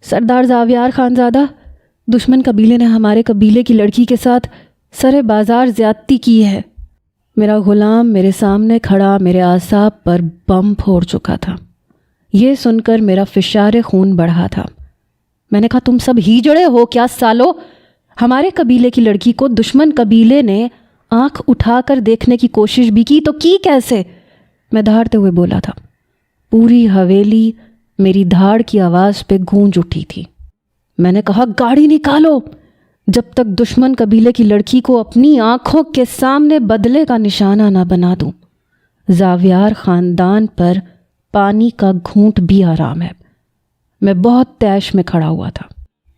سردار زاویار خانزادہ، دشمن قبیلے نے ہمارے قبیلے کی لڑکی کے ساتھ سر بازار زیادتی کی ہے۔ میرا غلام میرے سامنے کھڑا میرے اعصاب پر بم پھوڑ چکا تھا۔ یہ سن کر میرا فشار خون بڑھا تھا۔ میں نے کہا، تم سب ہی جڑے ہو کیا سالو؟ ہمارے قبیلے کی لڑکی کو دشمن قبیلے نے آنکھ اٹھا کر دیکھنے کی کوشش بھی کی تو کی کیسے؟ میں دھاڑتے ہوئے بولا تھا۔ پوری حویلی میری دھاڑ کی آواز پہ گونج اٹھی تھی۔ میں نے کہا، گاڑی نکالو، جب تک دشمن قبیلے کی لڑکی کو اپنی آنکھوں کے سامنے بدلے کا نشانہ نہ بنا دوں۔ زاویار خاندان پر پانی کا گھونٹ بھی حرام ہے۔ میں بہت طیش میں کھڑا ہوا تھا۔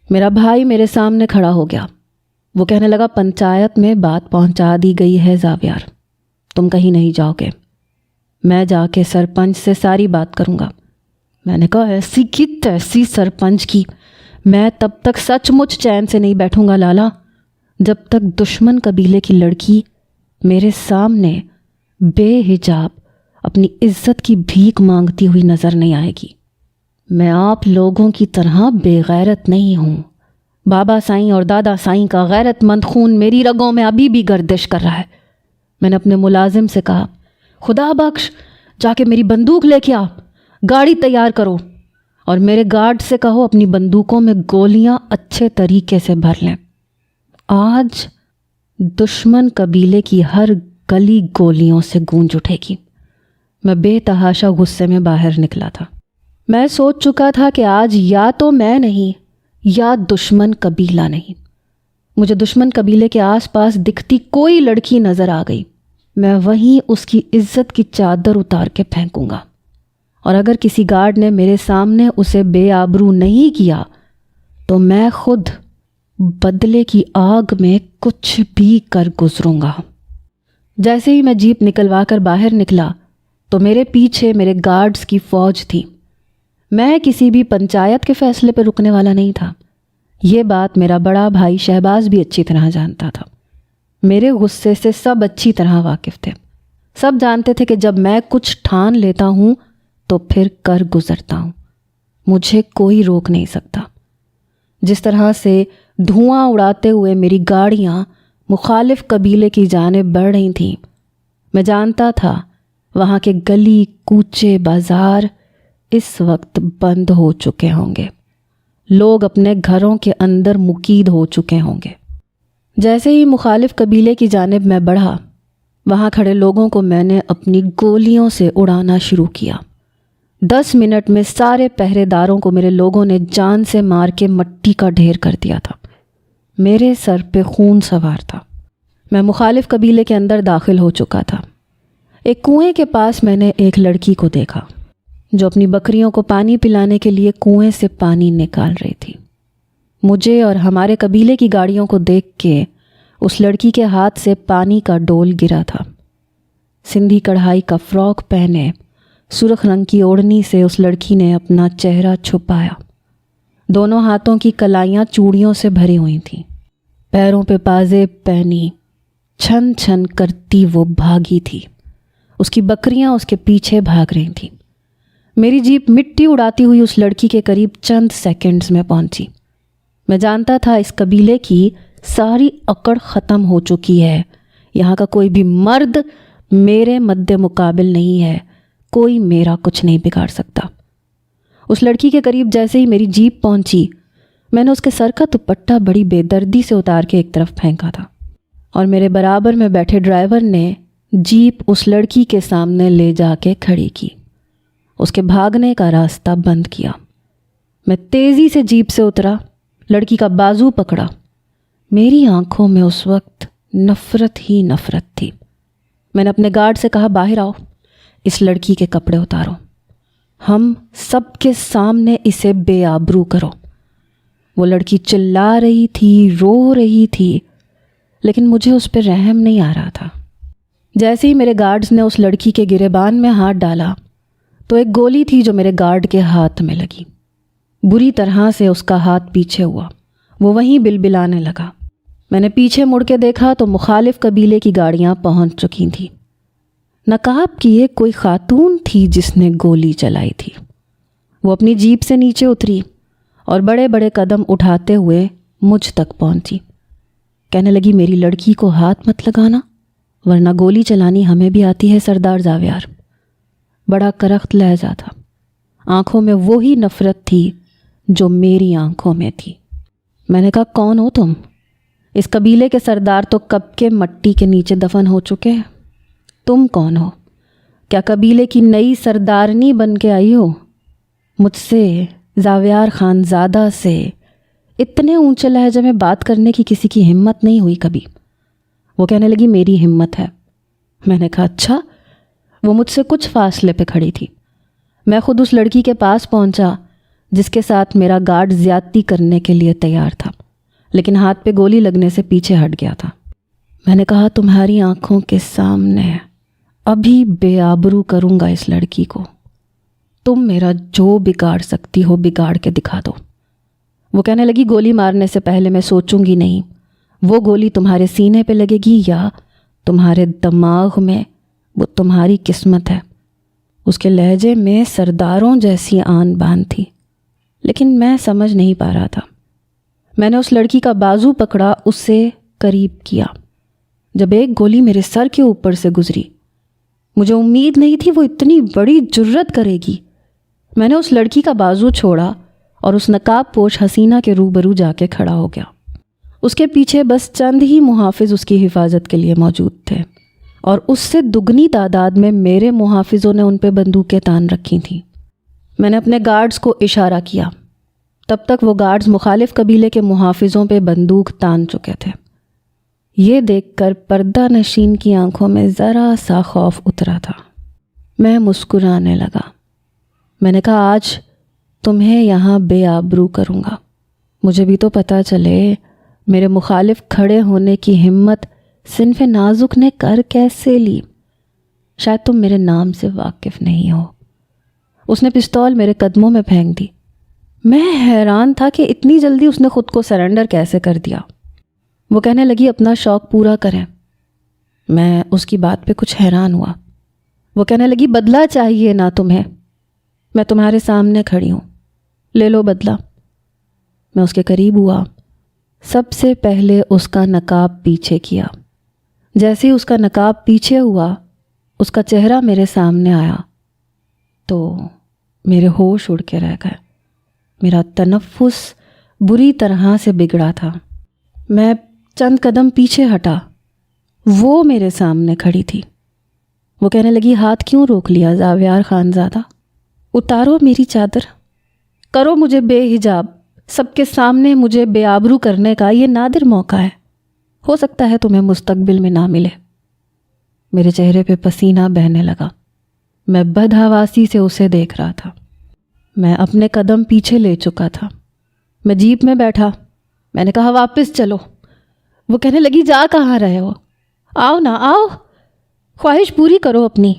میرا بھائی میرے سامنے کھڑا ہو گیا۔ وہ کہنے لگا، پنچایت میں بات پہنچا دی گئی ہے زاویار، تم کہیں نہیں جاؤ گے، میں جا کے سرپنچ سے ساری بات کروں گا۔ میں نے کہا، ایسی کی تیسی سرپنچ کی، میں تب تک سچ مچ چین سے نہیں بیٹھوں گا لالا، جب تک دشمن قبیلے کی لڑکی میرے سامنے بے حجاب اپنی عزت کی بھیک مانگتی ہوئی نظر نہیں آئے گی۔ میں آپ لوگوں کی طرح بے غیرت نہیں ہوں۔ بابا سائیں اور دادا سائیں کا غیرت مند خون میری رگوں میں ابھی بھی گردش کر رہا ہے۔ میں نے اپنے ملازم سے کہا، خدا بخش، جا کے میری بندوق لے کے آ، گاڑی تیار کرو، اور میرے گارڈ سے کہو اپنی بندوقوں میں گولیاں اچھے طریقے سے بھر لیں۔ آج دشمن قبیلے کی ہر گلی گولیوں سے گونج اٹھے گی۔ میں بے تحاشا غصے میں باہر نکلا تھا۔ میں سوچ چکا تھا کہ آج یا تو میں نہیں یا دشمن قبیلہ نہیں۔ مجھے دشمن قبیلے کے آس پاس دکھتی کوئی لڑکی نظر آ گئی، میں وہیں اس کی عزت کی چادر اتار کے پھینکوں گا، اور اگر کسی گارڈ نے میرے سامنے اسے بے آبرو نہیں کیا تو میں خود بدلے کی آگ میں کچھ بھی کر گزروں گا۔ جیسے ہی میں جیپ نکلوا کر باہر نکلا تو میرے پیچھے میرے گارڈز کی فوج تھی۔ میں کسی بھی پنچایت کے فیصلے پر رکنے والا نہیں تھا۔ یہ بات میرا بڑا بھائی شہباز بھی اچھی طرح جانتا تھا۔ میرے غصے سے سب اچھی طرح واقف تھے۔ سب جانتے تھے کہ جب میں کچھ ٹھان لیتا ہوں تو پھر کر گزرتا ہوں، مجھے کوئی روک نہیں سکتا۔ جس طرح سے دھواں اڑاتے ہوئے میری گاڑیاں مخالف قبیلے کی جانب بڑھ رہی تھیں، میں جانتا تھا وہاں کے گلی کوچے بازار اس وقت بند ہو چکے ہوں گے، لوگ اپنے گھروں کے اندر مقید ہو چکے ہوں گے۔ جیسے ہی مخالف قبیلے کی جانب میں بڑھا، وہاں کھڑے لوگوں کو میں نے اپنی گولیوں سے اڑانا شروع کیا۔ 10 منٹ میں سارے پہرے داروں کو میرے لوگوں نے جان سے مار کے مٹی کا ڈھیر کر دیا تھا۔ میرے سر پہ خون سوار تھا۔ میں مخالف قبیلے کے اندر داخل ہو چکا تھا۔ ایک کنویں کے پاس میں نے ایک لڑکی کو دیکھا جو اپنی بکریوں کو پانی پلانے کے لیے کنویں سے پانی نکال رہی تھی۔ مجھے اور ہمارے قبیلے کی گاڑیوں کو دیکھ کے اس لڑکی کے ہاتھ سے پانی کا ڈول گرا تھا۔ سندھی کڑھائی کا فراک پہنے سرخ رنگ کی اوڑھنی سے اس لڑکی نے اپنا چہرہ چھپایا۔ دونوں ہاتھوں کی کلائیاں چوڑیوں سے بھری ہوئی تھیں، پیروں پہ پازیب پہنی چھن چھن کرتی وہ بھاگی تھی۔ اس کی بکریاں اس کے پیچھے بھاگ رہی تھیں۔ میری جیپ مٹی اڑاتی ہوئی اس لڑکی کے قریب چند سیکنڈز میں پہنچی۔ میں جانتا تھا اس قبیلے کی ساری اکڑ ختم ہو چکی ہے، یہاں کا کوئی بھی مرد میرے مد مقابل نہیں ہے، کوئی میرا کچھ نہیں بگاڑ سکتا۔ اس لڑکی کے قریب جیسے ہی میری جیپ پہنچی، میں نے اس کے سر کا دوپٹہ بڑی بے دردی سے اتار کے ایک طرف پھینکا تھا، اور میرے برابر میں بیٹھے ڈرائیور نے جیپ اس لڑکی کے سامنے لے جا کے کھڑی کی، اس کے بھاگنے کا راستہ بند کیا۔ میں تیزی سے جیپ سے اترا، لڑکی کا بازو پکڑا۔ میری آنکھوں میں اس وقت نفرت ہی نفرت تھی۔ میں نے اپنے گارڈ سے کہا، باہر آؤ، اس لڑکی کے کپڑے اتارو، ہم سب کے سامنے اسے بے آبرو کرو۔ وہ لڑکی چلا رہی تھی، رو رہی تھی، لیکن مجھے اس پہ رحم نہیں آ رہا تھا۔ جیسے ہی میرے گارڈز نے اس لڑکی کے گریبان میں ہاتھ ڈالا تو ایک گولی تھی جو میرے گارڈ کے ہاتھ میں لگی۔ بری طرح سے اس کا ہاتھ پیچھے ہوا، وہ وہیں بلبلانے لگا۔ میں نے پیچھے مڑ کے دیکھا تو مخالف قبیلے کی گاڑیاں پہنچ چکی تھیں۔ نقاب کی ایک کوئی خاتون تھی جس نے گولی چلائی تھی۔ وہ اپنی جیپ سے نیچے اتری اور بڑے بڑے قدم اٹھاتے ہوئے مجھ تک پہنچی۔ کہنے لگی میری لڑکی کو ہاتھ مت لگانا ورنہ گولی چلانی ہمیں بھی آتی ہے سردار زاویار۔ بڑا کرخت لہجہ تھا، آنکھوں میں وہی نفرت تھی جو میری آنکھوں میں تھی۔ میں نے کہا کون ہو تم؟ اس قبیلے کے سردار تو کب کے مٹی کے نیچے دفن ہو چکے ہیں، تم کون ہو؟ کیا قبیلے کی نئی سردارنی بن کے آئی ہو؟ مجھ سے، زاویار خانزادہ سے اتنے اونچے لہجے میں بات کرنے کی کسی کی ہمت نہیں ہوئی کبھی۔ وہ کہنے لگی میری ہمت ہے۔ میں نے کہا اچھا۔ وہ مجھ سے کچھ فاصلے پہ کھڑی تھی۔ میں خود اس لڑکی کے پاس پہنچا جس کے ساتھ میرا گارڈ زیادتی کرنے کے لیے تیار تھا، لیکن ہاتھ پہ گولی لگنے سے پیچھے ہٹ گیا تھا۔ میں نے کہا تمہاری آنکھوں کے سامنے ابھی بے آبرو کروں گا اس لڑکی کو، تم میرا جو بگاڑ سکتی ہو بگاڑ کے دکھا دو۔ وہ کہنے لگی گولی مارنے سے پہلے میں سوچوں گی نہیں، وہ گولی تمہارے سینے پہ لگے گی یا تمہارے دماغ میں، وہ تمہاری قسمت ہے۔ اس کے لہجے میں سرداروں جیسی آن بان تھی، لیکن میں سمجھ نہیں پا رہا تھا۔ میں نے اس لڑکی کا بازو پکڑا، اس سے قریب کیا۔ جب ایک گولی میرے سر کے اوپر سے گزری، مجھے امید نہیں تھی وہ اتنی بڑی جرت کرے گی۔ میں نے اس لڑکی کا بازو چھوڑا اور اس نقاب پوش حسینہ کے روبرو جا کے کھڑا ہو گیا۔ اس کے پیچھے بس چند ہی محافظ اس کی حفاظت کے لیے موجود تھے، اور اس سے دگنی تعداد میں میرے محافظوں نے ان پہ بندوقیں تان رکھی تھیں۔ میں نے اپنے گارڈز کو اشارہ کیا، تب تک وہ گارڈز مخالف قبیلے کے محافظوں پہ بندوق تان چکے تھے۔ یہ دیکھ کر پردہ نشین کی آنکھوں میں ذرا سا خوف اترا تھا۔ میں مسکرانے لگا۔ میں نے کہا آج تمہیں یہاں بے آبرو کروں گا، مجھے بھی تو پتہ چلے میرے مخالف کھڑے ہونے کی ہمت صنف نازک نے کر کیسے لی۔ شاید تم میرے نام سے واقف نہیں ہو۔ اس نے پستول میرے قدموں میں پھینک دی۔ میں حیران تھا کہ اتنی جلدی اس نے خود کو سرنڈر کیسے کر دیا۔ وہ کہنے لگی اپنا شوق پورا کریں۔ میں اس کی بات پہ کچھ حیران ہوا۔ وہ کہنے لگی بدلہ چاہیے نا تمہیں؟ میں تمہارے سامنے کھڑی ہوں، لے لو بدلہ۔ میں اس کے قریب ہوا، سب سے پہلے اس کا نقاب پیچھے کیا۔ جیسے ہی اس کا نقاب پیچھے ہوا، اس کا چہرہ میرے سامنے آیا تو میرے ہوش اڑ کے رہ گئے۔ میرا تنفس بری طرح سے بگڑا تھا۔ میں چند قدم پیچھے ہٹا، وہ میرے سامنے کھڑی تھی۔ وہ کہنے لگی ہاتھ کیوں روک لیا زاویار خانزادہ؟ اتارو میری چادر، کرو مجھے بے حجاب، سب کے سامنے مجھے بے آبرو کرنے کا یہ نادر موقع ہے، ہو سکتا ہے تمہیں مستقبل میں نہ ملے۔ میرے چہرے پہ پسینہ بہنے لگا۔ میں بدحواسی سے اسے دیکھ رہا تھا۔ میں اپنے قدم پیچھے لے چکا تھا۔ میں جیپ میں بیٹھا۔ میں نے کہا واپس چلو۔ وہ کہنے لگی جا کہاں رہے ہو؟ آؤ نا آؤ، خواہش پوری کرو اپنی،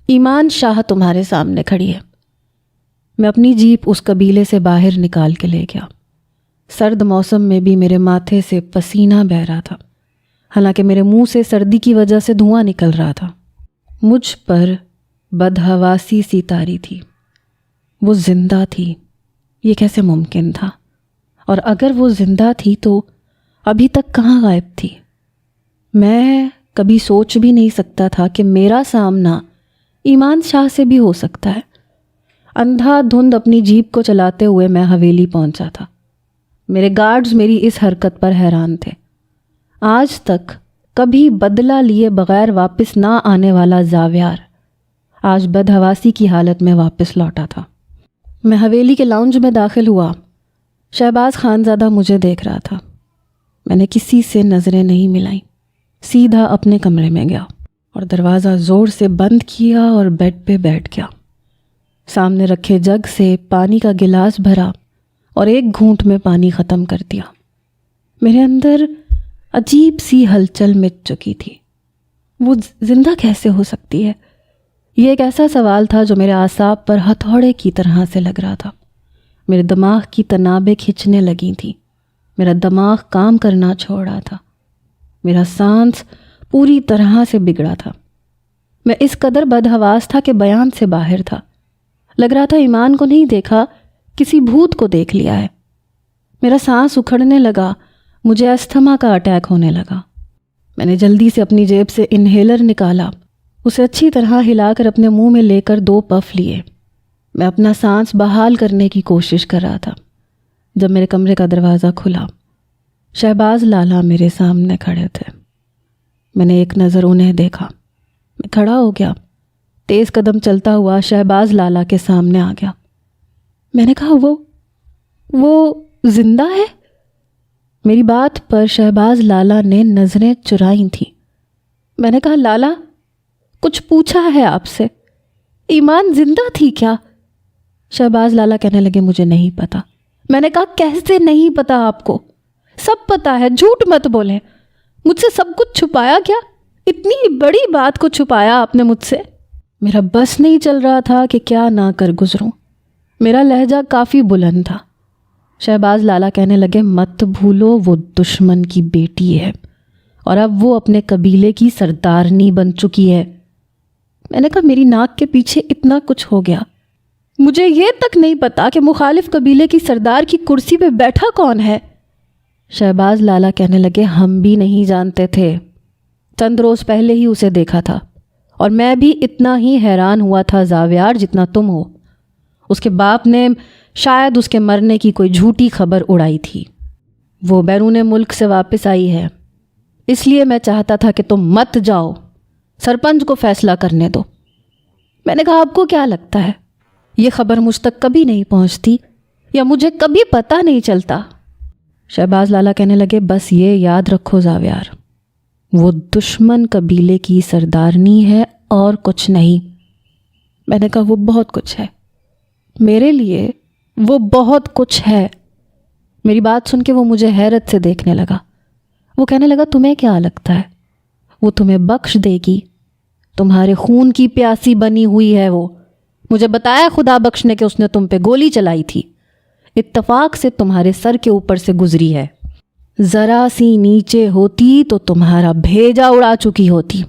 ایمان شاہ تمہارے سامنے کھڑی ہے۔ میں اپنی جیپ اس قبیلے سے باہر نکال کے لے گیا۔ سرد موسم میں بھی میرے ماتھے سے پسینہ بہہ رہا تھا، حالانکہ میرے منہ سے سردی کی وجہ سے دھواں نکل رہا تھا۔ مجھ پر بدحواسی سی طاری تھی۔ وہ زندہ تھی، یہ کیسے ممکن تھا؟ اور اگر وہ زندہ تھی تو ابھی تک کہاں غائب تھی؟ میں کبھی سوچ بھی نہیں سکتا تھا کہ میرا سامنا ایمان شاہ سے بھی ہو سکتا ہے۔ اندھا دھند اپنی جیپ کو چلاتے ہوئے میں حویلی پہنچا تھا۔ میرے گارڈز میری اس حرکت پر حیران تھے۔ آج تک کبھی بدلہ لیے بغیر واپس نہ آنے والا زاویار آج بدحواسی کی حالت میں واپس لوٹا تھا۔ میں حویلی کے لاؤنج میں داخل ہوا۔ شہباز خانزادہ مجھے دیکھ رہا تھا۔ میں نے کسی سے نظریں نہیں ملائیں، سیدھا اپنے کمرے میں گیا اور دروازہ زور سے بند کیا اور بیڈ پہ بیٹھ گیا۔ سامنے رکھے جگ سے پانی کا گلاس بھرا اور ایک گھونٹ میں پانی ختم کر دیا۔ میرے اندر عجیب سی ہلچل مچ چکی تھی۔ وہ زندہ کیسے ہو سکتی ہے؟ یہ ایک ایسا سوال تھا جو میرے اعصاب پر ہتھوڑے کی طرح سے لگ رہا تھا۔ میرے دماغ کی تنابیں کھنچنے لگی تھیں۔ میرا دماغ کام کرنا چھوڑ رہا تھا۔ میرا سانس پوری طرح سے بگڑا تھا۔ میں اس قدر بدحواس تھا کہ بیان سے باہر تھا۔ لگ رہا تھا ایمان کو نہیں دیکھا کسی بھوت کو دیکھ لیا ہے۔ میرا سانس اکھڑنے لگا، مجھے استھما کا اٹیک ہونے لگا۔ میں نے جلدی سے اپنی جیب سے انہیلر نکالا، اسے اچھی طرح ہلا کر اپنے منہ میں لے کر 2 پف لیے۔ میں اپنا سانس بحال کرنے کی کوشش کر رہا تھا جب میرے کمرے کا دروازہ کھلا۔ شہباز لالا میرے سامنے کھڑے تھے۔ میں نے ایک نظر انہیں دیکھا، میں کھڑا ہو گیا، تیز قدم چلتا ہوا شہباز لالا کے سامنے آ گیا۔ میں نے کہا وہ زندہ ہے؟ میری بات پر شہباز لالا نے نظریں چرائیں تھیں۔ میں نے کہا لالا، کچھ پوچھا ہے آپ سے، ایمان زندہ تھی کیا؟ شہباز لالا کہنے لگے مجھے نہیں پتا۔ میں نے کہا کیسے نہیں پتا آپ کو؟ سب پتا ہے، جھوٹ مت بولیں، مجھ سے سب کچھ چھپایا کیا؟ اتنی بڑی بات کو چھپایا آپ نے مجھ سے؟ میرا بس نہیں چل رہا تھا کہ کیا نہ کر گزروں۔ میرا لہجہ کافی بلند تھا۔ شہباز لالا کہنے لگے مت بھولو وہ دشمن کی بیٹی ہے اور اب وہ اپنے قبیلے کی سردارنی بن چکی ہے۔ میں نے کہا میری ناک کے پیچھے اتنا کچھ ہو گیا، مجھے یہ تک نہیں پتا کہ مخالف قبیلے کی سردار کی کرسی پہ بیٹھا کون ہے۔ شہباز لالا کہنے لگے ہم بھی نہیں جانتے تھے، چند روز پہلے ہی اسے دیکھا تھا اور میں بھی اتنا ہی حیران ہوا تھا زاویار جتنا تم ہو۔ اس کے باپ نے شاید اس کے مرنے کی کوئی جھوٹی خبر اڑائی تھی۔ وہ بیرون ملک سے واپس آئی ہے، اس لیے میں چاہتا تھا کہ تم مت جاؤ، سرپنچ کو فیصلہ کرنے دو۔ میں نے کہا آپ کو کیا لگتا ہے یہ خبر مجھ تک کبھی نہیں پہنچتی یا مجھے کبھی پتہ نہیں چلتا؟ شہباز لالا کہنے لگے بس یہ یاد رکھو زاویار، وہ دشمن قبیلے کی سردارنی ہے اور کچھ نہیں۔ میں نے کہا وہ بہت کچھ ہے، میرے لیے وہ بہت کچھ ہے۔ میری بات سن کے وہ مجھے حیرت سے دیکھنے لگا۔ وہ کہنے لگا تمہیں کیا لگتا ہے وہ تمہیں بخش دے گی؟ تمہارے خون کی پیاسی بنی ہوئی ہے وہ۔ مجھے بتایا خدا بخش نے کہ اس نے تم پہ گولی چلائی تھی، اتفاق سے تمہارے سر کے اوپر سے گزری ہے، ذرا سی نیچے ہوتی تو تمہارا بھیجا اڑا چکی ہوتی۔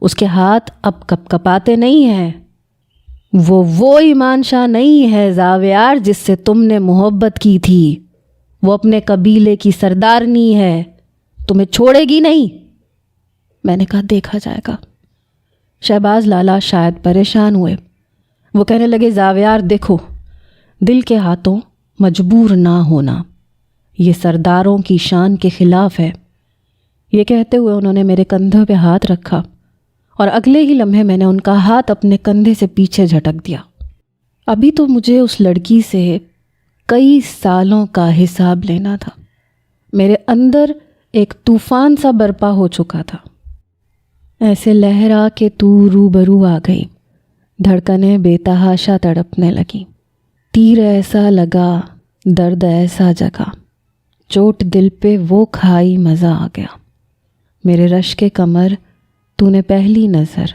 اس کے ہاتھ اب کپ کپاتے نہیں ہیں۔ وہ ایمان شاہ نہیں ہے زاویار جس سے تم نے محبت کی تھی، وہ اپنے قبیلے کی سردارنی ہے، تمہیں چھوڑے گی نہیں۔ میں نے کہا دیکھا جائے گا۔ شہباز لالا شاید پریشان ہوئے، وہ کہنے لگے زاویار دیکھو، دل کے ہاتھوں مجبور نہ ہونا یہ سرداروں کی شان کے خلاف ہے۔ یہ کہتے ہوئے انہوں نے میرے کندھے پہ ہاتھ رکھا اور اگلے ہی لمحے میں نے ان کا ہاتھ اپنے کندھے سے پیچھے جھٹک دیا۔ ابھی تو مجھے اس لڑکی سے کئی سالوں کا حساب لینا تھا۔ میرے اندر ایک طوفان سا برپا ہو چکا تھا، ایسے لہرا کہ تو روبرو آ گئی، دھڑکنیں بے تحاشا تڑپنے لگیں، تیر ایسا لگا، درد ایسا جگا، چوٹ دل پہ وہ کھائی، مزہ آ گیا۔ میرے رشک کمر تو نے پہلی نظر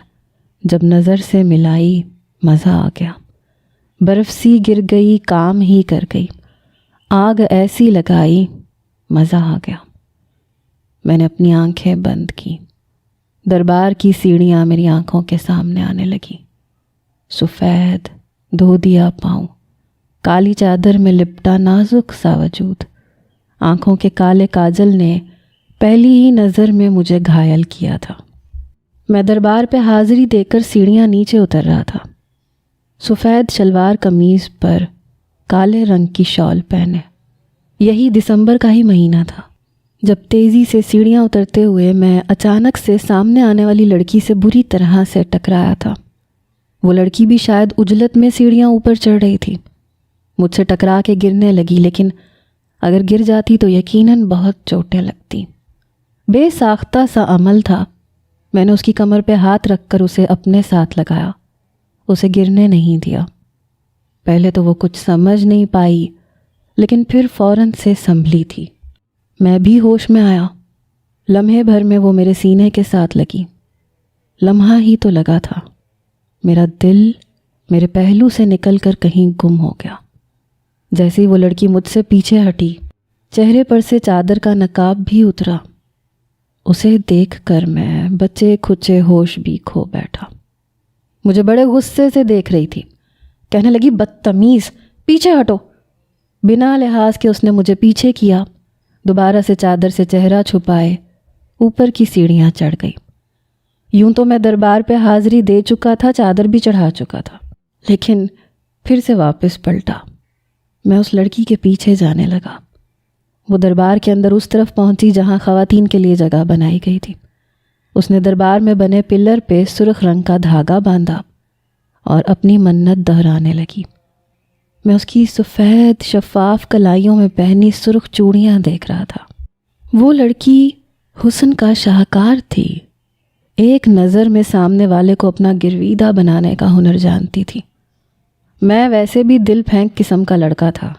جب نظر سے ملائی، مزہ آ گیا، برف سی گر گئی، کام ہی کر گئی، آگ ایسی لگائی، مزہ آ گیا۔ میں نے اپنی آنکھیں بند کی، دربار کی سیڑھیاں میری آنکھوں کے سامنے آنے لگیں، سفید دھو دیا پاؤں، کالی چادر میں لپٹا نازک سا وجود، آنکھوں کے کالے کاجل نے پہلی ہی نظر میں مجھے گھائل کیا تھا۔ میں دربار پہ حاضری دے کر سیڑھیاں نیچے اتر رہا تھا، سفید شلوار قمیض پر کالے رنگ کی شال پہنے۔ یہی دسمبر کا ہی مہینہ تھا جب تیزی سے سیڑھیاں اترتے ہوئے میں اچانک سے سامنے آنے والی لڑکی سے بری طرح سے ٹکرایا تھا۔ وہ لڑکی بھی شاید عجلت میں سیڑھیاں اوپر چڑھ رہی تھی، مجھ سے ٹکرا کے گرنے لگی، لیکن اگر گر جاتی تو یقیناً بہت چوٹیں لگتی۔ بے ساختہ سا عمل تھا، میں نے اس کی کمر پہ ہاتھ رکھ کر اسے اپنے ساتھ لگایا، اسے گرنے نہیں دیا۔ پہلے تو وہ کچھ سمجھ نہیں پائی، لیکن پھر فوراً سے سنبھلی تھی۔ میں بھی ہوش میں آیا، لمحے بھر میں وہ میرے سینے کے ساتھ لگی۔ لمحہ ہی تو لگا تھا، میرا دل میرے پہلو سے نکل کر کہیں گم ہو گیا۔ جیسے ہی وہ لڑکی مجھ سے پیچھے ہٹی، چہرے پر سے چادر کا نقاب بھی اترا۔ اسے دیکھ کر میں بچے کھچے ہوش بھی کھو بیٹھا۔ مجھے بڑے غصے سے دیکھ رہی تھی، کہنے لگی بدتمیز، پیچھے ہٹو۔ بنا لحاظ کے اس نے مجھے پیچھے کیا، دوبارہ سے چادر سے چہرہ چھپائے اوپر کی سیڑھیاں چڑھ گئی۔ یوں تو میں دربار پہ حاضری دے چکا تھا، چادر بھی چڑھا چکا تھا، لیکن پھر سے واپس پلٹا۔ میں اس لڑکی کے پیچھے جانے لگا۔ وہ دربار کے اندر اس طرف پہنچی جہاں خواتین کے لیے جگہ بنائی گئی تھی۔ اس نے دربار میں بنے پلر پہ سرخ رنگ کا دھاگا باندھا اور اپنی منت دہرانے لگی۔ میں اس کی سفید شفاف کلائیوں میں پہنی سرخ چوڑیاں دیکھ رہا تھا۔ وہ لڑکی حسن کا شاہکار تھی، ایک نظر میں سامنے والے کو اپنا گرویدہ بنانے کا ہنر جانتی تھی۔ میں ویسے بھی دل پھینک قسم کا لڑکا تھا،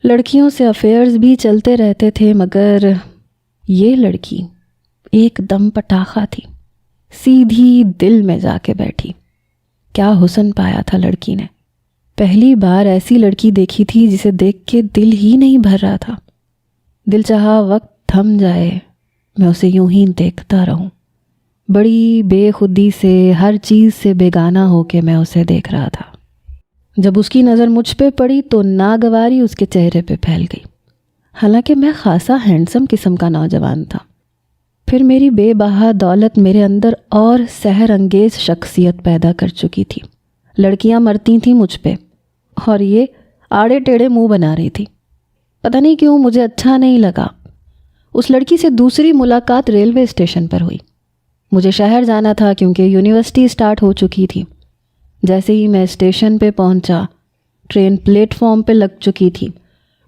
لڑکیوں سے افیئرز بھی چلتے رہتے تھے، مگر یہ لڑکی ایک دم پٹاخہ تھی، سیدھی دل میں جا کے بیٹھی۔ کیا حسن پایا تھا لڑکی نے! پہلی بار ایسی لڑکی دیکھی تھی جسے دیکھ کے دل ہی نہیں بھر رہا تھا۔ دل چاہا وقت تھم جائے، میں اسے یوں ہی دیکھتا رہوں۔ بڑی بے خودی سے، ہر چیز سے بیگانہ ہو کے میں اسے دیکھ رہا تھا۔ جب اس کی نظر مجھ پہ پڑی تو ناگواری اس کے چہرے پہ پھیل گئی، حالانکہ میں خاصا ہینڈسم قسم کا نوجوان تھا۔ پھر میری بے بہا دولت میرے اندر اور سحر انگیز شخصیت پیدا کر چکی تھی۔ لڑکیاں مرتی تھیں مجھ پہ اور یہ آڑے ٹیڑے منہ بنا رہی تھی۔ پتہ نہیں کیوں مجھے اچھا نہیں لگا۔ اس لڑکی سے دوسری ملاقات ریلوے اسٹیشن پر ہوئی۔ مجھے شہر جانا تھا کیونکہ یونیورسٹی سٹارٹ ہو چکی تھی۔ جیسے ہی میں اسٹیشن پہ پہنچا، ٹرین پلیٹ فارم پہ لگ چکی تھی۔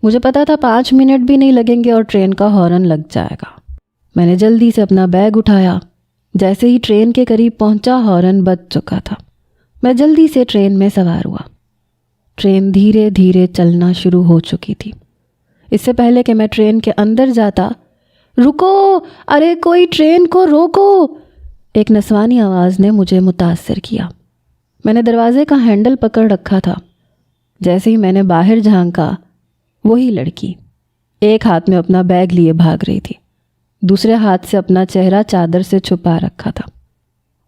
مجھے پتا تھا 5 منٹ بھی نہیں لگیں گے اور ٹرین کا ہارن لگ جائے گا۔ میں نے جلدی سے اپنا بیگ اٹھایا۔ جیسے ہی ٹرین کے قریب پہنچا، ہارن بج چکا تھا۔ میں جلدی سے ٹرین میں سوار ہوا۔ ٹرین دھیرے دھیرے چلنا شروع ہو چکی تھی۔ اس سے پہلے کہ میں ٹرین کے اندر جاتا، رکو، ارے کوئی ٹرین کو روکو، ایک نسوانی آواز نے مجھے متاثر کیا۔ میں نے دروازے کا ہینڈل پکڑ رکھا تھا۔ جیسے ہی میں نے باہر جھانکا، وہی لڑکی ایک ہاتھ میں اپنا بیگ لیے بھاگ رہی تھی، دوسرے ہاتھ سے اپنا چہرہ چادر سے چھپا رکھا تھا۔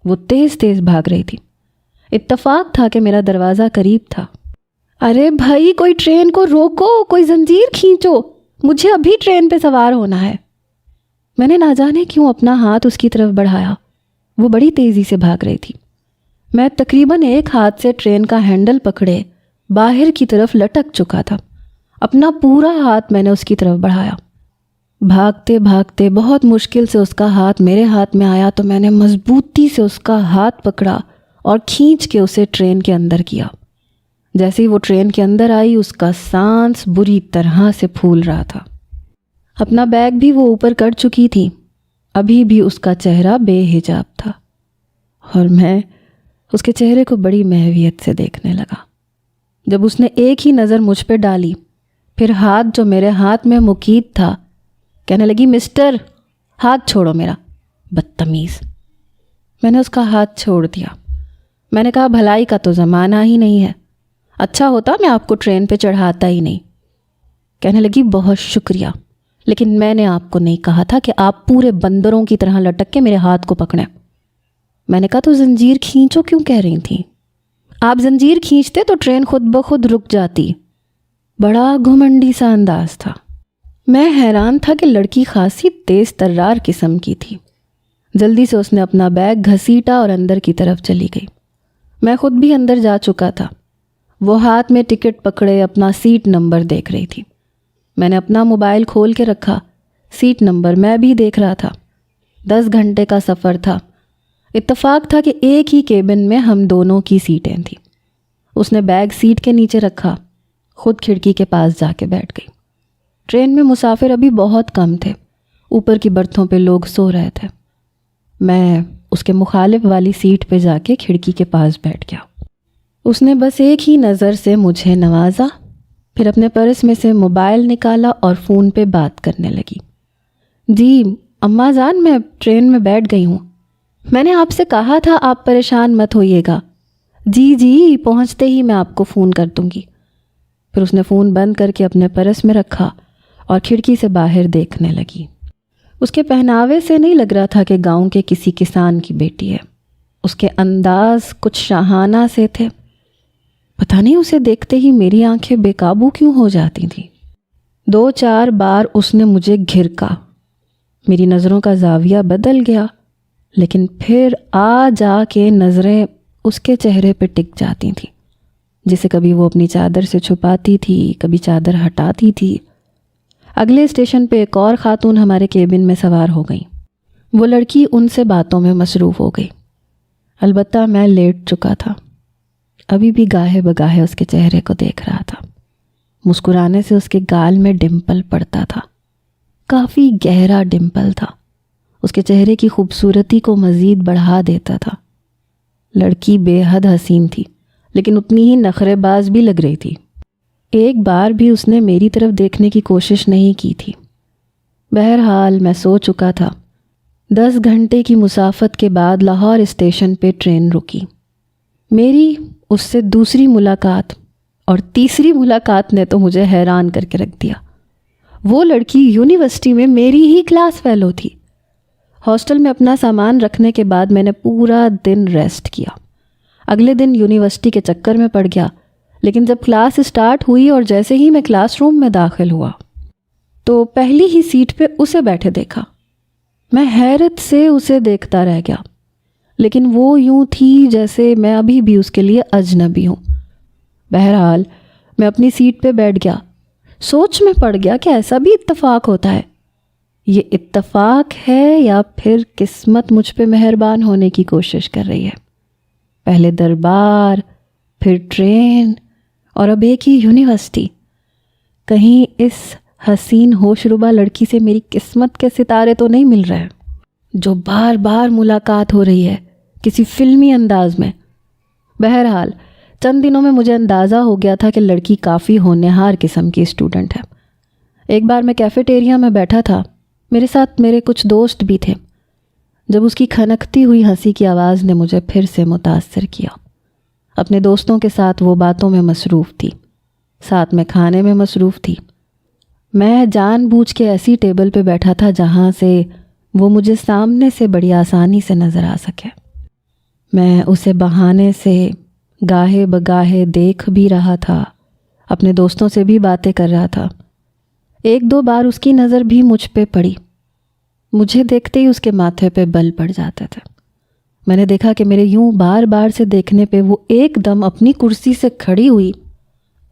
وہ تیز تیز بھاگ رہی تھی۔ اتفاق تھا کہ میرا دروازہ قریب تھا۔ ارے بھائی، کوئی ٹرین کو روکو، کوئی زنجیر کھینچو، مجھے ابھی ٹرین پہ سوار ہونا ہے۔ میں نے نہ جانے کیوں اپنا ہاتھ اس کی طرف بڑھایا۔ وہ بڑی تیزی سے بھاگ رہی تھی۔ میں تقریباً ایک ہاتھ سے ٹرین کا ہینڈل پکڑے باہر کی طرف لٹک چکا تھا۔ اپنا پورا ہاتھ میں نے اس کی طرف بڑھایا۔ بھاگتے بھاگتے بہت مشکل سے اس کا ہاتھ میرے ہاتھ میں آیا تو میں نے مضبوطی سے اس کا ہاتھ پکڑا اور کھینچ کے اسے ٹرین کے اندر کیا۔ جیسے ہی وہ ٹرین کے اندر آئی، اس کا سانس بری طرح سے پھول رہا تھا۔ اپنا بیگ بھی وہ اوپر کر چکی تھی۔ ابھی بھی اس کا چہرہ بے حجاب تھا اور میں اس کے چہرے کو بڑی محویت سے دیکھنے لگا۔ جب اس نے ایک ہی نظر مجھ پہ ڈالی، پھر ہاتھ جو میرے ہاتھ میں مقید تھا، کہنے لگی، مسٹر، ہاتھ چھوڑو میرا، بدتمیز۔ میں نے اس کا ہاتھ چھوڑ دیا۔ میں نے کہا، بھلائی کا تو زمانہ ہی نہیں ہے، اچھا ہوتا میں آپ کو ٹرین پہ چڑھاتا ہی نہیں۔ کہنے لگی، بہت شکریہ، لیکن میں نے آپ کو نہیں کہا تھا کہ آپ پورے بندروں کی طرح لٹک کے میرے ہاتھ کو پکڑیں۔ میں نے کہا، تو زنجیر کھینچو کیوں کہہ رہی تھیں؟ آپ زنجیر کھینچتے تو ٹرین خود بخود رک جاتی۔ بڑا گھمنڈی سا انداز تھا۔ میں حیران تھا کہ لڑکی خاصی تیز ترار قسم کی تھی۔ جلدی سے اس نے اپنا بیگ گھسیٹا اور اندر کی طرف چلی گئی۔ میں خود بھی اندر جا چکا تھا۔ وہ ہاتھ میں ٹکٹ پکڑے اپنا سیٹ نمبر دیکھ رہی تھی۔ میں نے اپنا موبائل کھول کے رکھا، سیٹ نمبر میں بھی دیکھ رہا تھا۔ 10 گھنٹے کا سفر تھا۔ اتفاق تھا کہ ایک ہی کیبن میں ہم دونوں کی سیٹیں تھیں۔ اس نے بیگ سیٹ کے نیچے رکھا، خود کھڑکی کے پاس جا کے بیٹھ گئی۔ ٹرین میں مسافر ابھی بہت کم تھے، اوپر کی برتھوں پہ لوگ سو رہے تھے۔ میں اس کے مخالف والی سیٹ پہ جا کے کھڑکی کے پاس بیٹھ گیا۔ اس نے بس ایک ہی نظر سے مجھے نوازا، پھر اپنے پرس میں سے موبائل نکالا اور فون پہ بات کرنے لگی۔ جی اماں جان، میں ٹرین میں بیٹھ گئی ہوں، میں نے آپ سے کہا تھا آپ پریشان مت ہوئیے گا۔ جی جی، پہنچتے ہی میں آپ کو فون کر دوں گی۔ پھر اس نے فون بند کر کے اپنے پرس میں رکھا اور کھڑکی سے باہر دیکھنے لگی۔ اس کے پہناوے سے نہیں لگ رہا تھا کہ گاؤں کے کسی کسان کی بیٹی ہے۔ اس کے انداز کچھ شاہانہ سے تھے۔ پتہ نہیں اسے دیکھتے ہی میری آنکھیں بے قابو کیوں ہو جاتی تھیں۔ 2-4 بار اس نے مجھے گھرکا، میری نظروں کا زاویہ بدل گیا، لیکن پھر جا کے نظریں اس کے چہرے پہ ٹک جاتی تھیں، جسے کبھی وہ اپنی چادر سے چھپاتی تھی، کبھی چادر ہٹاتی تھی۔ اگلے اسٹیشن پہ ایک اور خاتون ہمارے کیبن میں سوار ہو گئی۔ وہ لڑکی ان سے باتوں میں مصروف ہو گئی، البتہ میں لیٹ چکا تھا، ابھی بھی گاہے بگاہے اس کے چہرے کو دیکھ رہا تھا۔ مسکرانے سے اس کے گال میں ڈمپل پڑتا تھا، کافی گہرا ڈمپل تھا، اس کے چہرے کی خوبصورتی کو مزید بڑھا دیتا تھا۔ لڑکی بے حد حسین تھی، لیکن اتنی ہی نخرے باز بھی لگ رہی تھی۔ ایک بار بھی اس نے میری طرف دیکھنے کی کوشش نہیں کی تھی۔ بہرحال میں سو چکا تھا۔ 10 گھنٹے کی مسافت کے بعد لاہور اسٹیشن پہ ٹرین رکی۔ میری اس سے دوسری ملاقات اور تیسری ملاقات نے تو مجھے حیران کر کے رکھ دیا۔ وہ لڑکی یونیورسٹی میں میری ہی کلاس فیلو تھی۔ ہاسٹل میں اپنا سامان رکھنے کے بعد میں نے پورا دن ریسٹ کیا۔ اگلے دن یونیورسٹی کے چکر میں پڑ گیا، لیکن جب کلاس اسٹارٹ ہوئی اور جیسے ہی میں کلاس روم میں داخل ہوا تو پہلی ہی سیٹ پہ اسے بیٹھے دیکھا۔ میں حیرت سے اسے دیکھتا رہ گیا، لیکن وہ یوں تھی جیسے میں ابھی بھی اس کے لیے اجنبی ہوں۔ بہرحال میں اپنی سیٹ پہ بیٹھ گیا، سوچ میں پڑ گیا کہ ایسا بھی اتفاق ہوتا ہے۔ یہ اتفاق ہے یا پھر قسمت مجھ پہ مہربان ہونے کی کوشش کر رہی ہے؟ پہلے دربار، پھر ٹرین، اور اب ایک ہی یونیورسٹی۔ کہیں اس حسین ہوش ربا لڑکی سے میری قسمت کے ستارے تو نہیں مل رہے جو بار بار ملاقات ہو رہی ہے کسی فلمی انداز میں۔ بہرحال چند دنوں میں مجھے اندازہ ہو گیا تھا کہ لڑکی کافی ہونہار قسم کی اسٹوڈنٹ ہے۔ ایک بار میں کیفیٹیریا میں بیٹھا تھا، میرے ساتھ میرے کچھ دوست بھی تھے، جب اس کی کھنکتی ہوئی ہنسی کی آواز نے مجھے پھر سے متاثر کیا۔ اپنے دوستوں کے ساتھ وہ باتوں میں مصروف تھی، ساتھ میں کھانے میں مصروف تھی۔ میں جان بوجھ کے ایسی ٹیبل پہ بیٹھا تھا جہاں سے وہ مجھے سامنے سے بڑی آسانی سے نظر آ سکے۔ میں اسے بہانے سے گاہے بگاہے دیکھ بھی رہا تھا، اپنے دوستوں سے بھی باتیں کر رہا تھا۔ 1-2 بار اس کی نظر بھی مجھ پہ پڑی، مجھے دیکھتے ہی اس کے ماتھے پہ بل پڑ جاتے تھے۔ میں نے دیکھا کہ میرے یوں بار بار سے دیکھنے پہ وہ ایک دم اپنی کرسی سے کھڑی ہوئی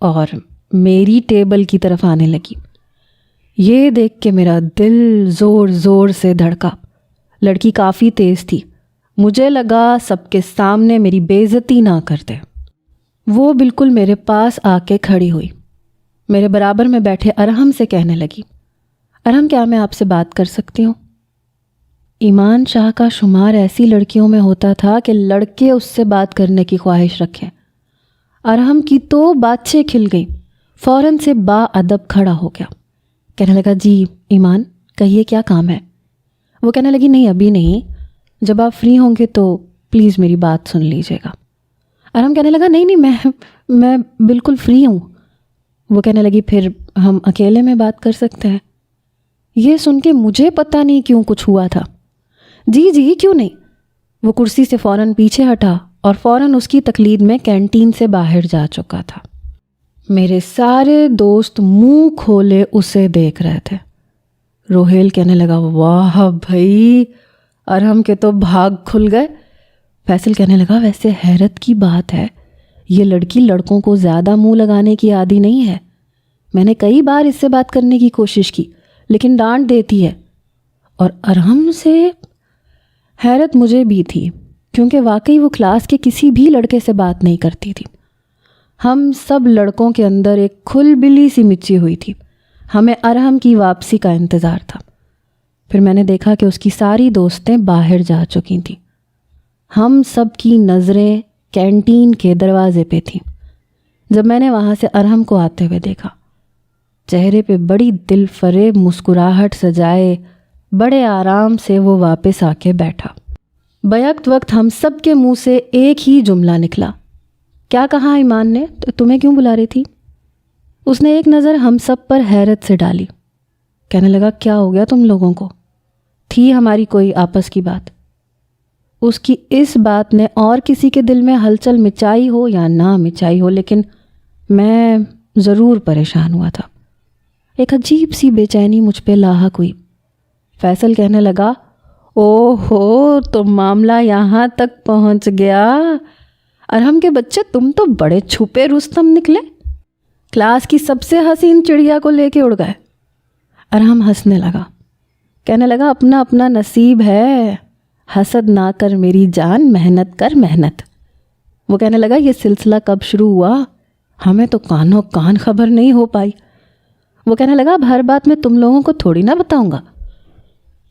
اور میری ٹیبل کی طرف آنے لگی۔ یہ دیکھ کے میرا دل زور زور سے دھڑکا۔ لڑکی کافی تیز تھی، مجھے لگا سب کے سامنے میری بے عزتی نہ کر دے۔ وہ بالکل میرے پاس آ کے کھڑی ہوئی، میرے برابر میں بیٹھے ارحم سے کہنے لگی، ارحم کیا میں آپ سے بات کر سکتی ہوں؟ ایمان شاہ کا شمار ایسی لڑکیوں میں ہوتا تھا کہ لڑکے اس سے بات کرنے کی خواہش رکھیں۔ ارحم کی تو باتیں کھل گئی، فوراً سے با ادب کھڑا ہو گیا، کہنے لگا جی ایمان کہیے کیا کام ہے؟ وہ کہنے لگی نہیں ابھی نہیں، جب آپ فری ہوں گے تو پلیز میری بات سن لیجیے گا۔ ارحم کہنے لگا نہیں میں بالکل فری ہوں۔ وہ کہنے لگی پھر ہم اکیلے میں بات کر سکتے ہیں۔ یہ سن کے مجھے پتہ نہیں کیوں کچھ ہوا تھا۔ جی کیوں نہیں۔ وہ کرسی سے فوراً پیچھے ہٹا اور فوراً اس کی تقلید میں کینٹین سے باہر جا چکا تھا۔ میرے سارے دوست منہ کھولے اسے دیکھ رہے تھے۔ روہیل کہنے لگا واہ بھائی، ارحم کے تو بھاگ کھل گئے۔ فیصل کہنے لگا ویسے حیرت کی بات ہے، یہ لڑکی لڑکوں کو زیادہ منہ لگانے کی عادی نہیں ہے۔ میں نے کئی بار اس سے بات کرنے کی کوشش کی لیکن ڈانٹ دیتی ہے۔ اور ارحم سے حیرت مجھے بھی تھی، کیونکہ واقعی وہ کلاس کے کسی بھی لڑکے سے بات نہیں کرتی تھی۔ ہم سب لڑکوں کے اندر ایک کھل بلی سی مچی ہوئی تھی، ہمیں ارحم کی واپسی کا انتظار تھا۔ پھر میں نے دیکھا کہ اس کی ساری دوستیں باہر جا چکی تھیں۔ ہم سب کی نظریں کینٹین کے دروازے پہ تھیں۔ جب میں نے وہاں سے ارحم کو آتے ہوئے دیکھا، چہرے پہ بڑی دل فریب مسکراہٹ سجائے بڑے آرام سے وہ واپس آ کے بیٹھا۔ بیک وقت ہم سب کے منہ سے ایک ہی جملہ نکلا، کیا کہا ایمان نے؟ تمہیں کیوں بلا رہی تھی؟ اس نے ایک نظر ہم سب پر حیرت سے ڈالی، کہنے لگا کیا ہو گیا تم لوگوں کو؟ تھی ہماری کوئی آپس کی بات؟ اس کی اس بات نے اور کسی کے دل میں ہلچل مچائی ہو یا نہ مچائی ہو، لیکن میں ضرور پریشان ہوا تھا۔ ایک عجیب سی بے چینی مجھ پہ لاحق ہوئی۔ فیصل کہنے لگا، او ہو، تو معاملہ یہاں تک پہنچ گیا۔ ارحم کے بچے، تم تو بڑے چھپے رستم نکلے، کلاس کی سب سے حسین چڑیا کو لے کے اڑ گئے۔ ارحم ہنسنے لگا، کہنے لگا، اپنا اپنا نصیب ہے، حسد نہ کر میری جان، محنت کر محنت۔ وہ کہنے لگا، یہ سلسلہ کب شروع ہوا؟ ہمیں تو کانوں کان خبر نہیں ہو پائی۔ وہ کہنے لگا، اب ہر بات میں تم لوگوں کو تھوڑی نہ بتاؤں گا۔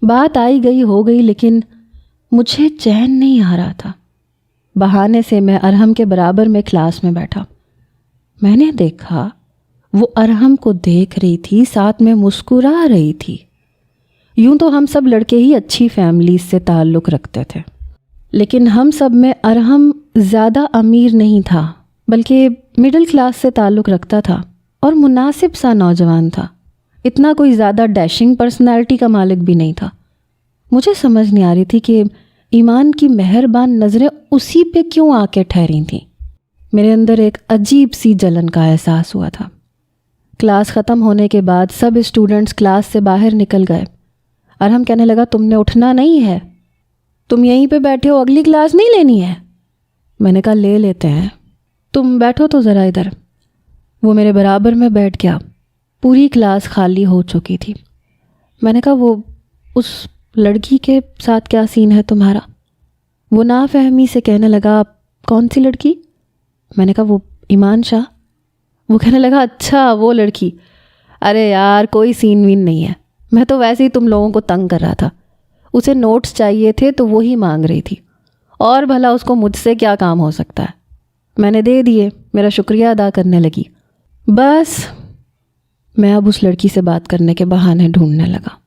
بات آئی گئی ہو گئی، لیکن مجھے چین نہیں آ رہا تھا۔ بہانے سے میں ارحم کے برابر میں کلاس میں بیٹھا۔ میں نے دیکھا وہ ارحم کو دیکھ رہی تھی، ساتھ میں مسکرا رہی تھی۔ یوں تو ہم سب لڑکے ہی اچھی فیملیز سے تعلق رکھتے تھے، لیکن ہم سب میں ارحم زیادہ امیر نہیں تھا، بلکہ مڈل کلاس سے تعلق رکھتا تھا اور مناسب سا نوجوان تھا۔ اتنا کوئی زیادہ ڈیشنگ پرسنالٹی کا مالک بھی نہیں تھا۔ مجھے سمجھ نہیں آ رہی تھی کہ ایمان کی مہربان نظریں اسی پہ کیوں آ کے ٹھہری تھیں۔ میرے اندر ایک عجیب سی جلن کا احساس ہوا تھا۔ کلاس ختم ہونے کے بعد سب اسٹوڈنٹس کلاس سے باہر نکل گئے۔ ارحم کہنے لگا، تم نے اٹھنا نہیں ہے، تم یہیں پہ بیٹھے ہو، اگلی کلاس نہیں لینی ہے؟ میں نے کہا، لے لیتے ہیں، تم بیٹھو تو ذرا ادھر۔ وہ میرے برابر میں بیٹھ گیا۔ پوری کلاس خالی ہو چکی تھی۔ میں نے کہا، وہ اس لڑکی کے ساتھ کیا سین ہے تمہارا؟ وہ نافہمی سے کہنے لگا، کون سی لڑکی؟ میں نے کہا، وہ ایمان شاہ۔ وہ کہنے لگا، اچھا وہ لڑکی، ارے یار کوئی سین وین نہیں ہے، میں تو ویسے ہی تم لوگوں کو تنگ کر رہا تھا۔ اسے نوٹس چاہیے تھے تو وہی مانگ رہی تھی، اور بھلا اس کو مجھ سے کیا کام ہو سکتا ہے؟ میں نے دے دیے، میرا شکریہ ادا کرنے لگی۔ بس میں اب اس لڑکی سے بات کرنے کے بہانے ڈھونڈنے لگا۔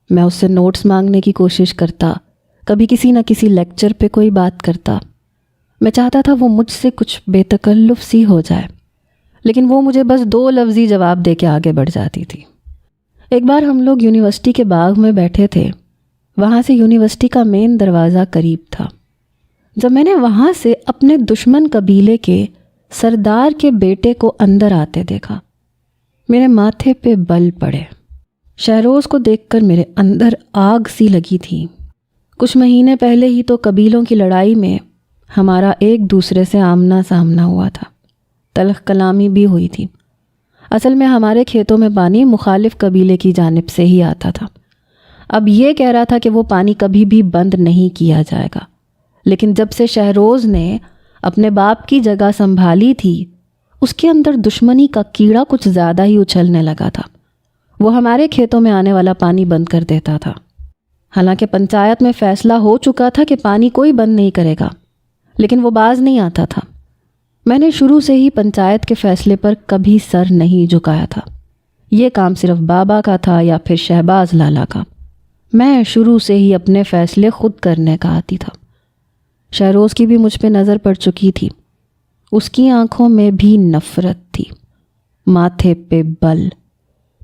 میں اس سے نوٹس مانگنے کی کوشش کرتا، کبھی کسی نہ کسی لیکچر پہ کوئی بات کرتا۔ میں چاہتا تھا وہ مجھ سے کچھ بے تکلف سی ہو جائے، لیکن وہ مجھے بس 2 لفظی جواب دے کے آگے بڑھ جاتی تھی۔ ایک بار ہم لوگ یونیورسٹی کے باغ میں بیٹھے تھے، وہاں سے یونیورسٹی کا مین دروازہ قریب تھا۔ جب میں نے وہاں سے اپنے دشمن قبیلے کے سردار کے بیٹے کو اندر آتے دیکھا، میرے ماتھے پہ بل پڑے۔ شہروز کو دیکھ کر میرے اندر آگ سی لگی تھی۔ کچھ مہینے پہلے ہی تو قبیلوں کی لڑائی میں ہمارا ایک دوسرے سے آمنا سامنا ہوا تھا، تلخ کلامی بھی ہوئی تھی۔ اصل میں ہمارے کھیتوں میں پانی مخالف قبیلے کی جانب سے ہی آتا تھا۔ اب یہ کہہ رہا تھا کہ وہ پانی کبھی بھی بند نہیں کیا جائے گا، لیکن جب سے شہروز نے اپنے باپ کی جگہ سنبھالی تھی، اس کے اندر دشمنی کا کیڑا کچھ زیادہ ہی اچھلنے لگا تھا۔ وہ ہمارے کھیتوں میں آنے والا پانی بند کر دیتا تھا، حالانکہ پنچایت میں فیصلہ ہو چکا تھا کہ پانی کوئی بند نہیں کرے گا، لیکن وہ باز نہیں آتا تھا۔ میں نے شروع سے ہی پنچایت کے فیصلے پر کبھی سر نہیں جھکایا تھا۔ یہ کام صرف بابا کا تھا یا پھر شہباز لالا کا۔ میں شروع سے ہی اپنے فیصلے خود کرنے کا عادی تھا۔ شہروز کی بھی مجھ پہ نظر پڑ چکی تھی۔ اس کی آنکھوں میں بھی نفرت تھی، ماتھے پہ بل،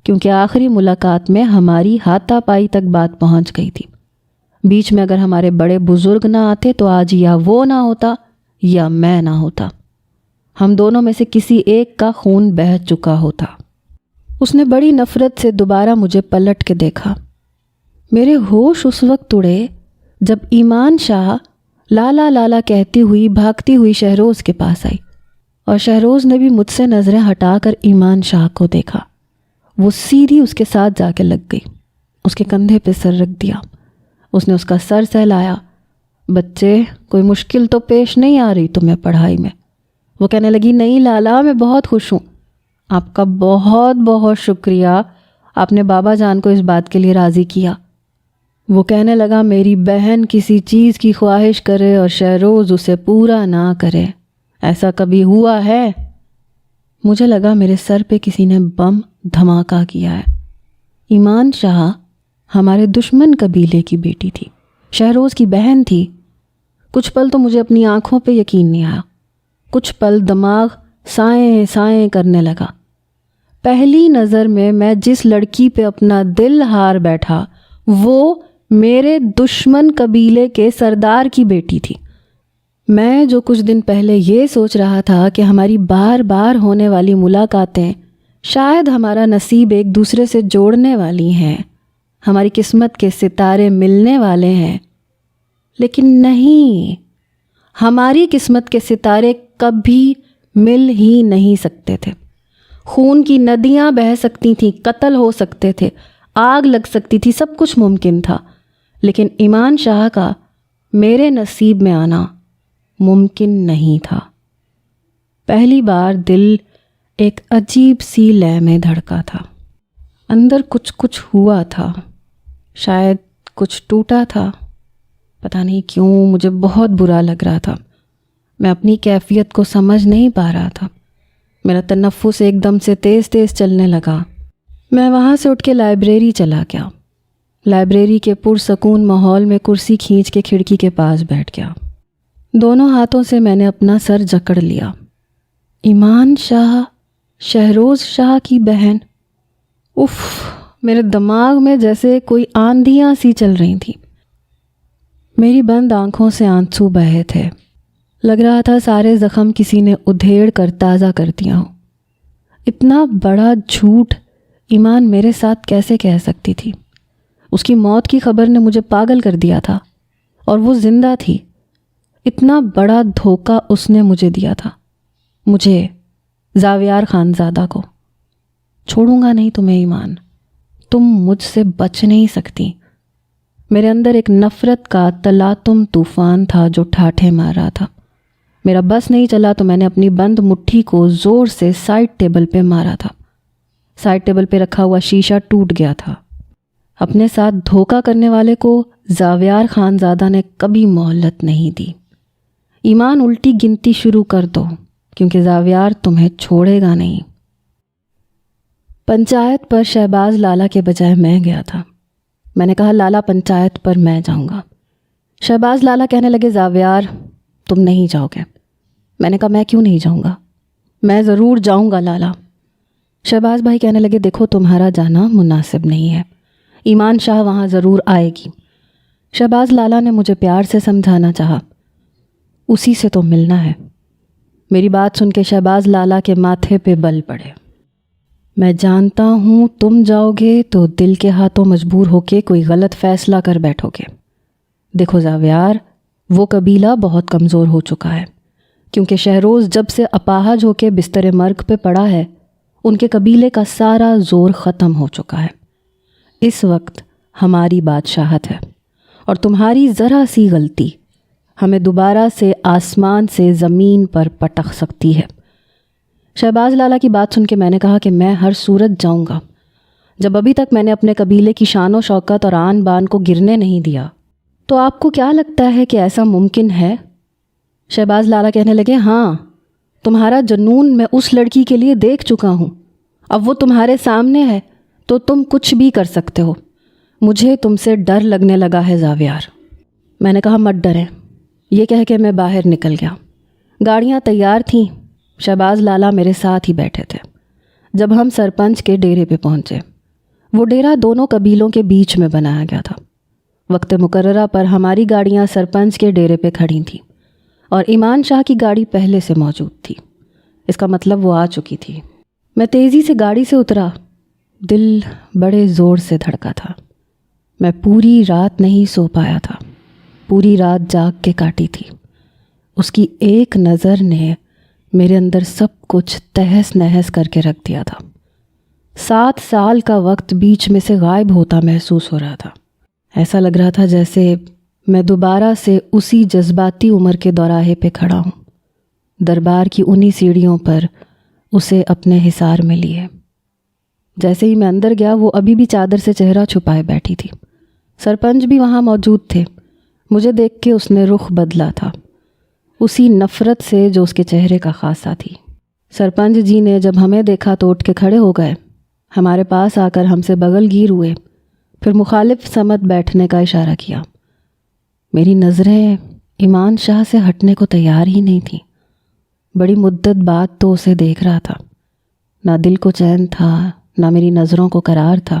کیونکہ آخری ملاقات میں ہماری ہاتھا پائی تک بات پہنچ گئی تھی۔ بیچ میں اگر ہمارے بڑے بزرگ نہ آتے تو آج یا وہ نہ ہوتا یا میں نہ ہوتا، ہم دونوں میں سے کسی ایک کا خون بہہ چکا ہوتا۔ اس نے بڑی نفرت سے دوبارہ مجھے پلٹ کے دیکھا۔ میرے ہوش اس وقت اڑے جب ایمان شاہ لالا لالا کہتی ہوئی بھاگتی ہوئی شہروز کے پاس آئی، اور شہروز نے بھی مجھ سے نظریں ہٹا کر ایمان شاہ کو دیکھا۔ وہ سیدھی اس کے ساتھ جا کے لگ گئی، اس کے کندھے پہ سر رکھ دیا۔ اس نے اس کا سر سہلایا۔ بچے، کوئی مشکل تو پیش نہیں آ رہی تمہیں پڑھائی میں؟ وہ کہنے لگی، نہیں لالا، میں بہت خوش ہوں۔ آپ کا بہت بہت شکریہ، آپ نے بابا جان کو اس بات کے لیے راضی کیا۔ وہ کہنے لگا، میری بہن کسی چیز کی خواہش کرے اور شہروز اسے پورا نہ کرے، ایسا کبھی ہوا ہے؟ مجھے لگا میرے سر پہ کسی نے بم دھماکہ کیا ہے۔ ایمان شاہ ہمارے دشمن قبیلے کی بیٹی تھی، شہروز کی بہن تھی۔ کچھ پل تو مجھے اپنی آنکھوں پہ یقین نہیں آیا، کچھ پل دماغ سائیں سائیں کرنے لگا۔ پہلی نظر میں جس لڑکی پہ اپنا دل ہار بیٹھا وہ میرے دشمن قبیلے کے سردار کی بیٹی تھی۔ میں جو کچھ دن پہلے یہ سوچ رہا تھا کہ ہماری بار بار ہونے والی ملاقاتیں شاید ہمارا نصیب ایک دوسرے سے جوڑنے والی ہیں، ہماری قسمت کے ستارے ملنے والے ہیں، لیکن نہیں، ہماری قسمت کے ستارے کبھی مل ہی نہیں سکتے تھے۔ خون کی ندیاں بہہ سکتی تھیں، قتل ہو سکتے تھے، آگ لگ سکتی تھی، سب کچھ ممکن تھا، لیکن ایمان شاہ کا میرے نصیب میں آنا ممکن نہیں تھا۔ پہلی بار دل ایک عجیب سی لے میں دھڑکا تھا، اندر کچھ ہوا تھا، شاید کچھ ٹوٹا تھا، پتہ نہیں کیوں مجھے بہت برا لگ رہا تھا۔ میں اپنی کیفیت کو سمجھ نہیں پا رہا تھا۔ میرا تنفس ایک دم سے تیز چلنے لگا۔ میں وہاں سے اٹھ کے لائبریری چلا گیا۔ لائبریری کے پرسکون ماحول میں کرسی کھینچ کے کھڑکی کے پاس بیٹھ گیا۔ دونوں ہاتھوں سے میں نے اپنا سر جکڑ لیا۔ ایمان شاہ، شہروز شاہ کی بہن، اف، میرے دماغ میں جیسے کوئی آندھیاں سی چل رہی تھیں۔ میری بند آنکھوں سے آنسو بہے تھے۔ لگ رہا تھا سارے زخم کسی نے ادھیڑ کر تازہ کر دیا ہوں۔ اتنا بڑا جھوٹ ایمان میرے ساتھ کیسے کہہ سکتی تھی؟ اس کی موت کی خبر نے مجھے پاگل کر دیا تھا، اور وہ زندہ تھی۔ اتنا بڑا دھوکہ اس نے مجھے دیا تھا، مجھے، زاویار خانزادہ کو۔ چھوڑوں گا نہیں تمہیں ایمان، تم مجھ سے بچ نہیں سکتی۔ میرے اندر ایک نفرت کا تلاطم طوفان تھا جو ٹھاٹھے مار رہا تھا۔ میرا بس نہیں چلا تو میں نے اپنی بند مٹھی کو زور سے سائڈ ٹیبل پہ مارا تھا۔ سائڈ ٹیبل پہ رکھا ہوا شیشہ ٹوٹ گیا تھا۔ اپنے ساتھ دھوکہ کرنے والے کو زاویار خانزادہ نے کبھی مہلت نہیں دی۔ ایمان، الٹی گنتی شروع کر دو، کیونکہ زاویار تمہیں چھوڑے گا نہیں۔ پنچایت پر شہباز لالا کے بجائے میں گیا تھا۔ میں نے کہا لالا پنچایت پر میں جاؤں گا۔ شہباز لالا کہنے لگے زاویار تم نہیں جاؤ گے۔ میں نے کہا میں کیوں نہیں جاؤں گا؟ میں ضرور جاؤں گا لالا۔ شہباز بھائی کہنے لگے دیکھو تمہارا جانا مناسب نہیں ہے، ایمان شاہ وہاں ضرور آئے گی۔ شہباز لالا نے مجھے پیار سے سمجھانا چاہا، اسی سے تو ملنا ہے۔ میری بات سن کے شہباز لالا کے ماتھے پہ بل پڑے۔ میں جانتا ہوں تم جاؤ گے تو دل کے ہاتھوں مجبور ہو کے کوئی غلط فیصلہ کر بیٹھو گے۔ دیکھو زاویار، وہ قبیلہ بہت کمزور ہو چکا ہے، کیونکہ شہروز جب سے اپاہج ہو کے بستر مرگ پہ پڑا ہے، ان کے قبیلے کا سارا زور ختم ہو چکا ہے۔ اس وقت ہماری بادشاہت ہے، اور تمہاری ذرا سی غلطی ہمیں دوبارہ سے آسمان سے زمین پر پٹخ سکتی ہے۔ شہباز لالا کی بات سن کے میں نے کہا کہ میں ہر صورت جاؤں گا۔ جب ابھی تک میں نے اپنے قبیلے کی شان و شوکت اور آن بان کو گرنے نہیں دیا، تو آپ کو کیا لگتا ہے کہ ایسا ممکن ہے؟ شہباز لالا کہنے لگے ہاں، تمہارا جنون میں اس لڑکی کے لیے دیکھ چکا ہوں، اب وہ تمہارے سامنے ہے تو تم کچھ بھی کر سکتے ہو۔ مجھے تم سے ڈر لگنے لگا ہے زاویار۔ میں نے کہا مت ڈریں۔ یہ کہہ کے میں باہر نکل گیا۔ گاڑیاں تیار تھیں، شہباز لالا میرے ساتھ ہی بیٹھے تھے۔ جب ہم سرپنچ کے ڈیرے پہ پہنچے، وہ ڈیرا دونوں قبیلوں کے بیچ میں بنایا گیا تھا۔ وقت مقررہ پر ہماری گاڑیاں سرپنچ کے ڈیرے پہ کھڑی تھیں، اور ایمان شاہ کی گاڑی پہلے سے موجود تھی۔ اس کا مطلب وہ آ چکی تھی۔ میں تیزی سے گاڑی سے اترا۔ دل بڑے زور سے دھڑکا تھا۔ میں پوری رات نہیں سو پایا تھا، پوری رات جاگ کے کاٹی تھی۔ اس کی ایک نظر نے میرے اندر سب کچھ تہس نہس کر کے رکھ دیا تھا۔ 7 سال کا وقت بیچ میں سے غائب ہوتا محسوس ہو رہا تھا۔ ایسا لگ رہا تھا جیسے میں دوبارہ سے اسی جذباتی عمر کے دوراہے پہ کھڑا ہوں، دربار کی انہی سیڑھیوں پر اسے اپنے حصار میں لیے۔ جیسے ہی میں اندر گیا، وہ ابھی بھی چادر سے چہرہ چھپائے بیٹھی تھی۔ سرپنچ بھی وہاں موجود تھے۔ مجھے دیکھ کے اس نے رخ بدلا تھا، اسی نفرت سے جو اس کے چہرے کا خاصہ تھی۔ سرپنچ جی نے جب ہمیں دیکھا تو اٹھ کے کھڑے ہو گئے، ہمارے پاس آ کر ہم سے بغل گیر ہوئے، پھر مخالف سمت بیٹھنے کا اشارہ کیا۔ میری نظریں ایمان شاہ سے ہٹنے کو تیار ہی نہیں تھیں۔ بڑی مدت بعد تو اسے دیکھ رہا تھا، نہ دل کو چین تھا، نہ میری نظروں کو قرار تھا۔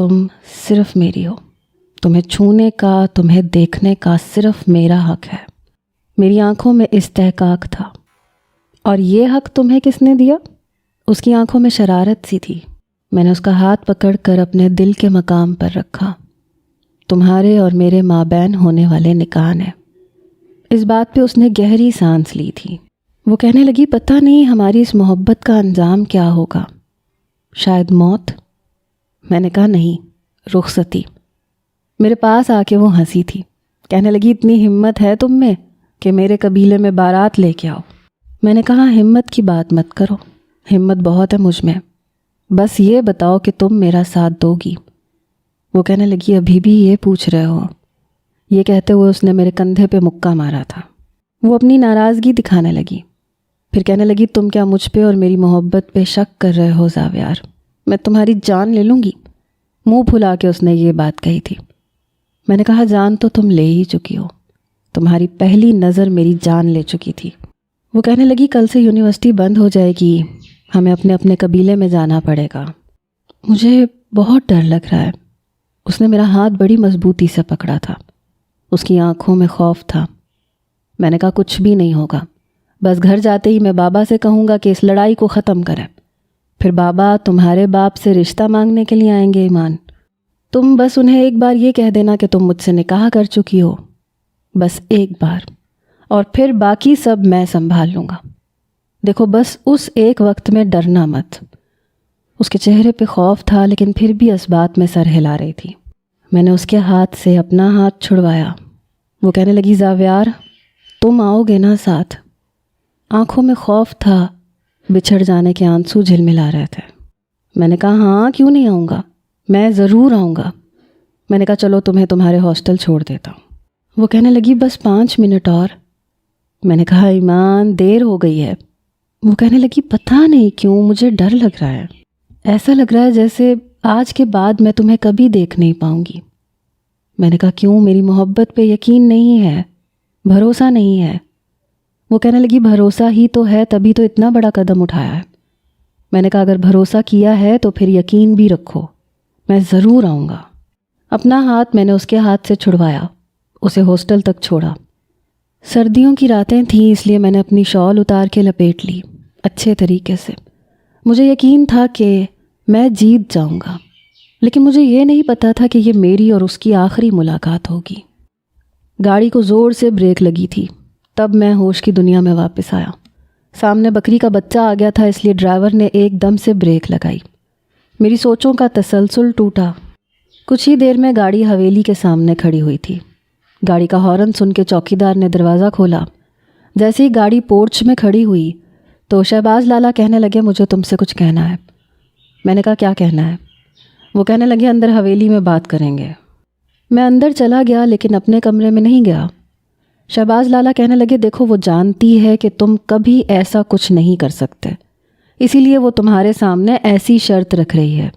تم صرف میری ہو. تمہیں چھونے کا، تمہیں دیکھنے کا صرف میرا حق ہے. میری آنکھوں میں استحقاق تھا. اور یہ حق تمہیں کس نے دیا؟ اس کی آنکھوں میں شرارت سی تھی. میں نے اس کا ہاتھ پکڑ کر اپنے دل کے مقام پر رکھا. تمہارے اور میرے مابین ہونے والے نکاح ہے. اس بات پہ اس نے گہری سانس لی تھی. وہ کہنے لگی پتہ نہیں ہماری اس محبت کا انجام کیا ہوگا، شاید موت. میں نے کہا نہیں، رخصتی. میرے پاس آ کے وہ ہنسی تھی. کہنے لگی اتنی ہمت ہے تم میں کہ میرے قبیلے میں بارات لے کے آؤ. میں نے کہا ہمت کی بات مت کرو، ہمت بہت ہے مجھ میں، بس یہ بتاؤ کہ تم میرا ساتھ دو گی. وہ کہنے لگی ابھی بھی یہ پوچھ رہے ہو؟ یہ کہتے ہوئے اس نے میرے کندھے پہ مکہ مارا تھا. وہ اپنی ناراضگی دکھانے لگی. پھر کہنے لگی تم کیا مجھ پہ اور میری محبت پہ شک کر رہے ہو زاویار؟ میں تمہاری جان لے لوں گی. منہ پھلا کے اس نے یہ بات کہی تھی. میں نے کہا جان تو تم لے ہی چکی ہو، تمہاری پہلی نظر میری جان لے چکی تھی. وہ کہنے لگی کل سے یونیورسٹی بند ہو جائے گی، ہمیں اپنے اپنے قبیلے میں جانا پڑے گا. مجھے بہت ڈر لگ رہا ہے. اس نے میرا ہاتھ بڑی مضبوطی سے پکڑا تھا. اس کی آنکھوں میں خوف تھا. میں نے کہا کچھ بھی نہیں ہوگا، بس گھر جاتے ہی میں بابا سے کہوں گا کہ اس لڑائی کو ختم کریں. پھر بابا تمہارے باپ سے رشتہ مانگنے کے لیے آئیں گے ایمان. تم بس انہیں ایک بار یہ کہہ دینا کہ تم مجھ سے نکاح کر چکی ہو، بس ایک بار، اور پھر باقی سب میں سنبھال لوں گا. دیکھو بس اس ایک وقت میں ڈرنا مت. اس کے چہرے پہ خوف تھا لیکن پھر بھی اس بات میں سر ہلا رہی تھی. میں نے اس کے ہاتھ سے اپنا ہاتھ چھڑوایا. وہ کہنے لگی زاویار تم آؤ گے نا ساتھ؟ آنکھوں میں خوف تھا، بچھڑ جانے کے آنسو جھلملا رہے تھے. میں نے کہا ہاں کیوں نہیں آؤں گا، میں ضرور آؤں گا. میں نے کہا چلو تمہیں تمہارے ہاسٹل چھوڑ دیتا ہوں. وہ کہنے لگی بس 5 منٹ اور. میں نے کہا ایمان دیر ہو گئی ہے. وہ کہنے لگی پتہ نہیں کیوں مجھے ڈر لگ رہا ہے، ایسا لگ رہا ہے جیسے آج کے بعد میں تمہیں کبھی دیکھ نہیں پاؤں گی. میں نے کہا کیوں؟ میری محبت پہ یقین نہیں ہے، بھروسہ نہیں ہے. وہ کہنے لگی بھروسہ ہی تو ہے تبھی تو اتنا بڑا قدم اٹھایا ہے. میں نے کہا اگر بھروسہ کیا ہے تو پھر یقین بھی رکھو، میں ضرور آؤں گا. اپنا ہاتھ میں نے اس کے ہاتھ سے چھڑوایا، اسے ہاسٹل تک چھوڑا. سردیوں کی راتیں تھیں اس لیے میں نے اپنی شال اتار کے لپیٹ لی اچھے طریقے سے. مجھے یقین تھا کہ میں جیت جاؤں گا، لیکن مجھے یہ نہیں پتا تھا کہ یہ میری اور اس کی آخری ملاقات ہوگی. گاڑی کو زور سے بریک لگی تھی، تب میں ہوش کی دنیا میں واپس آیا. سامنے بکری کا بچہ آ گیا تھا اس لیے ڈرائیور نے ایک دم سے بریک لگائی. میری سوچوں کا تسلسل ٹوٹا. کچھ ہی دیر میں گاڑی حویلی کے سامنے کھڑی ہوئی تھی. گاڑی کا ہارن سن کے چوکیدار نے دروازہ کھولا. جیسے ہی گاڑی پورچ میں کھڑی ہوئی تو شہباز لالا کہنے لگے مجھے تم سے کچھ کہنا ہے. میں نے کہا کیا کہنا ہے؟ وہ کہنے لگے اندر حویلی میں بات کریں گے. میں اندر چلا گیا لیکن اپنے کمرے میں نہیں گیا. شہباز لالا کہنے لگے دیکھو وہ جانتی ہے کہ تم کبھی ایسا کچھ نہیں کر سکتے، اسی لیے وہ تمہارے سامنے ایسی شرط رکھ رہی ہے،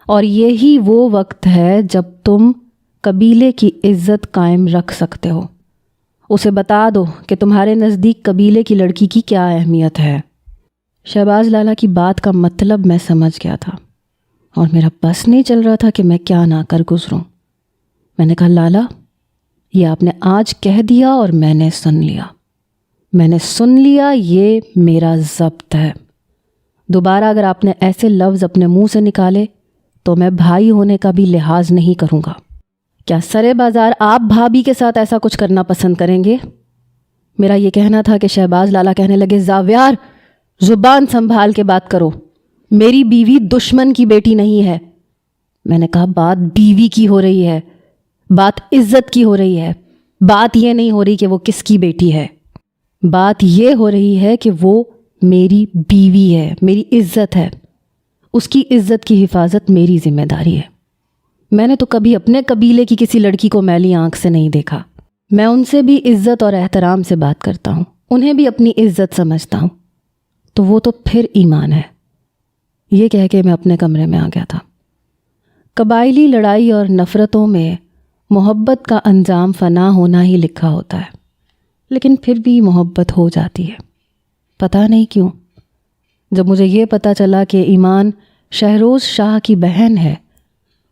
اور یہی وہ وقت ہے جب تم قبیلے کی عزت قائم رکھ سکتے ہو. اسے بتا دو کہ تمہارے نزدیک قبیلے کی لڑکی کی کیا اہمیت ہے. شہباز لالا کی بات کا مطلب میں سمجھ گیا تھا اور میرا بس نہیں چل رہا تھا کہ میں کیا نہ کر گزروں. میں نے کہا لالا یہ آپ نے آج کہہ دیا اور میں نے سن لیا، یہ میرا ضبط ہے. دوبارہ اگر آپ نے ایسے لفظ اپنے منہ سے نکالے تو میں بھائی ہونے کا بھی لحاظ نہیں کروں گا. کیا سرے بازار آپ بھابھی کے ساتھ ایسا کچھ کرنا پسند کریں گے؟ میرا یہ کہنا تھا کہ شہباز لالا کہنے لگے زاویار زبان سنبھال کے بات کرو، میری بیوی دشمن کی بیٹی نہیں ہے. میں نے کہا بات بیوی کی ہو رہی ہے، بات عزت کی ہو رہی ہے. بات یہ نہیں ہو رہی کہ وہ کس کی بیٹی ہے، بات یہ ہو رہی ہے کہ وہ میری بیوی ہے، میری عزت ہے. اس کی عزت کی حفاظت میری ذمہ داری ہے. میں نے تو کبھی اپنے قبیلے کی کسی لڑکی کو میلی آنکھ سے نہیں دیکھا. میں ان سے بھی عزت اور احترام سے بات کرتا ہوں، انہیں بھی اپنی عزت سمجھتا ہوں. تو وہ تو پھر ایمان ہے. یہ کہہ کے میں اپنے کمرے میں آ گیا تھا. قبائلی لڑائی اور نفرتوں میں محبت کا انجام فنا ہونا ہی لکھا ہوتا ہے، لیکن پھر بھی محبت ہو جاتی ہے. پتہ نہیں کیوں. جب مجھے یہ پتہ چلا کہ ایمان شہروز شاہ کی بہن ہے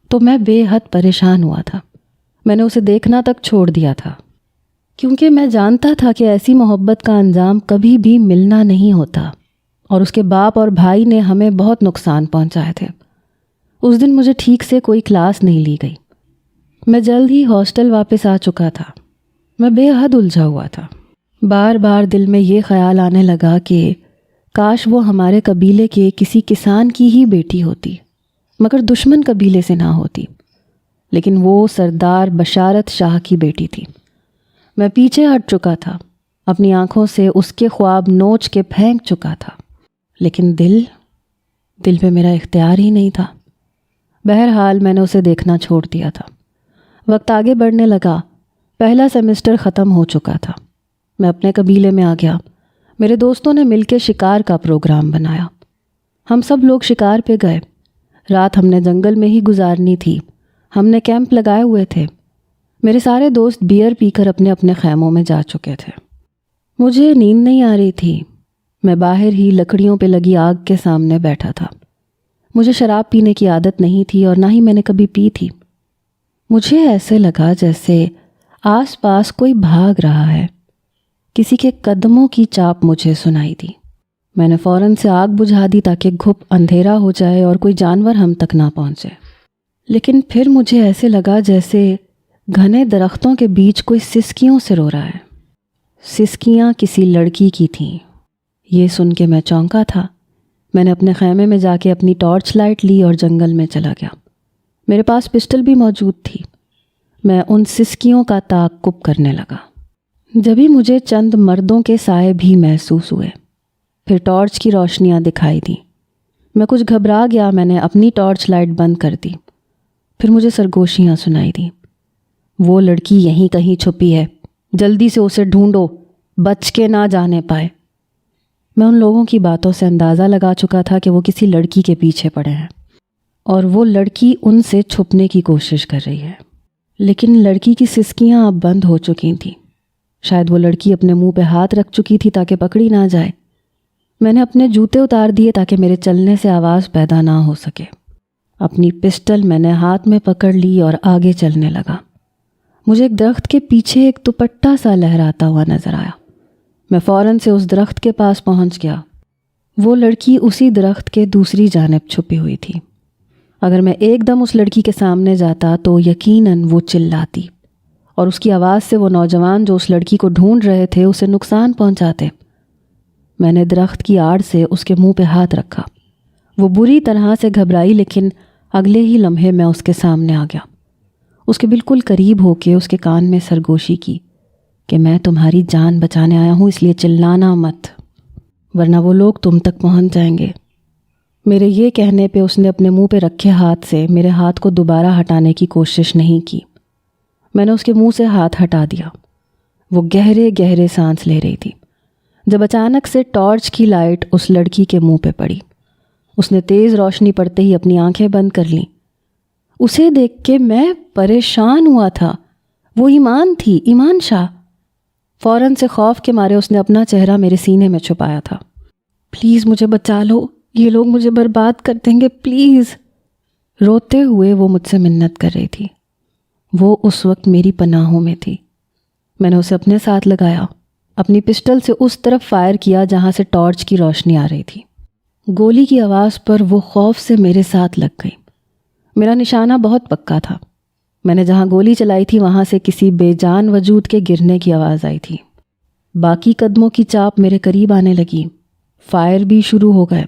تو میں بے حد پریشان ہوا تھا۔ میں نے اسے دیکھنا تک چھوڑ دیا تھا، کیونکہ میں جانتا تھا کہ ایسی محبت کا انجام کبھی بھی ملنا نہیں ہوتا، اور اس کے باپ اور بھائی نے ہمیں بہت نقصان پہنچائے تھے۔ اس دن مجھے ٹھیک سے کوئی کلاس نہیں لی گئی۔ میں جلد ہی ہاسٹل واپس آ چکا تھا۔ میں بے حد الجھا ہوا تھا۔ بار بار دل میں یہ خیال آنے لگا کہ کاش وہ ہمارے قبیلے کے کسی کسان کی ہی بیٹی ہوتی، مگر دشمن قبیلے سے نہ ہوتی، لیکن وہ سردار بشارت شاہ کی بیٹی تھی۔ میں پیچھے ہٹ چکا تھا، اپنی آنکھوں سے اس کے خواب نوچ کے پھینک چکا تھا، لیکن دل پہ میرا اختیار ہی نہیں تھا۔ بہرحال میں نے اسے دیکھنا چھوڑ دیا تھا۔ وقت آگے بڑھنے لگا۔ پہلا سیمسٹر ختم ہو چکا تھا۔ میں اپنے قبیلے میں آ گیا۔ میرے دوستوں نے مل کے شکار کا پروگرام بنایا۔ ہم سب لوگ شکار پہ گئے۔ رات ہم نے جنگل میں ہی گزارنی تھی۔ ہم نے کیمپ لگائے ہوئے تھے۔ میرے سارے دوست بیئر پی کر اپنے اپنے خیموں میں جا چکے تھے۔ مجھے نیند نہیں آ رہی تھی۔ میں باہر ہی لکڑیوں پہ لگی آگ کے سامنے بیٹھا تھا۔ مجھے شراب پینے کی عادت نہیں تھی اور نہ ہی میں نے کبھی پی تھی۔ مجھے ایسے لگا جیسے آس پاس کوئی بھاگ رہا ہے۔ کسی کے قدموں کی چاپ مجھے سنائی دی۔ میں نے فوراً سے آگ بجھا دی تاکہ گھپ اندھیرا ہو جائے اور کوئی جانور ہم تک نہ پہنچے، لیکن پھر مجھے ایسے لگا جیسے گھنے درختوں کے بیچ کوئی سسکیوں سے رو رہا ہے۔ سسکیاں کسی لڑکی کی تھیں۔ یہ سن کے میں چونکا تھا۔ میں نے اپنے خیمے میں جا کے اپنی ٹارچ لائٹ لی اور جنگل میں چلا گیا۔ میرے پاس پسٹل بھی موجود تھی۔ میں ان سسکیوں کا تعاقب کرنے لگا۔ جبھی مجھے چند مردوں کے سائے بھی محسوس ہوئے۔ پھر ٹارچ کی روشنیاں دکھائی دیں۔ میں کچھ گھبرا گیا۔ میں نے اپنی ٹارچ لائٹ بند کر دی۔ پھر مجھے سرگوشیاں سنائی دیں۔ وہ لڑکی یہیں کہیں چھپی ہے، جلدی سے اسے ڈھونڈو، بچ کے نہ جانے پائے۔ میں ان لوگوں کی باتوں سے اندازہ لگا چکا تھا کہ وہ کسی لڑکی کے پیچھے پڑے ہیں اور وہ لڑکی ان سے چھپنے کی کوشش کر رہی ہے، لیکن لڑکی کی سسکیاں اب بند ہو چکی تھیں۔ شاید وہ لڑکی اپنے منہ پہ ہاتھ رکھ چکی تھی تاکہ پکڑی نہ جائے۔ میں نے اپنے جوتے اتار دیے تاکہ میرے چلنے سے آواز پیدا نہ ہو سکے۔ اپنی پسٹل میں نے ہاتھ میں پکڑ لی اور آگے چلنے لگا۔ مجھے ایک درخت کے پیچھے ایک دوپٹہ سا لہراتا ہوا نظر آیا۔ میں فوراً سے اس درخت کے پاس پہنچ گیا۔ وہ لڑکی اسی درخت کے دوسری جانب چھپی ہوئی تھی۔ اگر میں ایک دم اس لڑکی کے سامنے جاتا تو یقیناً وہ چلاتی اور اس کی آواز سے وہ نوجوان جو اس لڑکی کو ڈھونڈ رہے تھے اسے نقصان پہنچاتے۔ میں نے درخت کی آڑ سے اس کے منہ پہ ہاتھ رکھا۔ وہ بری طرح سے گھبرائی، لیکن اگلے ہی لمحے میں اس کے سامنے آ گیا۔ اس کے بالکل قریب ہو کے اس کے کان میں سرگوشی کی کہ میں تمہاری جان بچانے آیا ہوں، اس لیے چلانا مت، ورنہ وہ لوگ تم تک پہنچ جائیں گے۔ میرے یہ کہنے پہ اس نے اپنے منہ پہ رکھے ہاتھ سے میرے ہاتھ کو دوبارہ ہٹانے کی کوشش نہیں کی۔ میں نے اس کے منہ سے ہاتھ ہٹا دیا۔ وہ گہرے گہرے سانس لے رہی تھی جب اچانک سے ٹارچ کی لائٹ اس لڑکی کے منہ پہ پڑی۔ اس نے تیز روشنی پڑتے ہی اپنی آنکھیں بند کر لیں۔ اسے دیکھ کے میں پریشان ہوا تھا۔ وہ ایمان تھی، ایمان شاہ۔ فوراً سے خوف کے مارے اس نے اپنا چہرہ میرے سینے میں چھپایا تھا۔ پلیز مجھے بچا لو، یہ لوگ مجھے برباد کر دیں گے، پلیز۔ روتے ہوئے وہ مجھ سے منت کر رہی تھی۔ وہ اس وقت میری پناہوں میں تھی۔ میں نے اسے اپنے ساتھ لگایا، اپنی پسٹل سے اس طرف فائر کیا جہاں سے ٹارچ کی روشنی آ رہی تھی۔ گولی کی آواز پر وہ خوف سے میرے ساتھ لگ گئی۔ میرا نشانہ بہت پکا تھا۔ میں نے جہاں گولی چلائی تھی وہاں سے کسی بے جان وجود کے گرنے کی آواز آئی تھی۔ باقی قدموں کی چاپ میرے قریب آنے لگی۔ فائر بھی شروع ہو گئے۔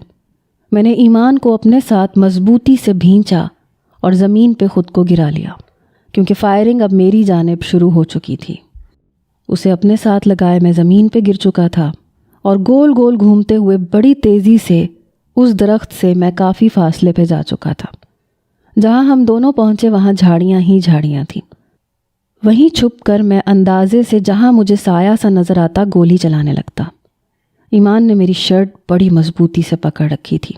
میں نے ایمان کو اپنے ساتھ مضبوطی سے بھینچا اور زمین پہ خود کو گرا لیا، کیونکہ فائرنگ اب میری جانب شروع ہو چکی تھی۔ اسے اپنے ساتھ لگائے میں زمین پہ گر چکا تھا اور گول گول گھومتے ہوئے بڑی تیزی سے اس درخت سے میں کافی فاصلے پہ جا چکا تھا۔ جہاں ہم دونوں پہنچے وہاں جھاڑیاں ہی جھاڑیاں تھیں۔ وہیں چھپ کر میں اندازے سے جہاں مجھے سایہ سا نظر آتا گولی چلانے لگتا۔ ایمان نے میری شرٹ بڑی مضبوطی سے پکڑ رکھی تھی۔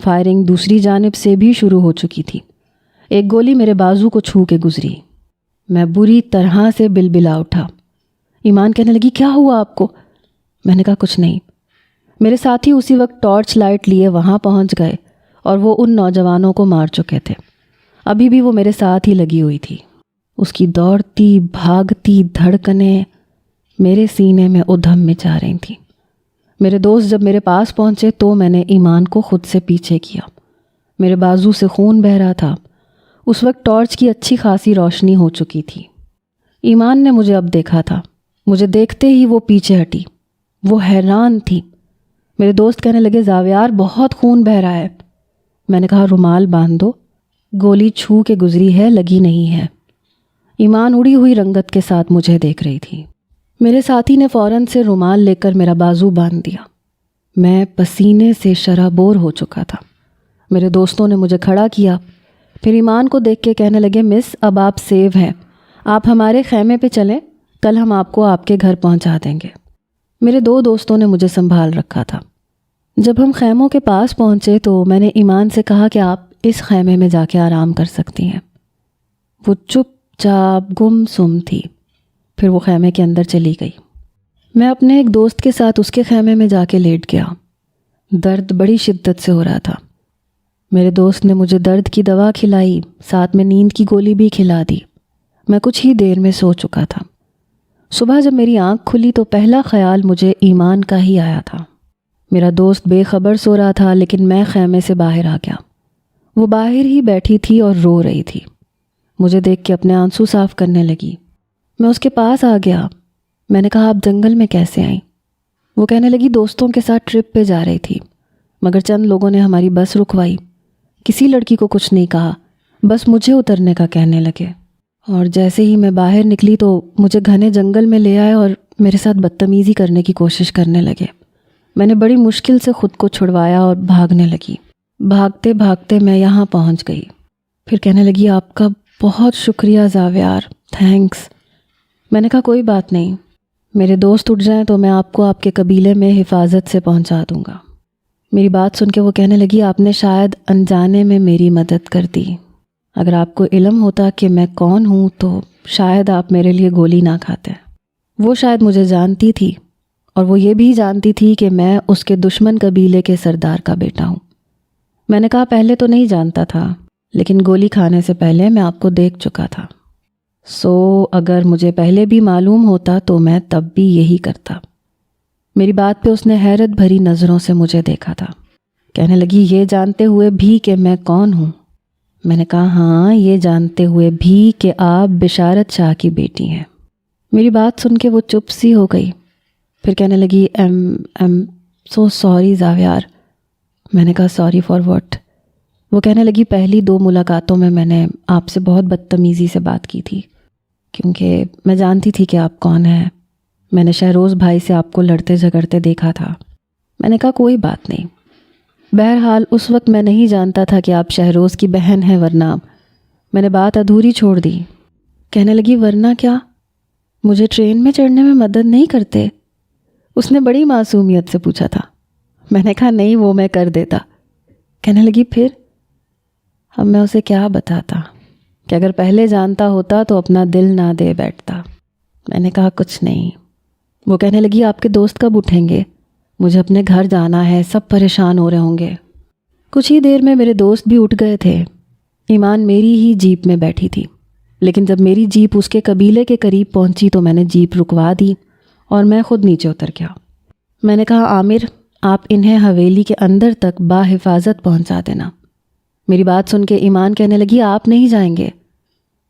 فائرنگ دوسری جانب سے بھی شروع ہو چکی تھی۔ ایک گولی میرے بازو کو چھو کے گزری۔ میں بری طرح سے بلبلا اٹھا۔ ایمان کہنے لگی، کیا ہوا آپ کو؟ میں نے کہا، کچھ نہیں۔ میرے ساتھی اسی وقت ٹارچ لائٹ لیے وہاں پہنچ گئے اور وہ ان نوجوانوں کو مار چکے تھے۔ ابھی بھی وہ میرے ساتھ ہی لگی ہوئی تھی۔ اس کی دوڑتی بھاگتی دھڑکنیں میرے سینے میں ادھم مچا رہی تھیں۔ میرے دوست جب میرے پاس پہنچے تو میں نے ایمان کو خود سے پیچھے کیا۔ میرے بازو سے خون بہہ رہا تھا۔ اس وقت ٹارچ کی اچھی خاصی روشنی ہو چکی تھی۔ ایمان نے مجھے اب دیکھا تھا۔ مجھے دیکھتے ہی وہ پیچھے ہٹی۔ وہ حیران تھی۔ میرے دوست کہنے لگے زاویار بہت خون بہہ رہا ہے۔ میں نے کہا رومال باندھ دو، گولی چھو کے گزری ہے، لگی نہیں ہے۔ ایمان اڑی ہوئی رنگت کے ساتھ مجھے دیکھ رہی تھی۔ میرے ساتھی نے فوراً سے رومال لے کر میرا بازو باندھ دیا۔ میں پسینے سے شرابور ہو چکا تھا۔ میرے دوستوں نے مجھے کھڑا کیا، پھر ایمان کو دیکھ کے کہنے لگے مس اب آپ سیو ہیں، آپ ہمارے خیمے پہ چلیں، کل ہم آپ کو آپ کے گھر پہنچا دیں گے۔ میرے دو دوستوں نے مجھے سنبھال رکھا تھا۔ جب ہم خیموں کے پاس پہنچے تو میں نے ایمان سے کہا کہ آپ اس خیمے میں جا کے آرام کر سکتی ہیں۔ وہ چپ چاپ گم سم تھی، پھر وہ خیمے کے اندر چلی گئی۔ میں اپنے ایک دوست کے ساتھ اس کے خیمے میں جا کے لیٹ گیا۔ درد بڑی شدت سے ہو رہا تھا۔ میرے دوست نے مجھے درد کی دوا کھلائی، ساتھ میں نیند کی گولی بھی کھلا دی۔ میں کچھ ہی دیر میں سو چکا تھا۔ صبح جب میری آنکھ کھلی تو پہلا خیال مجھے ایمان کا ہی آیا تھا۔ میرا دوست بے خبر سو رہا تھا، لیکن میں خیمے سے باہر آ گیا۔ وہ باہر ہی بیٹھی تھی اور رو رہی تھی۔ مجھے دیکھ کے اپنے آنسو صاف کرنے لگی۔ میں اس کے پاس آ گیا۔ میں نے کہا آپ جنگل میں کیسے آئیں؟ وہ کہنے لگی دوستوں کے ساتھ ٹرپ پہ جا رہی تھی، مگر چند لوگوں نے ہماری بس رکوائی۔ کسی لڑکی کو کچھ نہیں کہا، بس مجھے اترنے کا کہنے لگے، اور جیسے ہی میں باہر نکلی تو مجھے گھنے جنگل میں لے آئے اور میرے ساتھ بدتمیزی کرنے کی کوشش کرنے لگے۔ میں نے بڑی مشکل سے خود کو چھڑوایا اور بھاگنے لگی۔ بھاگتے بھاگتے میں یہاں پہنچ گئی۔ پھر کہنے لگی آپ کا بہت شکریہ زاویار، تھینکس۔ میں نے کہا کوئی بات نہیں، میرے دوست اٹھ جائیں تو میں آپ کو آپ کے قبیلے میں حفاظت سے پہنچا دوں گا۔ میری بات سن کے وہ کہنے لگی آپ نے شاید انجانے میں میری مدد کر دی۔ اگر آپ کو علم ہوتا کہ میں کون ہوں تو شاید آپ میرے لیے گولی نہ کھاتے۔ وہ شاید مجھے جانتی تھی، اور وہ یہ بھی جانتی تھی کہ میں اس کے دشمن قبیلے کے سردار کا بیٹا ہوں۔ میں نے کہا پہلے تو نہیں جانتا تھا، لیکن گولی کھانے سے پہلے میں آپ کو دیکھ چکا تھا، اگر مجھے پہلے بھی معلوم ہوتا تو میں تب بھی یہی کرتا۔ میری بات پہ اس نے حیرت بھری نظروں سے مجھے دیکھا تھا۔ کہنے لگی یہ جانتے ہوئے بھی کہ میں کون ہوں؟ میں نے کہا ہاں، یہ جانتے ہوئے بھی کہ آپ بشارت شاہ کی بیٹی ہیں۔ میری بات سن کے وہ چپ سی ہو گئی، پھر کہنے لگی ایم سو سوری زاویار۔ میں نے کہا سوری فار واٹ؟ وہ کہنے لگی پہلی 2 ملاقاتوں میں نے آپ سے بہت بدتمیزی سے بات کی تھی، کیونکہ میں جانتی تھی کہ آپ کون ہیں۔ میں نے شہروز بھائی سے آپ کو لڑتے جھگڑتے دیکھا تھا۔ میں نے کہا کوئی بات نہیں۔ بہرحال اس وقت میں نہیں جانتا تھا کہ آپ شہروز کی بہن ہیں، ورنہ میں نے بات ادھوری چھوڑ دی۔ کہنے لگی ورنہ کیا؟ مجھے ٹرین میں چڑھنے میں مدد نہیں کرتے؟ اس نے بڑی معصومیت سے پوچھا تھا۔ میں نے کہا نہیں، وہ میں کر دیتا۔ کہنے لگی پھر؟ اب میں اسے کیا بتاتا کہ اگر پہلے جانتا ہوتا تو اپنا دل نہ دے بیٹھتا۔ میں نے کہا کچھ نہیں۔ وہ کہنے لگی آپ کے دوست کب اٹھیں گے؟ مجھے اپنے گھر جانا ہے، سب پریشان ہو رہے ہوں گے۔ کچھ ہی دیر میں میرے دوست بھی اٹھ گئے تھے۔ ایمان میری ہی جیپ میں بیٹھی تھی، لیکن جب میری جیپ اس کے قبیلے کے قریب پہنچی تو میں نے جیپ رکوا دی اور میں خود نیچے اتر گیا۔ میں نے کہا عامر آپ انہیں حویلی کے اندر تک باحفاظت پہنچا دینا۔ میری بات سن کے ایمان کہنے لگی آپ نہیں جائیں گے؟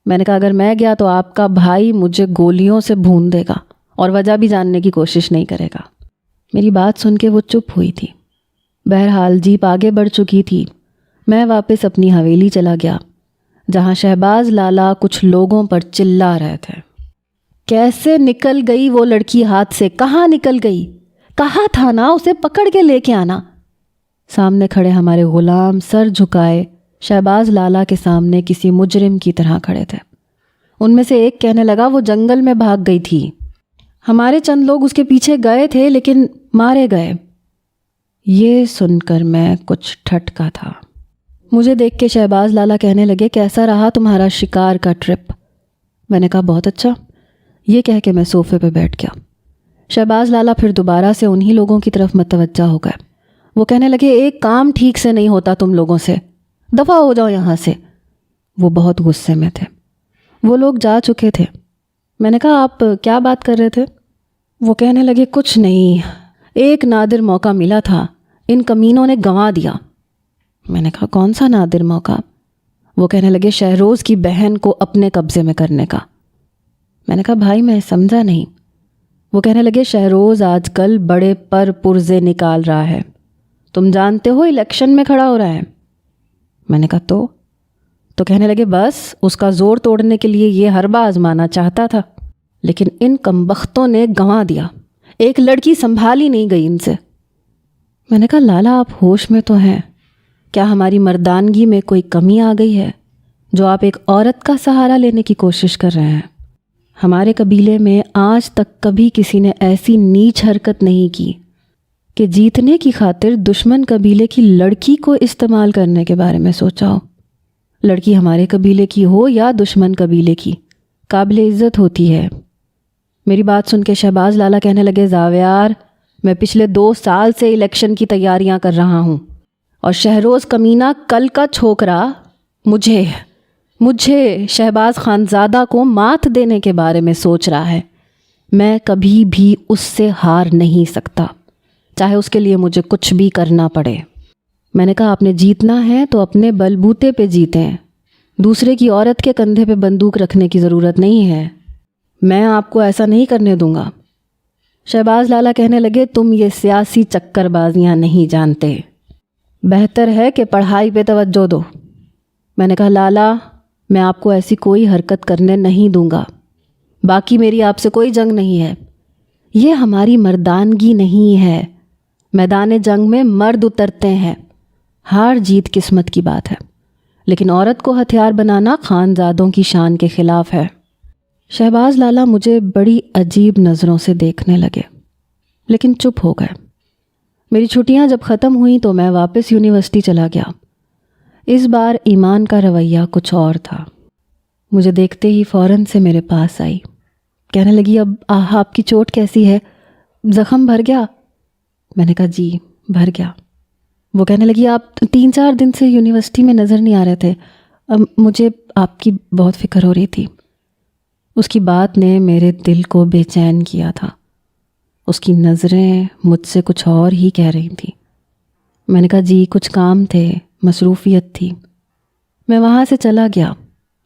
میں نے کہا اگر میں گیا تو آپ کا بھائی مجھے گولیوں سے بھون دے گا اور وجہ بھی جاننے کی کوشش نہیں کرے گا۔ میری بات سن کے وہ چپ ہوئی تھی۔ بہرحال جیپ آگے بڑھ چکی تھی۔ میں واپس اپنی حویلی چلا گیا، جہاں شہباز لالا کچھ لوگوں پر چلا رہے تھے۔ کیسے نکل گئی وہ لڑکی ہاتھ سے؟ کہاں نکل گئی؟ کہا تھا نا اسے پکڑ کے لے کے آنا۔ سامنے کھڑے ہمارے غلام سر جھکائے شہباز لالا کے سامنے کسی مجرم کی طرح کھڑے تھے۔ ان میں سے ایک کہنے لگا وہ جنگل میں بھاگ گئی تھی، ہمارے چند لوگ اس کے پیچھے گئے تھے لیکن مارے گئے۔ یہ سن کر میں کچھ ٹھٹکا تھا۔ مجھے دیکھ کے شہباز لالا کہنے لگے کیسا رہا تمہارا شکار کا ٹرپ؟ میں نے کہا بہت اچھا۔ یہ کہہ کے میں صوفے پہ بیٹھ گیا۔ شہباز لالا پھر دوبارہ سے انہی لوگوں کی طرف متوجہ ہو گئے۔ وہ کہنے لگے ایک کام ٹھیک سے نہیں ہوتا تم لوگوں سے، دفع ہو جاؤ یہاں سے۔ وہ بہت غصے میں تھے۔ وہ لوگ جا چکے تھے۔ میں نے کہا آپ کیا بات کر رہے تھے؟ وہ کہنے لگے کچھ نہیں، ایک نادر موقع ملا تھا، ان کمینوں نے گنوا دیا۔ میں نے کہا کون سا نادر موقع؟ وہ کہنے لگے شہروز کی بہن کو اپنے قبضے میں کرنے کا۔ میں نے کہا بھائی میں سمجھا نہیں۔ وہ کہنے لگے شہروز آج کل بڑے پرزے نکال رہا ہے، تم جانتے ہو الیکشن میں کھڑا ہو رہا ہے۔ میں نے کہا تو کہنے لگے بس اس کا زور توڑنے کے لیے یہ حربہ آزمانا چاہتا تھا، لیکن ان کمبختوں نے گنوا دیا، ایک لڑکی سنبھالی نہیں گئی ان سے۔ میں نے کہا لالا آپ ہوش میں تو ہیں، کیا ہماری مردانگی میں کوئی کمی آ گئی ہے جو آپ ایک عورت کا سہارا لینے کی کوشش کر رہے ہیں؟ ہمارے قبیلے میں آج تک کبھی کسی نے ایسی نیچ حرکت نہیں کی کہ جیتنے کی خاطر دشمن قبیلے کی لڑکی کو استعمال کرنے کے بارے میں سوچا ہو۔ لڑکی ہمارے قبیلے کی ہو یا دشمن قبیلے کی، قابل عزت ہوتی ہے۔ میری بات سن کے شہباز لالا کہنے لگے زاویار، میں پچھلے 2 سال سے الیکشن کی تیاریاں کر رہا ہوں، اور شہروز کمینہ کل کا چھوکرا مجھے شہباز خانزادہ کو مات دینے کے بارے میں سوچ رہا ہے۔ میں کبھی بھی اس سے ہار نہیں سکتا، چاہے اس کے لیے مجھے کچھ بھی کرنا پڑے۔ میں نے کہا آپ نے جیتنا ہے تو اپنے بلبوتے پہ جیتیں، دوسرے کی عورت کے کندھے پہ بندوق رکھنے کی ضرورت نہیں ہے، میں آپ کو ایسا نہیں کرنے دوں گا۔ شہباز لالا کہنے لگے تم یہ سیاسی چکر بازیاں نہیں جانتے، بہتر ہے کہ پڑھائی پہ توجہ دو۔ میں نے کہا لالا میں آپ کو ایسی کوئی حرکت کرنے نہیں دوں گا، باقی میری آپ سے کوئی جنگ نہیں ہے، یہ ہماری مردانگی نہیں ہے، میدان جنگ میں مرد اترتے ہیں، ہار جیت قسمت کی بات ہے، لیکن عورت کو ہتھیار بنانا خانزادوں کی شان کے خلاف ہے۔ شہباز لالا مجھے بڑی عجیب نظروں سے دیکھنے لگے، لیکن چپ ہو گئے۔ میری چھٹیاں جب ختم ہوئیں تو میں واپس یونیورسٹی چلا گیا۔ اس بار ایمان کا رویہ کچھ اور تھا۔ مجھے دیکھتے ہی فوراً سے میرے پاس آئی، کہنے لگی اب آپ کی چوٹ کیسی ہے، زخم بھر گیا؟ میں نے کہا جی بھر گیا۔ وہ کہنے لگی آپ 3-4 دن سے یونیورسٹی میں نظر نہیں آ رہے تھے، اب مجھے آپ کی بہت فکر ہو رہی تھی۔ اس کی بات نے میرے دل کو بے چین کیا تھا، اس کی نظریں مجھ سے کچھ اور ہی کہہ رہی تھیں۔ میں نے کہا جی کچھ کام تھے، مصروفیت تھی۔ میں وہاں سے چلا گیا،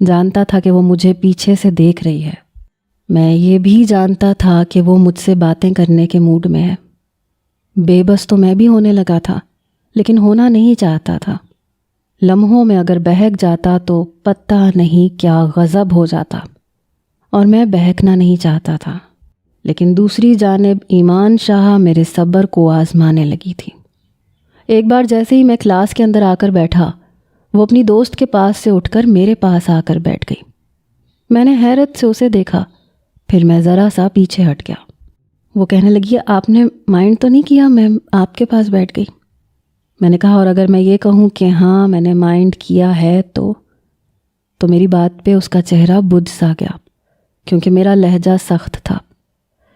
جانتا تھا کہ وہ مجھے پیچھے سے دیکھ رہی ہے، میں یہ بھی جانتا تھا کہ وہ مجھ سے باتیں کرنے کے موڈ میں ہے۔ بے بس تو میں بھی ہونے لگا تھا، لیکن ہونا نہیں چاہتا تھا۔ لمحوں میں اگر بہک جاتا تو پتہ نہیں کیا غضب ہو جاتا، اور میں بہکنا نہیں چاہتا تھا، لیکن دوسری جانب ایمان شاہ میرے صبر کو آزمانے لگی تھی۔ ایک بار جیسے ہی میں کلاس کے اندر آ کر بیٹھا، وہ اپنی دوست کے پاس سے اٹھ کر میرے پاس آ کر بیٹھ گئی۔ میں نے حیرت سے اسے دیکھا، پھر میں ذرا سا پیچھے ہٹ گیا۔ وہ کہنے لگی آپ نے مائنڈ تو نہیں کیا میں آپ کے پاس بیٹھ گئی؟ میں نے کہا اور اگر میں یہ کہوں کہ ہاں میں نے مائنڈ کیا ہے تو میری بات پہ اس کا چہرہ بجھ سا گیا، کیونکہ میرا لہجہ سخت تھا۔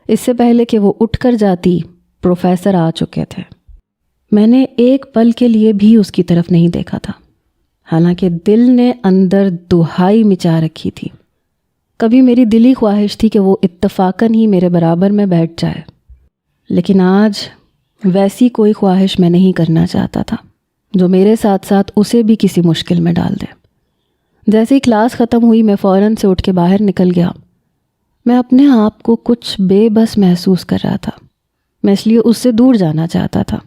اس سے پہلے کہ وہ اٹھ کر جاتی پروفیسر آ چکے تھے۔ میں نے ایک پل کے لیے بھی اس کی طرف نہیں دیکھا تھا، حالانکہ دل نے اندر دہائی مچا رکھی تھی۔ کبھی میری دلی خواہش تھی کہ وہ اتفاقاً ہی میرے برابر میں بیٹھ جائے، لیکن آج ویسی کوئی خواہش میں نہیں کرنا چاہتا تھا جو میرے ساتھ ساتھ اسے بھی کسی مشکل میں ڈال دے۔ جیسے ہی کلاس ختم ہوئی میں فوراً سے اٹھ کے باہر نکل گیا۔ میں اپنے آپ کو کچھ بے بس محسوس کر رہا تھا، میں اس لیے اس سے دور جانا چاہتا تھا،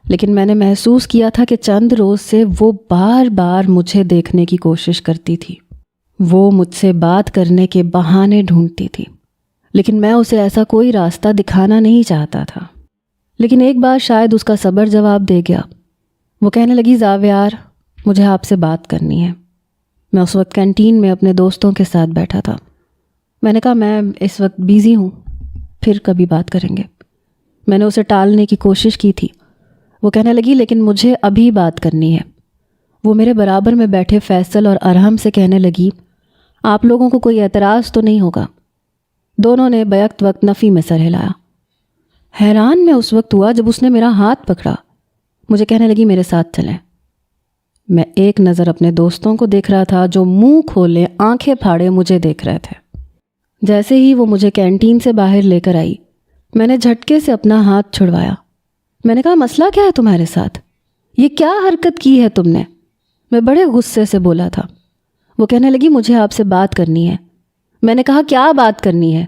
لیکن میں نے محسوس کیا تھا کہ چند روز سے وہ بار بار مجھے دیکھنے کی کوشش کرتی تھی، وہ مجھ سے بات کرنے کے بہانے ڈھونڈتی تھی، لیکن میں اسے ایسا کوئی راستہ دکھانا نہیں چاہتا تھا۔ لیکن ایک بار شاید اس کا صبر جواب دے گیا۔ وہ کہنے لگی زاویار مجھے آپ سے بات کرنی ہے۔ میں اس وقت کینٹین میں اپنے دوستوں کے ساتھ بیٹھا تھا۔ میں نے کہا میں اس وقت بیزی ہوں، پھر کبھی بات کریں گے۔ میں نے اسے ٹالنے کی کوشش کی تھی۔ وہ کہنے لگی لیکن مجھے ابھی بات کرنی ہے۔ وہ میرے برابر میں بیٹھے فیصل اور ارحم سے کہنے لگی آپ لوگوں کو کوئی اعتراض تو نہیں ہوگا؟ دونوں نے بیک وقت نفی میں سر ہلایا۔ حیران میں اس وقت ہوا جب اس نے میرا ہاتھ پکڑا، مجھے کہنے لگی میرے ساتھ چلیں۔ میں ایک نظر اپنے دوستوں کو دیکھ رہا تھا جو منہ کھولے آنکھیں پھاڑے مجھے دیکھ رہے تھے۔ جیسے ہی وہ مجھے کینٹین سے باہر لے کر آئی، میں نے جھٹکے سے اپنا ہاتھ چھڑوایا۔ میں نے کہا، مسئلہ کیا ہے تمہارے ساتھ؟ یہ کیا حرکت کی ہے تم نے؟ میں بڑے غصے سے بولا تھا۔ وہ کہنے لگی، مجھے آپ سے بات کرنی ہے۔ میں نے کہا، کیا بات کرنی ہے؟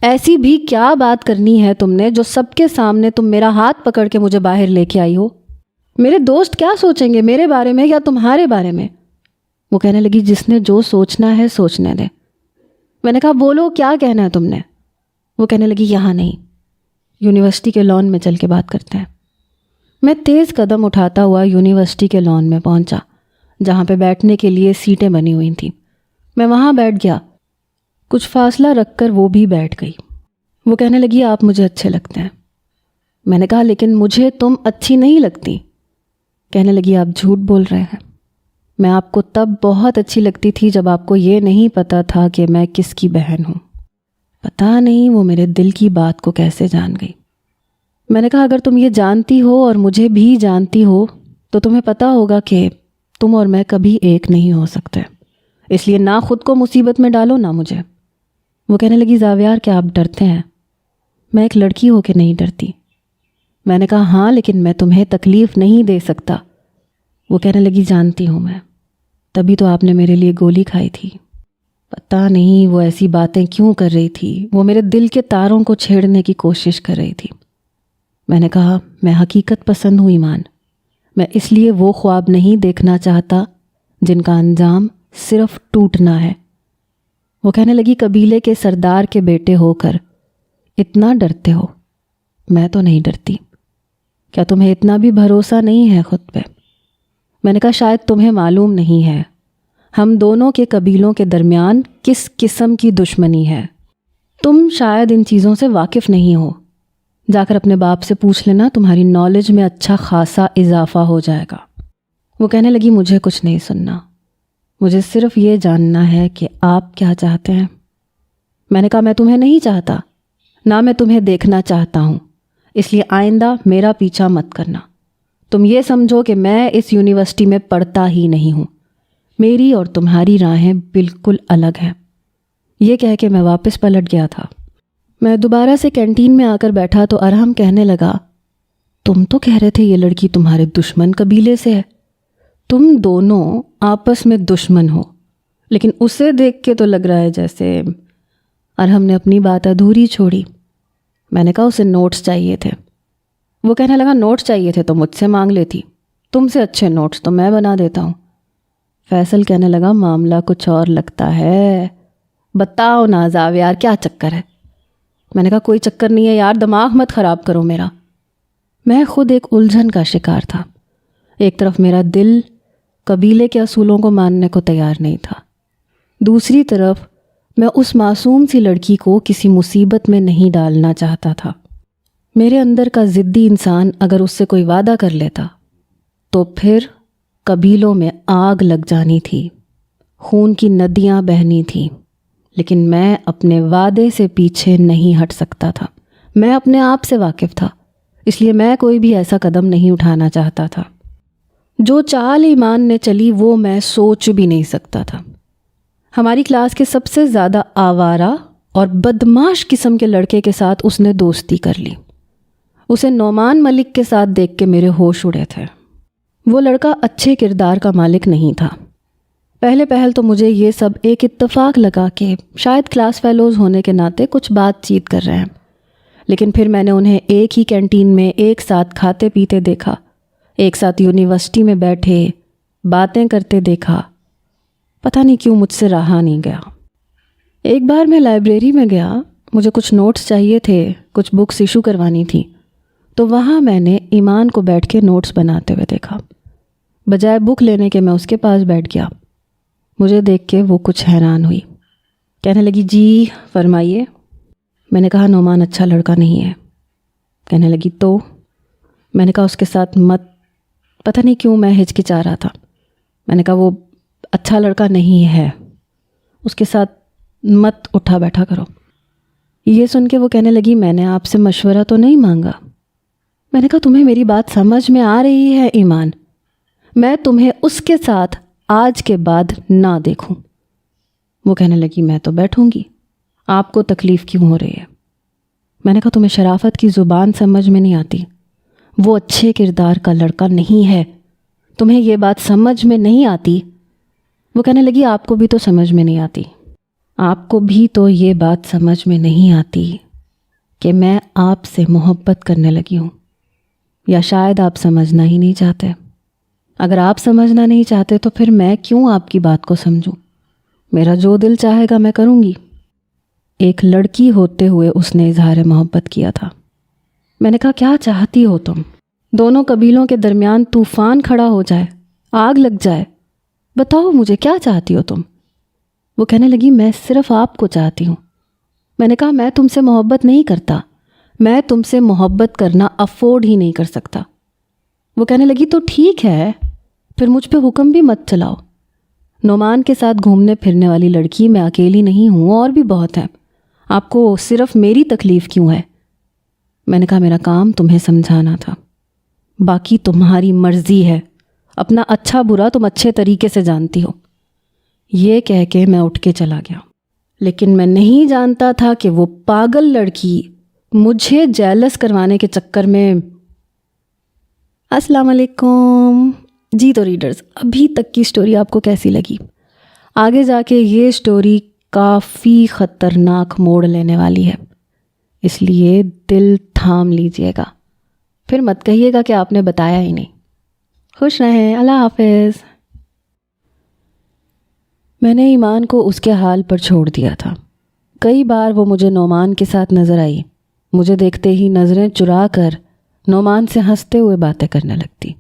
ایسی بھی کیا بات کرنی ہے تم نے جو سب کے سامنے تم میرا ہاتھ پکڑ کے مجھے باہر لے کے آئی ہو؟ میرے دوست کیا سوچیں گے میرے بارے میں یا تمہارے بارے میں؟ وہ کہنے لگی، جس نے جو سوچنا ہے سوچنے دے۔ میں نے کہا، بولو کیا کہنا ہے تم نے؟ وہ کہنے لگی، یہاں نہیں، یونیورسٹی کے لان میں چل کے بات کرتے ہیں۔ میں تیز قدم اٹھاتا ہوا یونیورسٹی کے لان میں پہنچا جہاں پہ بیٹھنے کے لیے سیٹیں بنی ہوئی تھیں۔ میں وہاں بیٹھ گیا۔ کچھ فاصلہ رکھ کر وہ بھی بیٹھ گئی۔ وہ کہنے لگی، آپ مجھے اچھے لگتے ہیں۔ میں نے کہا، لیکن مجھے تم اچھی نہیں لگتی۔ کہنے لگی، آپ جھوٹ بول رہے ہیں۔ میں آپ کو تب بہت اچھی لگتی تھی جب آپ کو یہ نہیں پتا تھا کہ میں کس کی بہن ہوں۔ پتہ نہیں وہ میرے دل کی بات کو کیسے جان گئی۔ میں نے کہا، اگر تم یہ جانتی ہو اور مجھے بھی جانتی ہو تو تمہیں پتہ ہوگا کہ تم اور میں کبھی ایک نہیں ہو سکتے، اس لیے نہ خود کو مصیبت میں ڈالو نہ مجھے۔ وہ کہنے لگی، زاویار کیا آپ ڈرتے ہیں؟ میں ایک لڑکی ہو کے نہیں ڈرتی۔ میں نے کہا، ہاں لیکن میں تمہیں تکلیف نہیں دے سکتا۔ وہ کہنے لگی، جانتی ہوں میں، تبھی تو آپ نے میرے لیے گولی کھائی تھی۔ پتہ نہیں وہ ایسی باتیں کیوں کر رہی تھی، وہ میرے دل کے تاروں کو چھیڑنے کی کوشش کر رہی تھی۔ میں نے کہا، میں حقیقت پسند ہوں ایمان، میں اس لیے وہ خواب نہیں دیکھنا چاہتا جن کا انجام صرف ٹوٹنا ہے۔ وہ کہنے لگی، قبیلے کے سردار کے بیٹے ہو کر اتنا ڈرتے ہو؟ میں تو نہیں ڈرتی۔ کیا تمہیں اتنا بھی بھروسہ نہیں ہے خود پہ؟ میں نے کہا، شاید تمہیں معلوم نہیں ہے ہم دونوں کے قبیلوں کے درمیان کس قسم کی دشمنی ہے۔ تم شاید ان چیزوں سے واقف نہیں ہو، جا کر اپنے باپ سے پوچھ لینا، تمہاری نالج میں اچھا خاصا اضافہ ہو جائے گا۔ وہ کہنے لگی، مجھے کچھ نہیں سننا، مجھے صرف یہ جاننا ہے کہ آپ کیا چاہتے ہیں۔ میں نے کہا، میں تمہیں نہیں چاہتا، نہ میں تمہیں دیکھنا چاہتا ہوں، اس لیے آئندہ میرا پیچھا مت کرنا۔ تم یہ سمجھو کہ میں اس یونیورسٹی میں پڑھتا ہی نہیں ہوں، میری اور تمہاری راہیں بالکل الگ ہیں۔ یہ کہہ کے میں واپس پلٹ گیا تھا۔ میں دوبارہ سے کینٹین میں آ کر بیٹھا تو ارحم کہنے لگا، تم تو کہہ رہے تھے یہ لڑکی تمہارے دشمن قبیلے سے ہے، تم دونوں آپس میں دشمن ہو، لیکن اسے دیکھ کے تو لگ رہا ہے جیسے… ارحم نے اپنی بات ادھوری چھوڑی۔ میں نے کہا، اسے نوٹس چاہیے تھے۔ وہ کہنے لگا، نوٹس چاہیے تھے تو مجھ سے مانگ لیتی، تم سے اچھے نوٹس تو میں بنا دیتا ہوں۔ فیصل کہنے لگا، معاملہ کچھ اور لگتا ہے، بتاؤ نا زاویار کیا چکر ہے؟ میں نے کہا، کوئی چکر نہیں ہے یار، دماغ مت خراب کرو میرا۔ میں خود ایک الجھن کا شکار تھا۔ ایک طرف میرا دل قبیلے کے اصولوں کو ماننے کو تیار نہیں تھا، دوسری طرف میں اس معصوم سی لڑکی کو کسی مصیبت میں نہیں ڈالنا چاہتا تھا۔ میرے اندر کا ضدی انسان اگر اس سے کوئی وعدہ کر لیتا تو پھر قبیلوں میں آگ لگ جانی تھی، خون کی ندیاں بہنی تھیں، لیکن میں اپنے وعدے سے پیچھے نہیں ہٹ سکتا تھا۔ میں اپنے آپ سے واقف تھا، اس لیے میں کوئی بھی ایسا قدم نہیں اٹھانا چاہتا تھا۔ جو چال ایمان نے چلی وہ میں سوچ بھی نہیں سکتا تھا۔ ہماری کلاس کے سب سے زیادہ آوارہ اور بدمعاش قسم کے لڑکے کے ساتھ اس نے دوستی کر لی۔ اسے نعمان ملک کے ساتھ دیکھ کے میرے ہوش اڑے تھے۔ وہ لڑکا اچھے کردار کا مالک نہیں تھا۔ پہل تو مجھے یہ سب ایک اتفاق لگا کہ شاید کلاس فیلوز ہونے کے ناطے کچھ بات چیت کر رہے ہیں، لیکن پھر میں نے انہیں ایک ہی کینٹین میں ایک ساتھ کھاتے پیتے دیکھا، ایک ساتھ یونیورسٹی میں بیٹھے باتیں کرتے دیکھا۔ پتہ نہیں کیوں مجھ سے رہا نہیں گیا۔ ایک بار میں لائبریری میں گیا، مجھے کچھ نوٹس چاہیے تھے، کچھ بکس ایشو کروانی تھی، تو وہاں میں نے ایمان کو بیٹھ کے نوٹس بناتے ہوئے دیکھا۔ بجائے بک لینے کے میں اس کے پاس بیٹھ گیا۔ مجھے دیکھ کے وہ کچھ حیران ہوئی، کہنے لگی، جی فرمائیے۔ میں نے کہا، نعمان اچھا لڑکا نہیں ہے۔ کہنے لگی، تو؟ میں نے کہا، اس کے ساتھ مت… پتہ نہیں کیوں میں ہچکچا رہا تھا۔ میں نے کہا، وہ اچھا لڑکا نہیں ہے، اس کے ساتھ مت اٹھا بیٹھا کرو۔ یہ سن کے وہ کہنے لگی، میں نے آپ سے مشورہ تو نہیں مانگا۔ میں نے کہا، تمہیں میری بات سمجھ میں آ رہی ہے ایمان؟ میں تمہیں اس کے ساتھ آج کے بعد نہ دیکھوں۔ وہ کہنے لگی میں تو بیٹھوں گی، آپ کو تکلیف کیوں ہو رہی ہے؟ میں نے کہا تمہیں شرافت کی زبان سمجھ میں نہیں آتی، وہ اچھے کردار کا لڑکا نہیں ہے، تمہیں یہ بات سمجھ میں نہیں آتی؟ وہ کہنے لگی آپ کو بھی تو سمجھ میں نہیں آتی، آپ کو بھی تو یہ بات سمجھ میں نہیں آتی کہ میں آپ سے محبت کرنے لگی ہوں، یا شاید آپ سمجھنا ہی نہیں چاہتے۔ اگر آپ سمجھنا نہیں چاہتے تو پھر میں کیوں آپ کی بات کو سمجھوں؟ میرا جو دل چاہے گا میں کروں گی۔ ایک لڑکی ہوتے ہوئے اس نے اظہار محبت کیا تھا۔ میں نے کہا کیا چاہتی ہو تم؟ دونوں قبیلوں کے درمیان طوفان کھڑا ہو جائے، آگ لگ جائے، بتاؤ مجھے کیا چاہتی ہو تم؟ وہ کہنے لگی میں صرف آپ کو چاہتی ہوں۔ میں نے کہا میں تم سے محبت نہیں کرتا، میں تم سے محبت کرنا افورڈ ہی نہیں کر سکتا۔ وہ کہنے لگی تو ٹھیک ہے، پھر مجھ پہ حکم بھی مت چلاؤ۔ نعمان کے ساتھ گھومنے پھرنے والی لڑکی میں اکیلی نہیں ہوں، اور بھی بہت ہیں، آپ کو صرف میری تکلیف کیوں ہے؟ میں نے کہا میرا کام تمہیں سمجھانا تھا، باقی تمہاری مرضی ہے، اپنا اچھا برا تم اچھے طریقے سے جانتی ہو۔ یہ کہہ کے میں اٹھ کے چلا گیا، لیکن میں نہیں جانتا تھا کہ وہ پاگل لڑکی مجھے جیلس کروانے کے چکر میں۔ السلام علیکم جی۔ تو ریڈرز، ابھی تک کی سٹوری آپ کو کیسی لگی؟ آگے جا کے یہ سٹوری کافی خطرناک موڑ لینے والی ہے، اس لیے دل تھام لیجئے گا، پھر مت کہیے گا کہ آپ نے بتایا ہی نہیں۔ خوش رہیں، اللہ حافظ۔ میں نے ایمان کو اس کے حال پر چھوڑ دیا تھا۔ کئی بار وہ مجھے نعمان کے ساتھ نظر آئی، مجھے دیکھتے ہی نظریں چرا کر نعمان سے ہنستے ہوئے باتیں کرنے لگتی۔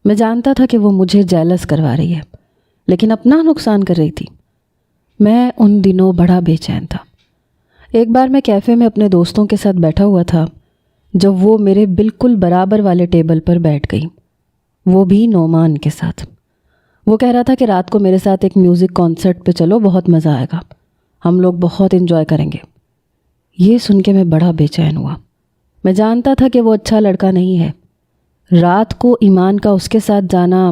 میں جانتا تھا کہ وہ مجھے جیلس کروا رہی ہے، لیکن اپنا نقصان کر رہی تھی۔ میں ان دنوں بڑا بے چین تھا۔ ایک بار میں کیفے میں اپنے دوستوں کے ساتھ بیٹھا ہوا تھا جب وہ میرے بالکل برابر والے ٹیبل پر بیٹھ گئی، وہ بھی نعمان کے ساتھ۔ وہ کہہ رہا تھا کہ رات کو میرے ساتھ ایک میوزک کانسرٹ پہ چلو، بہت مزہ آئے گا، ہم لوگ بہت انجوائے کریں گے۔ یہ سن کے میں بڑا بے چین ہوا۔ میں جانتا تھا کہ وہ اچھا لڑکا نہیں ہے، رات کو ایمان کا اس کے ساتھ جانا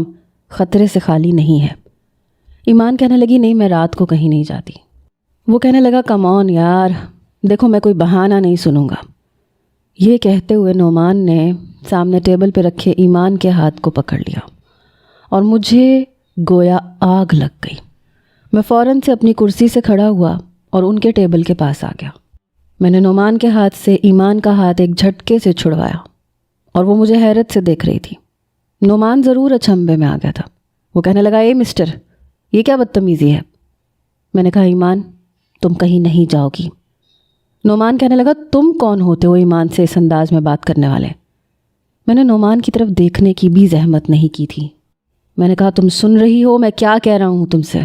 خطرے سے خالی نہیں ہے۔ ایمان کہنے لگی نہیں میں رات کو کہیں نہیں جاتی۔ وہ کہنے لگا کم آن یار، دیکھو میں کوئی بہانہ نہیں سنوں گا۔ یہ کہتے ہوئے نعمان نے سامنے ٹیبل پہ رکھے ایمان کے ہاتھ کو پکڑ لیا اور مجھے گویا آگ لگ گئی۔ میں فوراً سے اپنی کرسی سے کھڑا ہوا اور ان کے ٹیبل کے پاس آ گیا۔ میں نے نعمان کے ہاتھ سے ایمان کا ہاتھ ایک جھٹکے سے چھڑوایا اور وہ مجھے حیرت سے دیکھ رہی تھی۔ نعمان ضرور اچنبھے میں آ گیا تھا۔ وہ کہنے لگا اے مسٹر، یہ کیا بدتمیزی ہے؟ میں نے کہا ایمان تم کہیں نہیں جاؤ گی۔ نعمان کہنے لگا تم کون ہوتے ہو ایمان سے اس انداز میں بات کرنے والے؟ میں نے نعمان کی طرف دیکھنے کی بھی زحمت نہیں کی تھی۔ میں نے کہا تم سن رہی ہو میں کیا کہہ رہا ہوں تم سے؟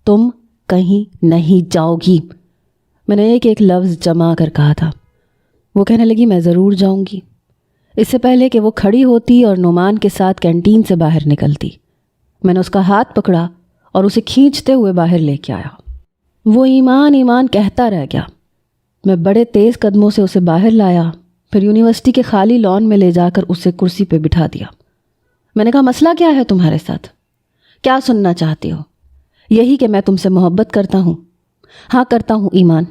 تم کہیں نہیں جاؤ گی۔ میں نے ایک لفظ جمع کر کہا تھا۔ وہ کہنے لگی میں ضرور جاؤں گی۔ اس سے پہلے کہ وہ کھڑی ہوتی اور نعمان کے ساتھ کینٹین سے باہر نکلتی، میں نے اس کا ہاتھ پکڑا اور اسے کھینچتے ہوئے باہر لے کے آیا۔ وہ ایمان ایمان کہتا رہ گیا۔ میں بڑے تیز قدموں سے اسے باہر لایا، پھر یونیورسٹی کے خالی لان میں لے جا کر اسے کرسی پہ بٹھا دیا۔ میں نے کہا مسئلہ کیا ہے تمہارے ساتھ؟ کیا سننا چاہتی ہو؟ یہی کہ میں تم سے محبت کرتا ہوں؟ ہاں کرتا ہوں ایمان،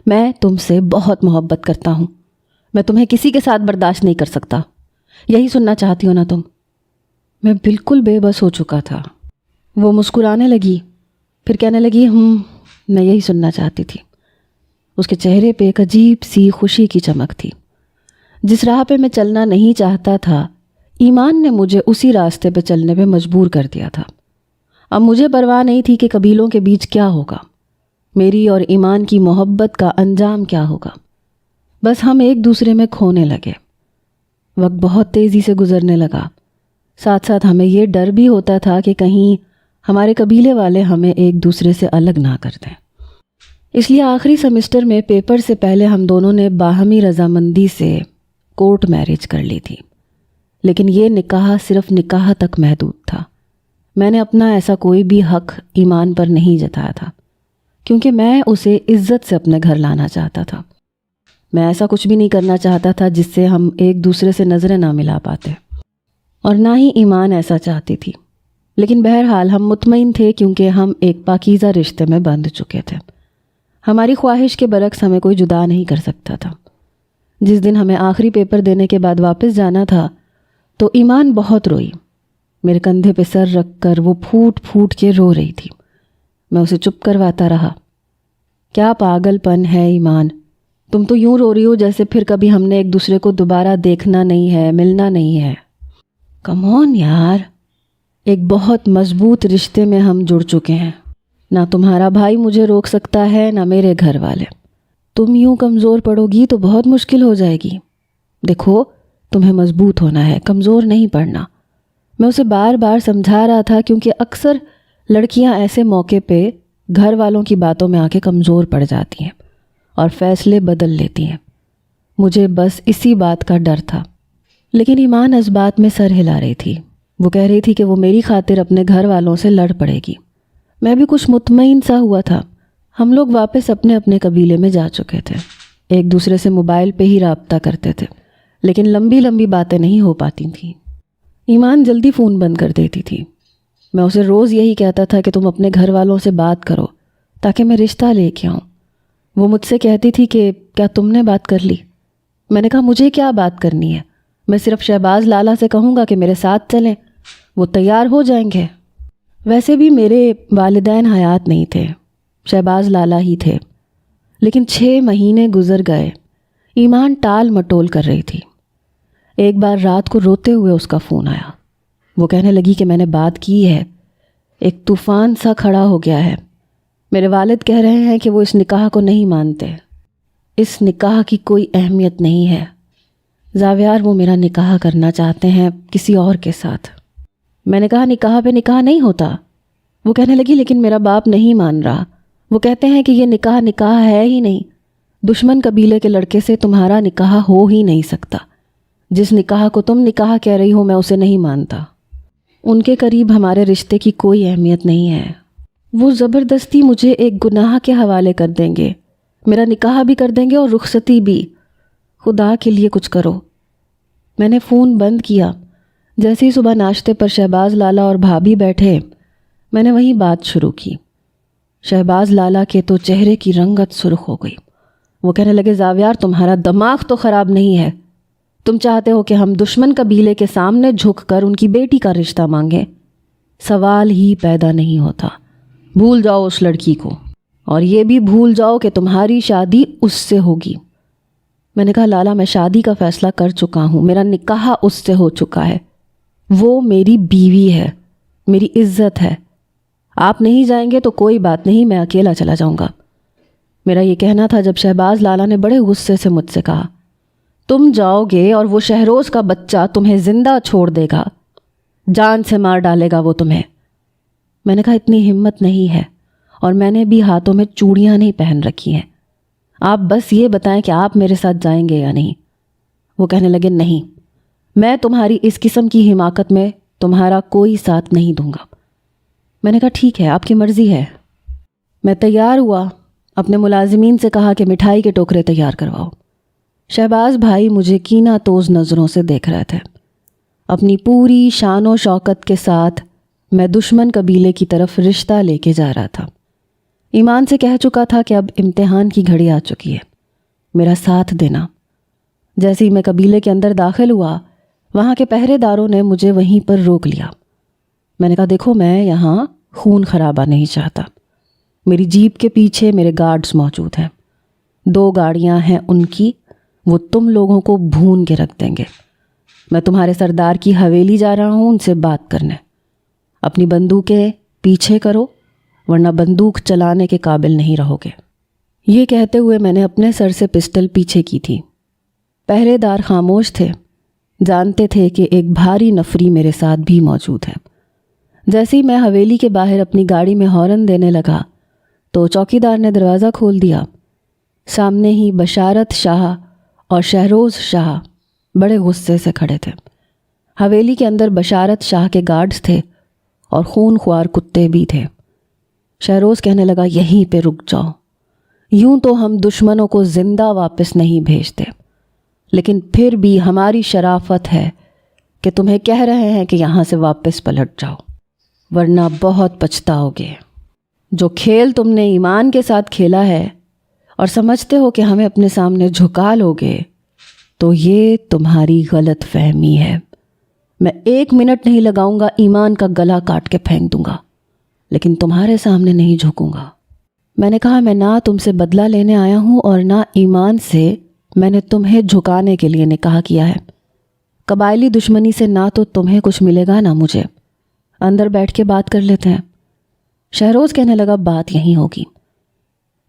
میں تم سے بہت محبت کرتا ہوں، میں تمہیں کسی کے ساتھ برداشت نہیں کر سکتا، یہی سننا چاہتی ہو نا تم؟ میں بالکل بے بس ہو چکا تھا۔ وہ مسکرانے لگی، پھر کہنے لگی میں یہی سننا چاہتی تھی۔ اس کے چہرے پہ ایک عجیب سی خوشی کی چمک تھی۔ جس راہ پہ میں چلنا نہیں چاہتا تھا ایمان نے مجھے اسی راستے پہ چلنے پہ مجبور کر دیا تھا۔ اب مجھے پرواہ نہیں تھی کہ قبیلوں کے بیچ کیا ہوگا، میری اور ایمان کی محبت کا انجام کیا ہوگا۔ بس ہم ایک دوسرے میں کھونے لگے۔ وقت بہت تیزی سے گزرنے لگا، ساتھ ساتھ ہمیں یہ ڈر بھی ہوتا تھا کہ کہیں ہمارے قبیلے والے ہمیں ایک دوسرے سے الگ نہ کر دیں۔ اس لیے آخری سیمسٹر میں پیپر سے پہلے ہم دونوں نے باہمی رضامندی سے کورٹ میرج کر لی تھی، لیکن یہ نکاح صرف نکاح تک محدود تھا۔ میں نے اپنا ایسا کوئی بھی حق ایمان پر نہیں جتایا تھا، کیونکہ میں اسے عزت سے اپنے گھر لانا چاہتا تھا۔ میں ایسا کچھ بھی نہیں کرنا چاہتا تھا جس سے ہم ایک دوسرے سے نظریں نہ ملا پاتے۔ اور نہ ہی ایمان ایسا چاہتی تھی، لیکن بہرحال ہم مطمئن تھے کیونکہ ہم ایک پاکیزہ رشتے میں بندھ چکے تھے۔ ہماری خواہش کے برعکس ہمیں کوئی جدا نہیں کر سکتا تھا۔ جس دن ہمیں آخری پیپر دینے کے بعد واپس جانا تھا تو ایمان بہت روئی۔ میرے کندھے پہ سر رکھ کر وہ پھوٹ پھوٹ کے رو رہی تھی۔ میں اسے چپ کرواتا رہا۔ کیا پاگل پن ہے ایمان، تم تو یوں رو رہی ہو جیسے پھر کبھی ہم نے ایک دوسرے کو دوبارہ دیکھنا نہیں ہے، ملنا نہیں ہے۔ کم آن یار، ایک بہت مضبوط رشتے میں ہم جڑ چکے ہیں، نہ تمہارا بھائی مجھے روک سکتا ہے نہ میرے گھر والے۔ تم یوں کمزور پڑو گی تو بہت مشکل ہو جائے گی۔ دیکھو، تمہیں مضبوط ہونا ہے، کمزور نہیں پڑنا۔ میں اسے بار بار سمجھا رہا تھا کیونکہ اکثر لڑکیاں ایسے موقع پہ گھر والوں کی باتوں میں آ کے کمزور پڑ جاتی ہیں اور فیصلے بدل لیتی ہیں۔ مجھے بس اسی بات کا ڈر تھا، لیکن ایمان اس بات میں سر ہلا رہی تھی۔ وہ کہہ رہی تھی کہ وہ میری خاطر اپنے گھر والوں سے لڑ پڑے گی۔ میں بھی کچھ مطمئن سا ہوا تھا۔ ہم لوگ واپس اپنے اپنے قبیلے میں جا چکے تھے، ایک دوسرے سے موبائل پہ ہی رابطہ کرتے تھے، لیکن لمبی لمبی باتیں نہیں ہو پاتی تھیں۔ ایمان جلدی فون بند کر دیتی تھی۔ میں اسے روز یہی کہتا تھا کہ تم اپنے گھر والوں سے بات کرو تاکہ میں رشتہ لے کے آؤں۔ وہ مجھ سے کہتی تھی کہ کیا تم نے بات کر لی؟ میں نے کہا مجھے کیا بات کرنی ہے، میں صرف شہباز لالا سے کہوں گا کہ میرے ساتھ چلیں، وہ تیار ہو جائیں گے۔ ویسے بھی میرے والدین حیات نہیں تھے، شہباز لالا ہی تھے۔ لیکن 6 مہینے گزر گئے، ایمان ٹال مٹول کر رہی تھی۔ ایک بار رات کو روتے ہوئے اس کا فون آیا۔ وہ کہنے لگی کہ میں نے بات کی ہے، ایک طوفان سا کھڑا ہو گیا ہے۔ میرے والد کہہ رہے ہیں کہ وہ اس نکاح کو نہیں مانتے، اس نکاح کی کوئی اہمیت نہیں ہے۔ زاویار وہ میرا نکاح کرنا چاہتے ہیں کسی اور کے ساتھ۔ میں نے کہا نکاح پہ نکاح نہیں ہوتا۔ وہ کہنے لگی لیکن میرا باپ نہیں مان رہا، وہ کہتے ہیں کہ یہ نکاح نکاح ہے ہی نہیں، دشمن قبیلے کے لڑکے سے تمہارا نکاح ہو ہی نہیں سکتا۔ جس نکاح کو تم نکاح کہہ رہی ہو میں اسے نہیں مانتا، ان کے قریب ہمارے رشتے کی کوئی اہمیت نہیں ہے۔ وہ زبردستی مجھے ایک گناہ کے حوالے کر دیں گے، میرا نکاح بھی کر دیں گے اور رخصتی بھی۔ خدا کے لیے کچھ کرو۔ میں نے فون بند کیا۔ جیسے ہی صبح ناشتے پر شہباز لالا اور بھابھی بیٹھے، میں نے وہیں بات شروع کی۔ شہباز لالا کے تو چہرے کی رنگت سرخ ہو گئی۔ وہ کہنے لگے زاویار تمہارا دماغ تو خراب نہیں ہے، تم چاہتے ہو کہ ہم دشمن قبیلے کے سامنے جھک کر ان کی بیٹی کا رشتہ مانگیں؟ سوال ہی پیدا نہیں ہوتا۔ بھول جاؤ اس لڑکی کو، اور یہ بھی بھول جاؤ کہ تمہاری شادی اس سے ہوگی۔ میں نے کہا لالا میں شادی کا فیصلہ کر چکا ہوں، میرا نکاح اس سے ہو چکا ہے، وہ میری بیوی ہے، میری عزت ہے۔ آپ نہیں جائیں گے تو کوئی بات نہیں، میں اکیلا چلا جاؤں گا۔ میرا یہ کہنا تھا جب شہباز لالا نے بڑے غصے سے مجھ سے کہا تم جاؤ گے اور وہ شہروز کا بچہ تمہیں زندہ چھوڑ دے گا، جان سے مار ڈالے گا وہ تمہیں۔ میں نے کہا اتنی ہمت نہیں ہے، اور میں نے بھی ہاتھوں میں چوڑیاں نہیں پہن رکھی ہیں، آپ بس یہ بتائیں کہ آپ میرے ساتھ جائیں گے یا نہیں۔ وہ کہنے لگے نہیں، میں تمہاری اس قسم کی حماقت میں تمہارا کوئی ساتھ نہیں دوں گا۔ میں نے کہا ٹھیک ہے، آپ کی مرضی ہے۔ میں تیار ہوا، اپنے ملازمین سے کہا کہ مٹھائی کے ٹوکرے تیار کرواؤ۔ شہباز بھائی مجھے کینہ توز نظروں سے دیکھ رہے تھے۔ اپنی پوری شان و شوکت کے ساتھ میں دشمن قبیلے کی طرف رشتہ لے کے جا رہا تھا۔ ایمان سے کہہ چکا تھا کہ اب امتحان کی گھڑی آ چکی ہے، میرا ساتھ دینا۔ جیسے ہی میں قبیلے کے اندر داخل ہوا، وہاں کے پہرے داروں نے مجھے وہیں پر روک لیا۔ میں نے کہا دیکھو میں یہاں خون خرابہ نہیں چاہتا۔ میری جیپ کے پیچھے میرے گارڈز موجود ہیں، 2 گاڑیاں ہیں ان کی، وہ تم لوگوں کو بھون کے رکھ دیں گے۔ میں تمہارے سردار کی حویلی جا رہا ہوں ان سے بات کرنے۔ اپنی بندوقیں پیچھے کرو ورنہ بندوق چلانے کے قابل نہیں رہو گے۔ یہ کہتے ہوئے میں نے اپنے سر سے پسٹل پیچھے کی تھی۔ پہرے دار خاموش تھے، جانتے تھے کہ ایک بھاری نفری میرے ساتھ بھی موجود ہے۔ جیسے ہی میں حویلی کے باہر اپنی گاڑی میں ہارن دینے لگا تو چوکیدار نے دروازہ کھول دیا۔ سامنے ہی بشارت شاہ اور شہروز شاہ بڑے غصے سے کھڑے تھے۔ حویلی کے اندر بشارت شاہ کے گارڈز تھے اور خون خوار کتے بھی تھے۔ شہروز کہنے لگا یہیں پہ رک جاؤ، یوں تو ہم دشمنوں کو زندہ واپس نہیں بھیجتے، لیکن پھر بھی ہماری شرافت ہے کہ تمہیں کہہ رہے ہیں کہ یہاں سے واپس پلٹ جاؤ ورنہ بہت پچھتاؤ گے۔ جو کھیل تم نے ایمان کے ساتھ کھیلا ہے اور سمجھتے ہو کہ ہمیں اپنے سامنے جھکا لوگے، تو یہ تمہاری غلط فہمی ہے۔ میں 1 منٹ نہیں لگاؤں گا، ایمان کا گلا کاٹ کے پھینک دوں گا، لیکن تمہارے سامنے نہیں جھکوں گا۔ میں نے کہا میں نہ تم سے بدلہ لینے آیا ہوں اور نہ ایمان سے میں نے تمہیں جھکانے کے لیے نکاح کیا ہے۔ قبائلی دشمنی سے نہ تو تمہیں کچھ ملے گا نہ مجھے۔ اندر بیٹھ کے بات کر لیتے ہیں۔ شہروز کہنے لگا بات یہیں ہوگی۔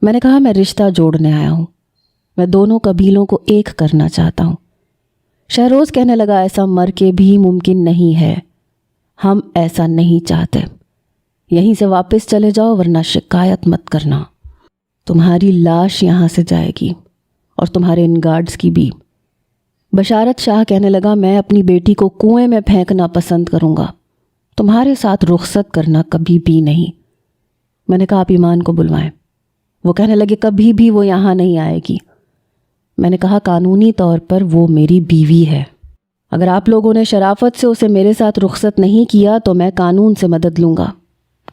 میں نے کہا میں رشتہ جوڑنے آیا ہوں، میں دونوں قبیلوں کو ایک کرنا چاہتا ہوں۔ شہروز کہنے لگا ایسا مر کے بھی ممکن نہیں ہے، ہم ایسا نہیں چاہتے۔ یہیں سے واپس چلے جاؤ ورنہ شکایت مت کرنا، تمہاری لاش یہاں سے جائے گی اور تمہارے ان گارڈز کی بھی۔ بشارت شاہ کہنے لگا میں اپنی بیٹی کو کنویں میں پھینکنا پسند کروں گا، تمہارے ساتھ رخصت کرنا کبھی بھی نہیں۔ میں نے کہا آپ ایمان کو بلوائیں۔ وہ کہنے لگے کبھی بھی وہ یہاں نہیں آئے گی۔ میں نے کہا قانونی طور پر وہ میری بیوی ہے، اگر آپ لوگوں نے شرافت سے اسے میرے ساتھ رخصت نہیں کیا تو میں قانون سے مدد لوں گا۔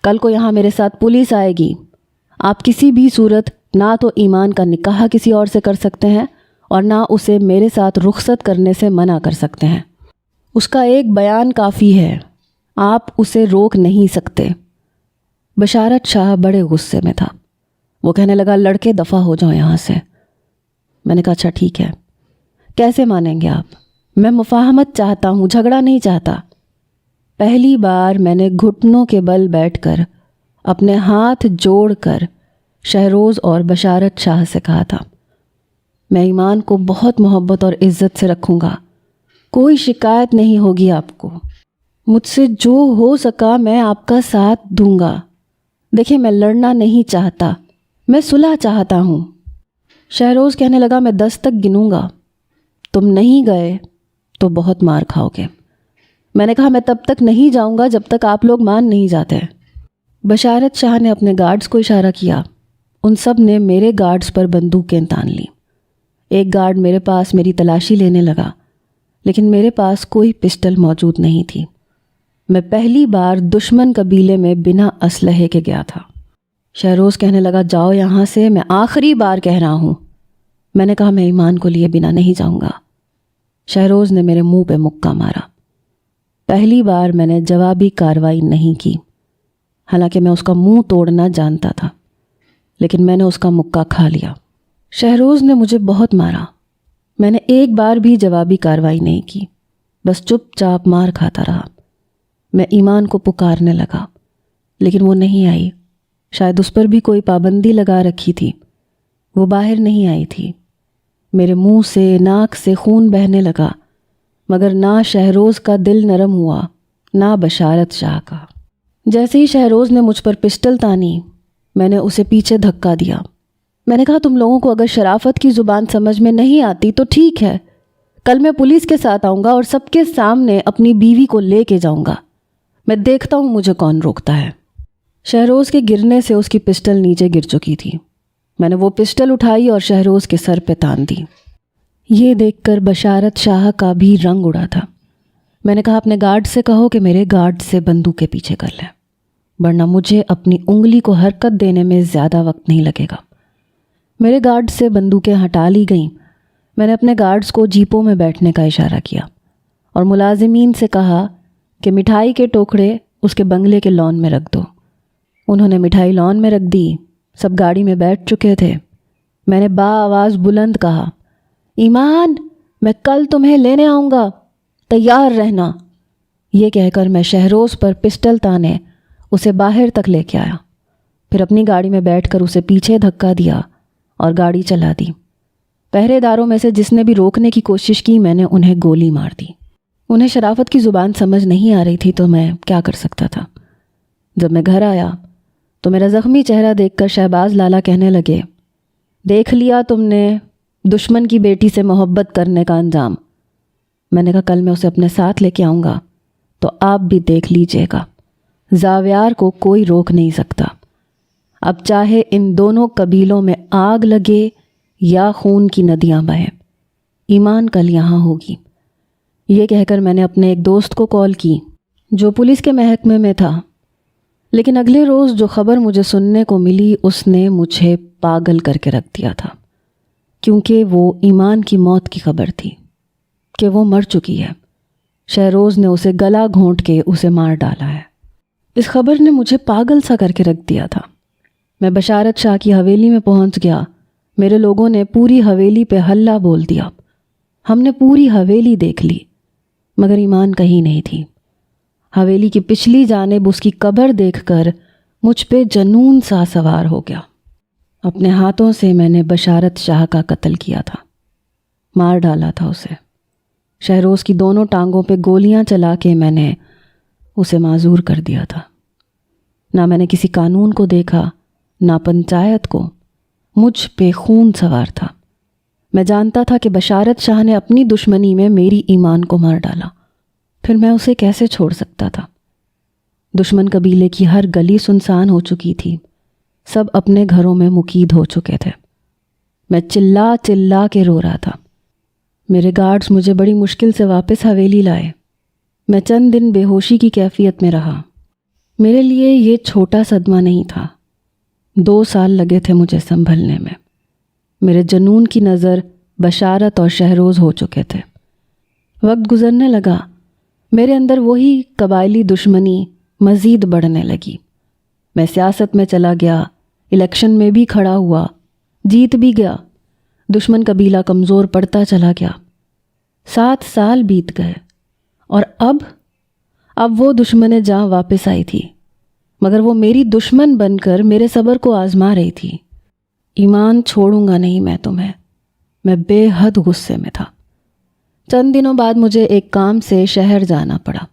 کل کو یہاں میرے ساتھ پولیس آئے گی، آپ کسی بھی صورت نہ تو ایمان کا نکاح کسی اور سے کر سکتے ہیں اور نہ اسے میرے ساتھ رخصت کرنے سے منع کر سکتے ہیں۔ اس کا ایک بیان کافی ہے، آپ اسے روک نہیں سکتے۔ بشارت شاہ بڑے غصے میں تھا، وہ کہنے لگا لڑکے دفع ہو جاؤ یہاں سے۔ میں نے کہا اچھا ٹھیک ہے، کیسے مانیں گے آپ؟ میں مفاہمت چاہتا ہوں، جھگڑا نہیں چاہتا۔ پہلی بار میں نے گھٹنوں کے بل بیٹھ کر اپنے ہاتھ جوڑ کر شہروز اور بشارت شاہ سے کہا تھا میں ایمان کو بہت محبت اور عزت سے رکھوں گا، کوئی شکایت نہیں ہوگی آپ کو، مجھ سے جو ہو سکا میں آپ کا ساتھ دوں گا۔ دیکھیں میں لڑنا نہیں چاہتا، میں صلح چاہتا ہوں۔ شہروز کہنے لگا میں 10 تک گنوں گا، تم نہیں گئے تو بہت مار کھاؤ گے۔ میں نے کہا میں تب تک نہیں جاؤں گا جب تک آپ لوگ مان نہیں جاتے۔ بشارت شاہ نے اپنے گارڈز کو اشارہ کیا، ان سب نے میرے گارڈز پر بندوقیں تان لیں۔ ایک گارڈ میرے پاس میری تلاشی لینے لگا، لیکن میرے پاس کوئی پسٹل موجود نہیں تھی۔ میں پہلی بار دشمن قبیلے میں بنا اسلحے کے گیا تھا۔ شہروز کہنے لگا جاؤ یہاں سے، میں آخری بار کہہ رہا ہوں۔ میں نے کہا میں ایمان کو لیے بنا نہیں جاؤں گا۔ شہروز نے میرے منہ پہ مکہ مارا۔ پہلی بار میں نے جوابی کارروائی نہیں کی، حالانکہ میں اس کا منہ توڑنا جانتا تھا، لیکن میں نے اس کا مکہ کھا لیا۔ شہروز نے مجھے بہت مارا، میں نے ایک بار بھی جوابی کارروائی نہیں کی، بس چپ چاپ مار کھاتا رہا۔ میں ایمان کو پکارنے لگا، لیکن وہ نہیں آئی، شاید اس پر بھی کوئی پابندی لگا رکھی تھی، وہ باہر نہیں آئی تھی۔ میرے منہ سے ناک سے خون بہنے لگا، مگر نہ شہروز کا دل نرم ہوا نہ بشارت شاہ کا۔ جیسے ہی شہروز نے مجھ پر پسٹل تانی، میں نے اسے پیچھے دھکا دیا۔ میں نے کہا تم لوگوں کو اگر شرافت کی زبان سمجھ میں نہیں آتی تو ٹھیک ہے، کل میں پولیس کے ساتھ آؤں گا اور سب کے سامنے اپنی بیوی کو لے کے جاؤں گا، میں دیکھتا ہوں مجھے کون روکتا ہے۔ شہروز کے گرنے سے اس کی پسٹل نیچے گر چکی تھی۔ میں نے وہ پسٹل اٹھائی اور شہروز کے سر پہ تان دی۔ یہ دیکھ کر بشارت شاہ کا بھی رنگ اڑا تھا۔ میں نے کہا اپنے گارڈ سے کہو کہ میرے گارڈ سے بندوق کے پیچھے کر لیں، ورنہ مجھے اپنی انگلی کو حرکت دینے میں زیادہ وقت نہیں لگے گا۔ میرے گارڈ سے بندوقیں ہٹا لی گئیں۔ میں نے اپنے گارڈز کو جیپوں میں بیٹھنے کا اشارہ کیا اور ملازمین سے کہا کہ مٹھائی کے ٹوکرے اس کے بنگلے کے لان میں رکھ دو۔ انہوں نے مٹھائی لان میں رکھ دی، سب گاڑی میں بیٹھ چکے تھے۔ میں نے آواز بلند کہا ایمان میں کل تمہیں لینے آؤں گا، تیار رہنا۔ یہ کہہ کر میں شہروز پر پسٹل تانے اسے باہر تک لے کے آیا، پھر اپنی گاڑی میں بیٹھ کر اسے پیچھے دھکا دیا اور گاڑی چلا دی۔ پہرے داروں میں سے جس نے بھی روکنے کی کوشش کی میں نے انہیں گولی مار دی۔ انہیں شرافت کی زبان سمجھ نہیں آ رہی تھی تو میں کیا کر سکتا تھا۔ جب میں گھر آیا تو میرا زخمی چہرہ دیکھ کر شہباز لالا کہنے لگے دیکھ لیا تم نے دشمن کی بیٹی سے محبت کرنے کا انجام۔ میں نے کہا کل میں اسے اپنے ساتھ لے کے آؤں گا تو آپ بھی دیکھ لیجئے گا، زاویار کو کوئی روک نہیں سکتا۔ اب چاہے ان دونوں قبیلوں میں آگ لگے یا خون کی ندیاں بہیں، ایمان کل یہاں ہوگی۔ یہ کہہ کر میں نے اپنے ایک دوست کو کال کی جو پولیس کے محکمے میں تھا، لیکن اگلے روز جو خبر مجھے سننے کو ملی اس نے مجھے پاگل کر کے رکھ دیا تھا، کیونکہ وہ ایمان کی موت کی خبر تھی کہ وہ مر چکی ہے۔ شہروز نے اسے گلا گھونٹ کے اسے مار ڈالا ہے۔ اس خبر نے مجھے پاگل سا کر کے رکھ دیا تھا۔ میں بشارت شاہ کی حویلی میں پہنچ گیا۔ میرے لوگوں نے پوری حویلی پہ ہلہ بول دیا۔ ہم نے پوری حویلی دیکھ لی مگر ایمان کہیں نہیں تھی۔ حویلی کی پچھلی جانب اس کی قبر دیکھ کر مجھ پہ جنون سا سوار ہو گیا۔ اپنے ہاتھوں سے میں نے بشارت شاہ کا قتل کیا تھا، مار ڈالا تھا اسے۔ شہروز کی دونوں ٹانگوں پہ گولیاں چلا کے میں نے اسے معذور کر دیا تھا۔ نہ میں نے کسی قانون کو دیکھا نہ پنچایت کو، مجھ پہ خون سوار تھا۔ میں جانتا تھا کہ بشارت شاہ نے اپنی دشمنی میں میری ایمان کو مار ڈالا، پھر میں اسے کیسے چھوڑ سکتا تھا؟ دشمن قبیلے کی ہر گلی سنسان ہو چکی تھی، سب اپنے گھروں میں مقید ہو چکے تھے۔ میں چلا چلا کے رو رہا تھا۔ میرے گارڈز مجھے بڑی مشکل سے واپس حویلی لائے۔ میں چند دن بے ہوشی کی کیفیت میں رہا۔ میرے لیے یہ چھوٹا صدمہ نہیں تھا، 2 سال لگے تھے مجھے سنبھلنے میں۔ میرے جنون کی نظر بشارت اور شہروز ہو چکے تھے۔ وقت گزرنے لگا، میرے اندر وہی قبائلی دشمنی مزید بڑھنے لگی۔ میں سیاست میں چلا گیا، الیکشن میں بھی کھڑا ہوا، جیت بھی گیا۔ دشمن قبیلہ کمزور پڑتا چلا گیا۔ 7 سال بیت گئے اور اب وہ دشمن جاں واپس آئی تھی، مگر وہ میری دشمن بن کر میرے صبر کو آزما رہی تھی۔ ایمان چھوڑوں گا نہیں میں تمہیں۔ میں بے حد غصے میں تھا۔ چند دنوں بعد مجھے ایک کام سے شہر جانا پڑا۔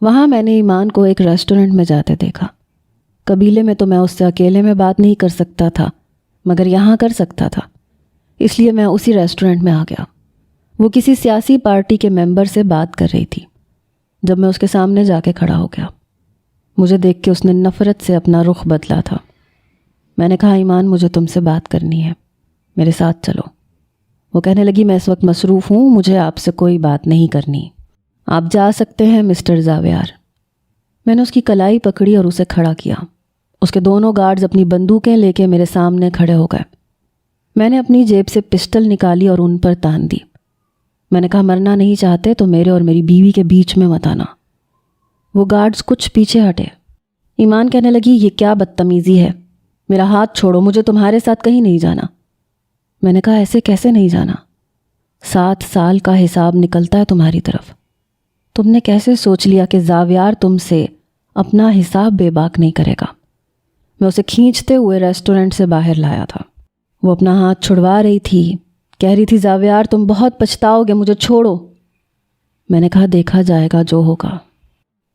وہاں میں نے ایمان کو ایک ریسٹورنٹ میں جاتے دیکھا۔ قبیلے میں تو میں اس سے اکیلے میں بات نہیں کر سکتا تھا، مگر یہاں کر سکتا تھا، اس لیے میں اسی ریسٹورنٹ میں آ گیا۔ وہ کسی سیاسی پارٹی کے ممبر سے بات کر رہی تھی۔ جب میں اس کے سامنے جا کے کھڑا ہو گیا، مجھے دیکھ کے اس نے نفرت سے اپنا رخ بدلا تھا۔ میں نے کہا، ایمان مجھے تم سے بات کرنی ہے، میرے ساتھ چلو۔ وہ کہنے لگی، میں اس وقت مصروف ہوں، مجھے آپ سے کوئی بات نہیں کرنی، آپ جا سکتے ہیں مسٹر زاویار۔ میں نے اس کی کلائی پکڑی اور اسے کھڑا کیا۔ اس کے دونوں گارڈز اپنی بندوقیں لے کے میرے سامنے کھڑے ہو گئے۔ میں نے اپنی جیب سے پسٹل نکالی اور ان پر تان دی۔ میں نے کہا، مرنا نہیں چاہتے تو میرے اور میری بیوی کے بیچ میں مت آنا۔ وہ گارڈز کچھ پیچھے ہٹے۔ ایمان کہنے لگی، یہ کیا بدتمیزی ہے، میرا ہاتھ چھوڑو، مجھے تمہارے ساتھ کہیں نہیں جانا۔ میں نے کہا، ایسے کیسے نہیں جانا؟ 7 سال کا حساب نکلتا ہے تمہاری طرف۔ تم نے کیسے سوچ لیا کہ زاویار تم سے اپنا حساب بے باک نہیں کرے گا؟ میں اسے کھینچتے ہوئے ریسٹورنٹ سے باہر لایا تھا۔ وہ اپنا ہاتھ چھڑوا رہی تھی، کہہ رہی تھی، زاویار تم بہت پچھتاؤ گے، مجھے چھوڑو۔ میں نے کہا، دیکھا جائے گا جو ہوگا۔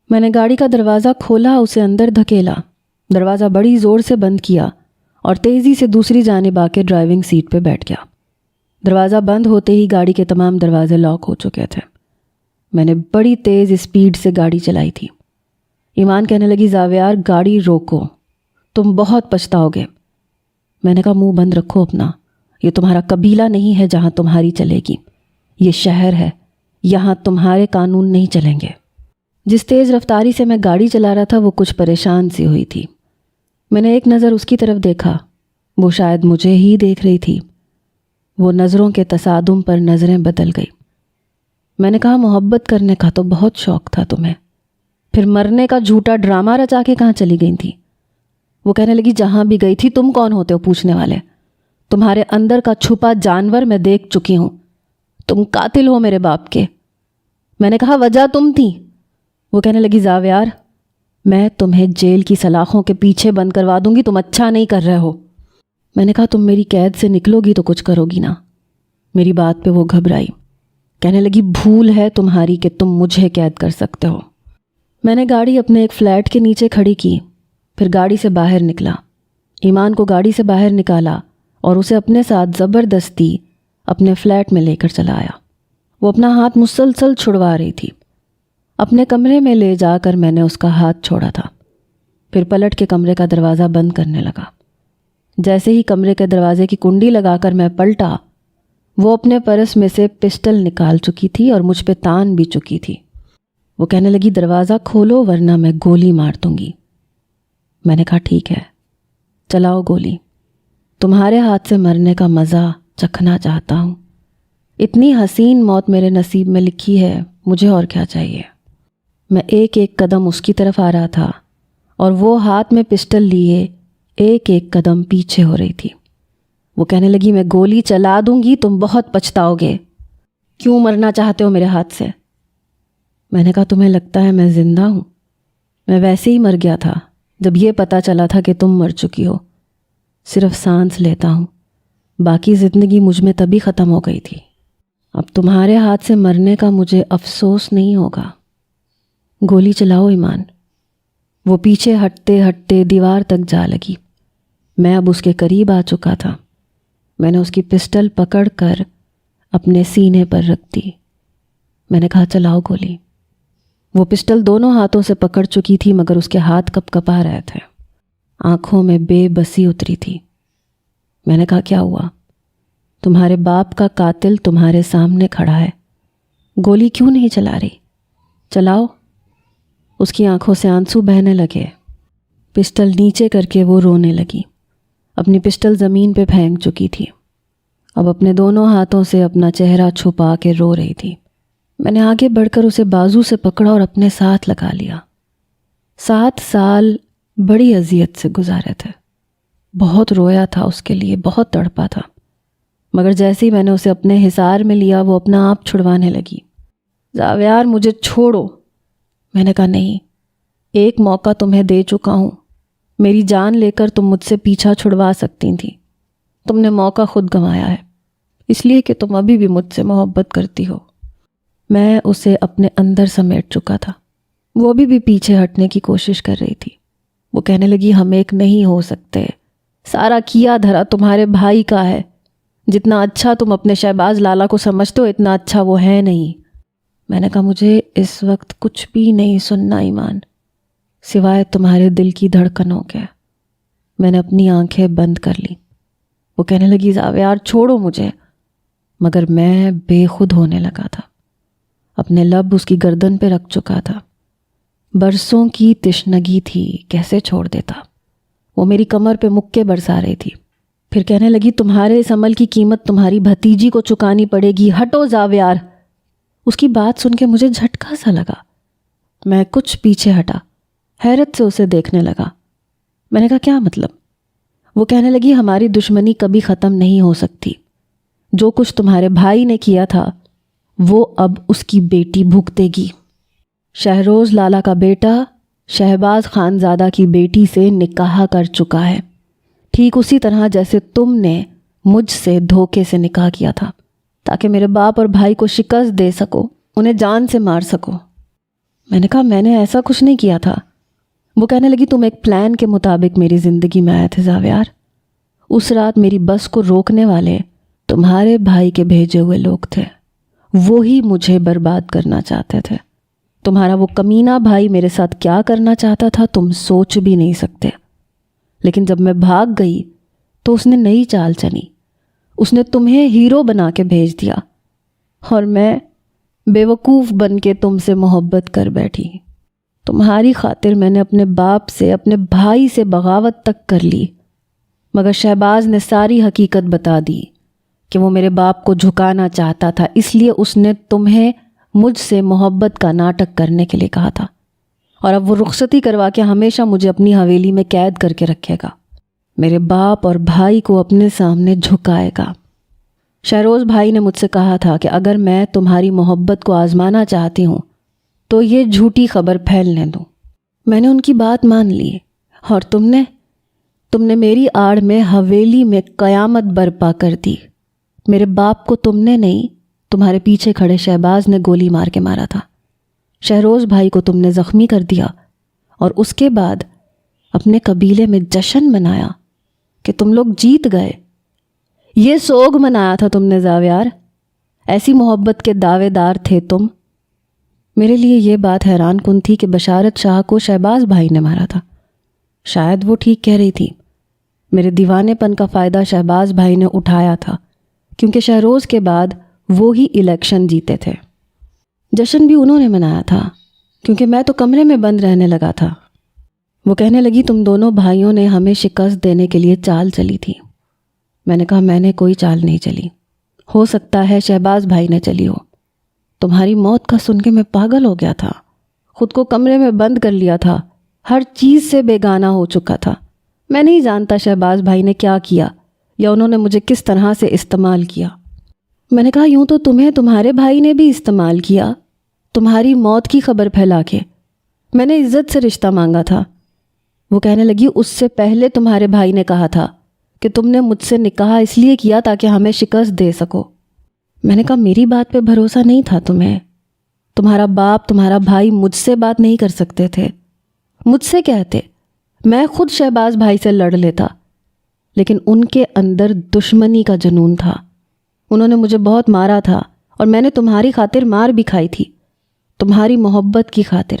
میں نے گاڑی کا دروازہ کھولا، اسے اندر دھکیلا، دروازہ بڑی زور سے بند کیا اور تیزی سے دوسری جانب آ کے ڈرائیونگ سیٹ پہ بیٹھ گیا۔ دروازہ بند ہوتے ہی گاڑی کے تمام دروازے لاک ہو چکے تھے۔ میں نے بڑی تیز اسپیڈ سے گاڑی چلائی تھی۔ ایمان کہنے لگی، زاویار گاڑی روکو، تم بہت پچھتاؤ گے۔ میں نے کہا، منہ بند رکھو اپنا، یہ تمہارا قبیلہ نہیں ہے جہاں تمہاری چلے گی، یہ شہر ہے، یہاں تمہارے قانون نہیں چلیں گے۔ جس تیز رفتاری سے میں گاڑی چلا رہا تھا وہ کچھ پریشان سی ہوئی تھی۔ میں نے ایک نظر اس کی طرف دیکھا، وہ شاید مجھے ہی دیکھ رہی تھی۔ وہ نظروں کے تصادم پر نظریں بدل گئی۔ میں نے کہا، محبت کرنے کا تو بہت شوق تھا تمہیں، پھر مرنے کا جھوٹا ڈرامہ رچا کے کہاں چلی گئی تھی؟ وہ کہنے لگی، جہاں بھی گئی تھی، تم کون ہوتے ہو پوچھنے والے؟ تمہارے اندر کا چھپا جانور میں دیکھ چکی ہوں، تم قاتل ہو میرے باپ کے۔ میں نے کہا، وجہ تم تھی۔ وہ کہنے لگی، زاویار میں تمہیں جیل کی سلاخوں کے پیچھے بند کروا دوں گی، تم اچھا نہیں کر رہے ہو۔ میں نے کہا، تم میری قید سے نکلو گی تو کچھ کرو گی نا؟ میری بات پہ وہ گھبرائی، کہنے لگی، بھول ہے تمہاری کہ تم مجھے قید کر سکتے ہو۔ میں نے گاڑی اپنے ایک فلیٹ کے نیچے کھڑی کی، پھر گاڑی سے باہر نکلا، ایمان کو گاڑی سے باہر نکالا اور اسے اپنے ساتھ زبردستی اپنے فلیٹ میں لے کر چلا آیا۔ وہ اپنا ہاتھ مسلسل چھڑوا رہی تھی۔ اپنے کمرے میں لے جا کر میں نے اس کا ہاتھ چھوڑا تھا، پھر پلٹ کے کمرے کا دروازہ بند کرنے لگا۔ جیسے ہی کمرے کے دروازے کی کنڈی لگا کر میں پلٹا، وہ اپنے پرس میں سے پسٹل نکال چکی تھی اور مجھ پہ تان بھی چکی تھی۔ وہ کہنے لگی دروازہ کھولو ورنہ میں گولی مار دوں گی۔ میں نے کہا ٹھیک ہے، چلاؤ گولی، تمہارے ہاتھ سے مرنے کا مزہ چکھنا چاہتا ہوں۔ اتنی حسین موت میرے نصیب میں لکھی ہے، مجھے اور کیا چاہیے۔ میں ایک ایک قدم اس کی طرف آ رہا تھا اور وہ ہاتھ میں پسٹل لیے ایک ایک قدم پیچھے ہو رہی تھی۔ وہ کہنے لگی میں گولی چلا دوں گی، تم بہت پچھتاؤ گے۔ کیوں مرنا چاہتے ہو میرے ہاتھ سے؟ میں نے کہا تمہیں لگتا ہے میں زندہ ہوں؟ میں ویسے ہی مر گیا تھا جب یہ پتہ چلا تھا کہ تم مر چکی ہو۔ صرف سانس لیتا ہوں، باقی زندگی مجھ میں تبھی ختم ہو گئی تھی۔ اب تمہارے ہاتھ سے مرنے کا مجھے افسوس نہیں ہوگا۔ گولی چلاؤ ایمان۔ وہ پیچھے ہٹتے ہٹتے دیوار تک جا لگی۔ میں اب اس کے قریب آ چکا تھا۔ میں نے اس کی پسٹل پکڑ کر اپنے سینے پر رکھ دی۔ میں نے کہا چلاؤ گولی۔ وہ پسٹل دونوں ہاتھوں سے پکڑ چکی تھی مگر اس کے ہاتھ کپ کپا رہے تھے، آنکھوں میں بے بسی اتری تھی۔ میں نے کہا کیا ہوا؟ تمہارے باپ کا قاتل تمہارے سامنے کھڑا ہے، گولی کیوں نہیں چلا رہی؟ چلاؤ۔ اس کی آنکھوں سے آنسو بہنے لگے۔ پسٹل نیچے کر کے وہ رونے لگی۔ اپنی پسٹل زمین پہ پھینک چکی تھی۔ اب اپنے دونوں ہاتھوں سے اپنا چہرہ چھپا کے رو رہی تھی۔ میں نے آگے بڑھ کر اسے بازو سے پکڑا اور اپنے ساتھ لگا لیا۔ 7 سال بڑی اذیت سے گزارے تھے۔ بہت رویا تھا اس کے لیے، بہت تڑپا تھا، مگر جیسے ہی میں نے اسے اپنے حصار میں لیا وہ اپنا آپ چھڑوانے لگی۔ زاویار مجھے چھوڑو۔ میں نے کہا نہیں، ایک موقع تمہیں دے چکا ہوں، میری جان لے کر تم مجھ سے پیچھا چھڑوا سکتی تھی۔ تم نے موقع خود گنوایا ہے، اس لیے کہ تم ابھی بھی مجھ سے محبت کرتی ہو۔ میں اسے اپنے اندر سمیٹ چکا تھا۔ وہ ابھی بھی پیچھے ہٹنے کی کوشش کر رہی تھی۔ وہ کہنے لگی ہم ایک نہیں ہو سکتے، سارا کیا دھرا تمہارے بھائی کا ہے۔ جتنا اچھا تم اپنے شہباز لالا کو سمجھتے ہو اتنا اچھا وہ ہے نہیں۔ میں نے کہا مجھے اس وقت کچھ بھی نہیں سننا ایمان، سوائے تمہارے دل کی دھڑکنوں کے۔ میں نے اپنی آنکھیں بند کر لی۔ وہ کہنے لگی زاویار چھوڑو مجھے، مگر میں بے خود ہونے لگا تھا۔ اپنے لب اس کی گردن پہ رکھ چکا تھا۔ برسوں کی تشنگی تھی، کیسے چھوڑ دیتا۔ وہ میری کمر پہ مکے برسا رہی تھی، پھر کہنے لگی تمہارے اس عمل کی قیمت تمہاری بھتیجی کو چکانی پڑے گی، ہٹو زاویار۔ اس کی بات سن کے مجھے جھٹکا سا لگا۔ میں کچھ پیچھے ہٹا، حیرت سے اسے دیکھنے لگا۔ میں نے کہا کیا مطلب؟ وہ کہنے لگی ہماری دشمنی کبھی ختم نہیں ہو سکتی۔ جو کچھ تمہارے بھائی نے کیا تھا وہ اب اس کی بیٹی بھگتے گی۔ شہروز لالا کا بیٹا شہباز خانزادہ کی بیٹی سے نکاح کر چکا ہے، ٹھیک اسی طرح جیسے تم نے مجھ سے دھوکے سے نکاح کیا تھا تاکہ میرے باپ اور بھائی کو شکست دے سکو، انہیں جان سے مار سکو۔ میں نے کہا میں نے ایسا کچھ نہیں کیا تھا۔ وہ کہنے لگی تم ایک پلان کے مطابق میری زندگی میں آئے تھے زاویار۔ اس رات میری بس کو روکنے والے تمہارے بھائی کے بھیجے ہوئے لوگ تھے، وہی مجھے برباد کرنا چاہتے تھے۔ تمہارا وہ کمینہ بھائی میرے ساتھ کیا کرنا چاہتا تھا تم سوچ بھی نہیں سکتے، لیکن جب میں بھاگ گئی تو اس نے نئی چال چلی۔ اس نے تمہیں ہیرو بنا کے بھیج دیا اور میں بیوقوف بن کے تم سے محبت کر بیٹھی۔ تمہاری خاطر میں نے اپنے باپ سے، اپنے بھائی سے بغاوت تک کر لی، مگر شہباز نے ساری حقیقت بتا دی کہ وہ میرے باپ کو جھکانا چاہتا تھا، اس لیے اس نے تمہیں مجھ سے محبت کا ناٹک کرنے کے لیے کہا تھا، اور اب وہ رخصتی کروا کے ہمیشہ مجھے اپنی حویلی میں قید کر کے رکھے گا، میرے باپ اور بھائی کو اپنے سامنے جھکائے گا۔ شہروز بھائی نے مجھ سے کہا تھا کہ اگر میں تمہاری محبت کو آزمانا چاہتی ہوں تو یہ جھوٹی خبر پھیلنے دوں۔ میں نے ان کی بات مان لی، اور تم نے میری آڑ میں حویلی میں قیامت برپا کر دی۔ میرے باپ کو تم نے نہیں، تمہارے پیچھے کھڑے شہباز نے گولی مار کے مارا تھا۔ شہروز بھائی کو تم نے زخمی کر دیا، اور اس کے بعد اپنے قبیلے میں جشن منایا کہ تم لوگ جیت گئے۔ یہ سوگ منایا تھا تم نے زاویار، ایسی محبت کے دعوے دار تھے تم۔ میرے لیے یہ بات حیران کن تھی کہ بشارت شاہ کو شہباز بھائی نے مارا تھا۔ شاید وہ ٹھیک کہہ رہی تھی، میرے دیوانے پن کا فائدہ شہباز بھائی نے اٹھایا تھا، کیونکہ شہروز کے بعد وہ ہی الیکشن جیتے تھے۔ جشن بھی انہوں نے منایا تھا کیونکہ میں تو کمرے میں بند رہنے لگا تھا۔ وہ کہنے لگی تم دونوں بھائیوں نے ہمیں شکست دینے کے لیے چال چلی تھی۔ میں نے کہا میں نے کوئی چال نہیں چلی، ہو سکتا ہے شہباز بھائی نے چلی ہو۔ تمہاری موت کا سن کے میں پاگل ہو گیا تھا، خود کو کمرے میں بند کر لیا تھا، ہر چیز سے بیگانہ ہو چکا تھا۔ میں نہیں جانتا شہباز بھائی نے کیا کیا یا انہوں نے مجھے کس طرح سے استعمال کیا۔ میں نے کہا یوں تو تمہیں تمہارے بھائی نے بھی استعمال کیا، تمہاری موت کی خبر پھیلا کے۔ میں نے عزت سے رشتہ مانگا تھا۔ وہ کہنے لگی اس سے پہلے تمہارے بھائی نے کہا تھا کہ تم نے مجھ سے نکاح اس لیے کیا تاکہ ہمیں شکست دے سکو۔ میں نے کہا میری بات پہ بھروسہ نہیں تھا تمہیں؟ تمہارا باپ تمہارا بھائی مجھ سے بات نہیں کر سکتے تھے؟ مجھ سے کہتے، میں خود شہباز بھائی سے لڑ لیتا، لیکن ان کے اندر دشمنی کا جنون تھا۔ انہوں نے مجھے بہت مارا تھا اور میں نے تمہاری خاطر مار بھی کھائی تھی، تمہاری محبت کی خاطر۔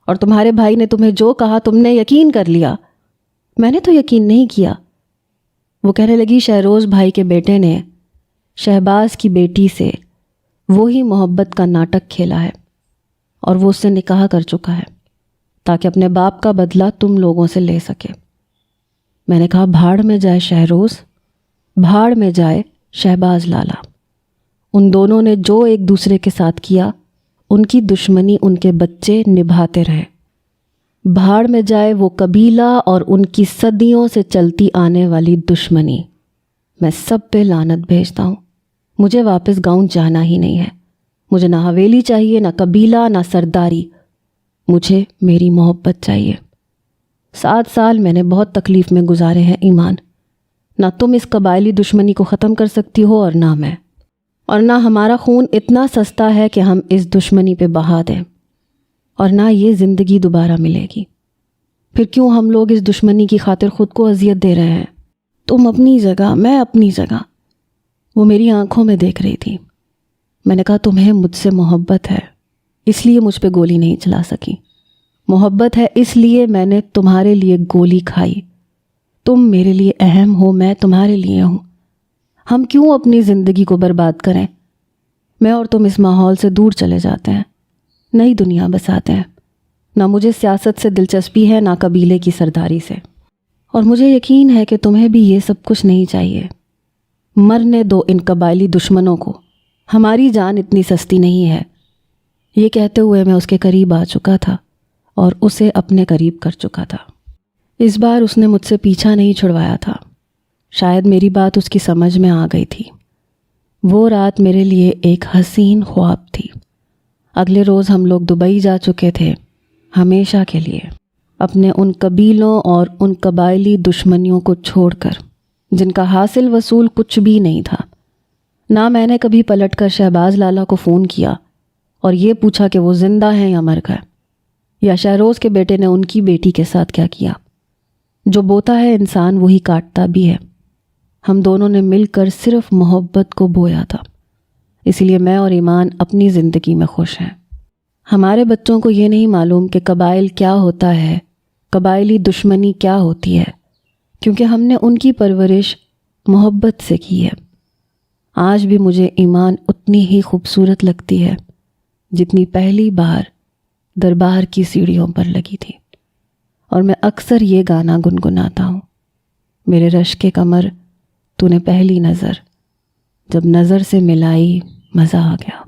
اور تمہارے بھائی نے تمہیں جو کہا تم نے یقین کر لیا۔ میں نے تو یقین نہیں کیا۔ وہ کہنے لگی شہروز بھائی کے بیٹے نے شہباز کی بیٹی سے وہی محبت کا ناٹک کھیلا ہے اور وہ اس سے نکاح کر چکا ہے تاکہ اپنے باپ کا بدلہ تم لوگوں سے لے سکے۔ میں نے کہا بھاڑ میں جائے شہروز، بھاڑ میں جائے شہباز لالا۔ ان دونوں نے جو ایک دوسرے کے ساتھ کیا ان کی دشمنی ان کے بچے نبھاتے رہے۔ بھاڑ میں جائے وہ قبیلہ اور ان کی صدیوں سے چلتی آنے والی دشمنی۔ میں سب پہ لعنت بھیجتا ہوں۔ مجھے واپس گاؤں جانا ہی نہیں ہے۔ مجھے نہ حویلی چاہیے، نہ قبیلہ، نہ سرداری۔ مجھے میری محبت چاہیے۔ 7 سال میں نے بہت تکلیف میں گزارے ہیں ایمان۔ نہ تم اس قبائلی دشمنی کو ختم کر سکتی ہو اور نہ میں، اور نہ ہمارا خون اتنا سستا ہے کہ ہم اس دشمنی پہ بہا دیں، اور نہ یہ زندگی دوبارہ ملے گی۔ پھر کیوں ہم لوگ اس دشمنی کی خاطر خود کو اذیت دے رہے ہیں؟ تم اپنی جگہ، میں اپنی جگہ۔ وہ میری آنکھوں میں دیکھ رہی تھی۔ میں نے کہا تمہیں مجھ سے محبت ہے اس لیے مجھ پہ گولی نہیں چلا سکی، محبت ہے اس لیے میں نے تمہارے لیے گولی کھائی۔ تم میرے لیے اہم ہو، میں تمہارے لیے ہوں۔ ہم کیوں اپنی زندگی کو برباد کریں؟ میں اور تم اس ماحول سے دور چلے جاتے ہیں، نئی دنیا بساتے ہیں۔ نہ مجھے سیاست سے دلچسپی ہے، نہ قبیلے کی سرداری سے، اور مجھے یقین ہے کہ تمہیں بھی یہ سب کچھ نہیں چاہیے۔ مرنے دو ان قبائلی دشمنوں کو، ہماری جان اتنی سستی نہیں ہے۔ یہ کہتے ہوئے میں اس کے قریب آ چکا تھا اور اسے اپنے قریب کر چکا تھا۔ اس بار اس نے مجھ سے پیچھا نہیں چھڑوایا تھا۔ شاید میری بات اس کی سمجھ میں آ گئی تھی۔ وہ رات میرے لیے ایک حسین خواب تھی۔ اگلے روز ہم لوگ دبئی جا چکے تھے، ہمیشہ کے لیے، اپنے ان قبیلوں اور ان قبائلی دشمنیوں کو چھوڑ کر جن کا حاصل وصول کچھ بھی نہیں تھا۔ نہ میں نے کبھی پلٹ کر شہباز لالا کو فون کیا اور یہ پوچھا کہ وہ زندہ ہیں یا مر گئے، یا شہروز کے بیٹے نے ان کی بیٹی کے ساتھ کیا کیا۔ جو بوتا ہے انسان وہی کاٹتا بھی ہے۔ ہم دونوں نے مل کر صرف محبت کو بویا تھا، اسی لیے میں اور ایمان اپنی زندگی میں خوش ہیں۔ ہمارے بچوں کو یہ نہیں معلوم کہ قبائل کیا ہوتا ہے، قبائلی دشمنی کیا ہوتی ہے، کیونکہ ہم نے ان کی پرورش محبت سے کی ہے۔ آج بھی مجھے ایمان اتنی ہی خوبصورت لگتی ہے جتنی پہلی بار دربار کی سیڑھیوں پر لگی تھی، اور میں اکثر یہ گانا گنگناتا ہوں، میرے رشک کمر تو نے پہلی نظر، جب نظر سے ملائی مزہ آ گیا۔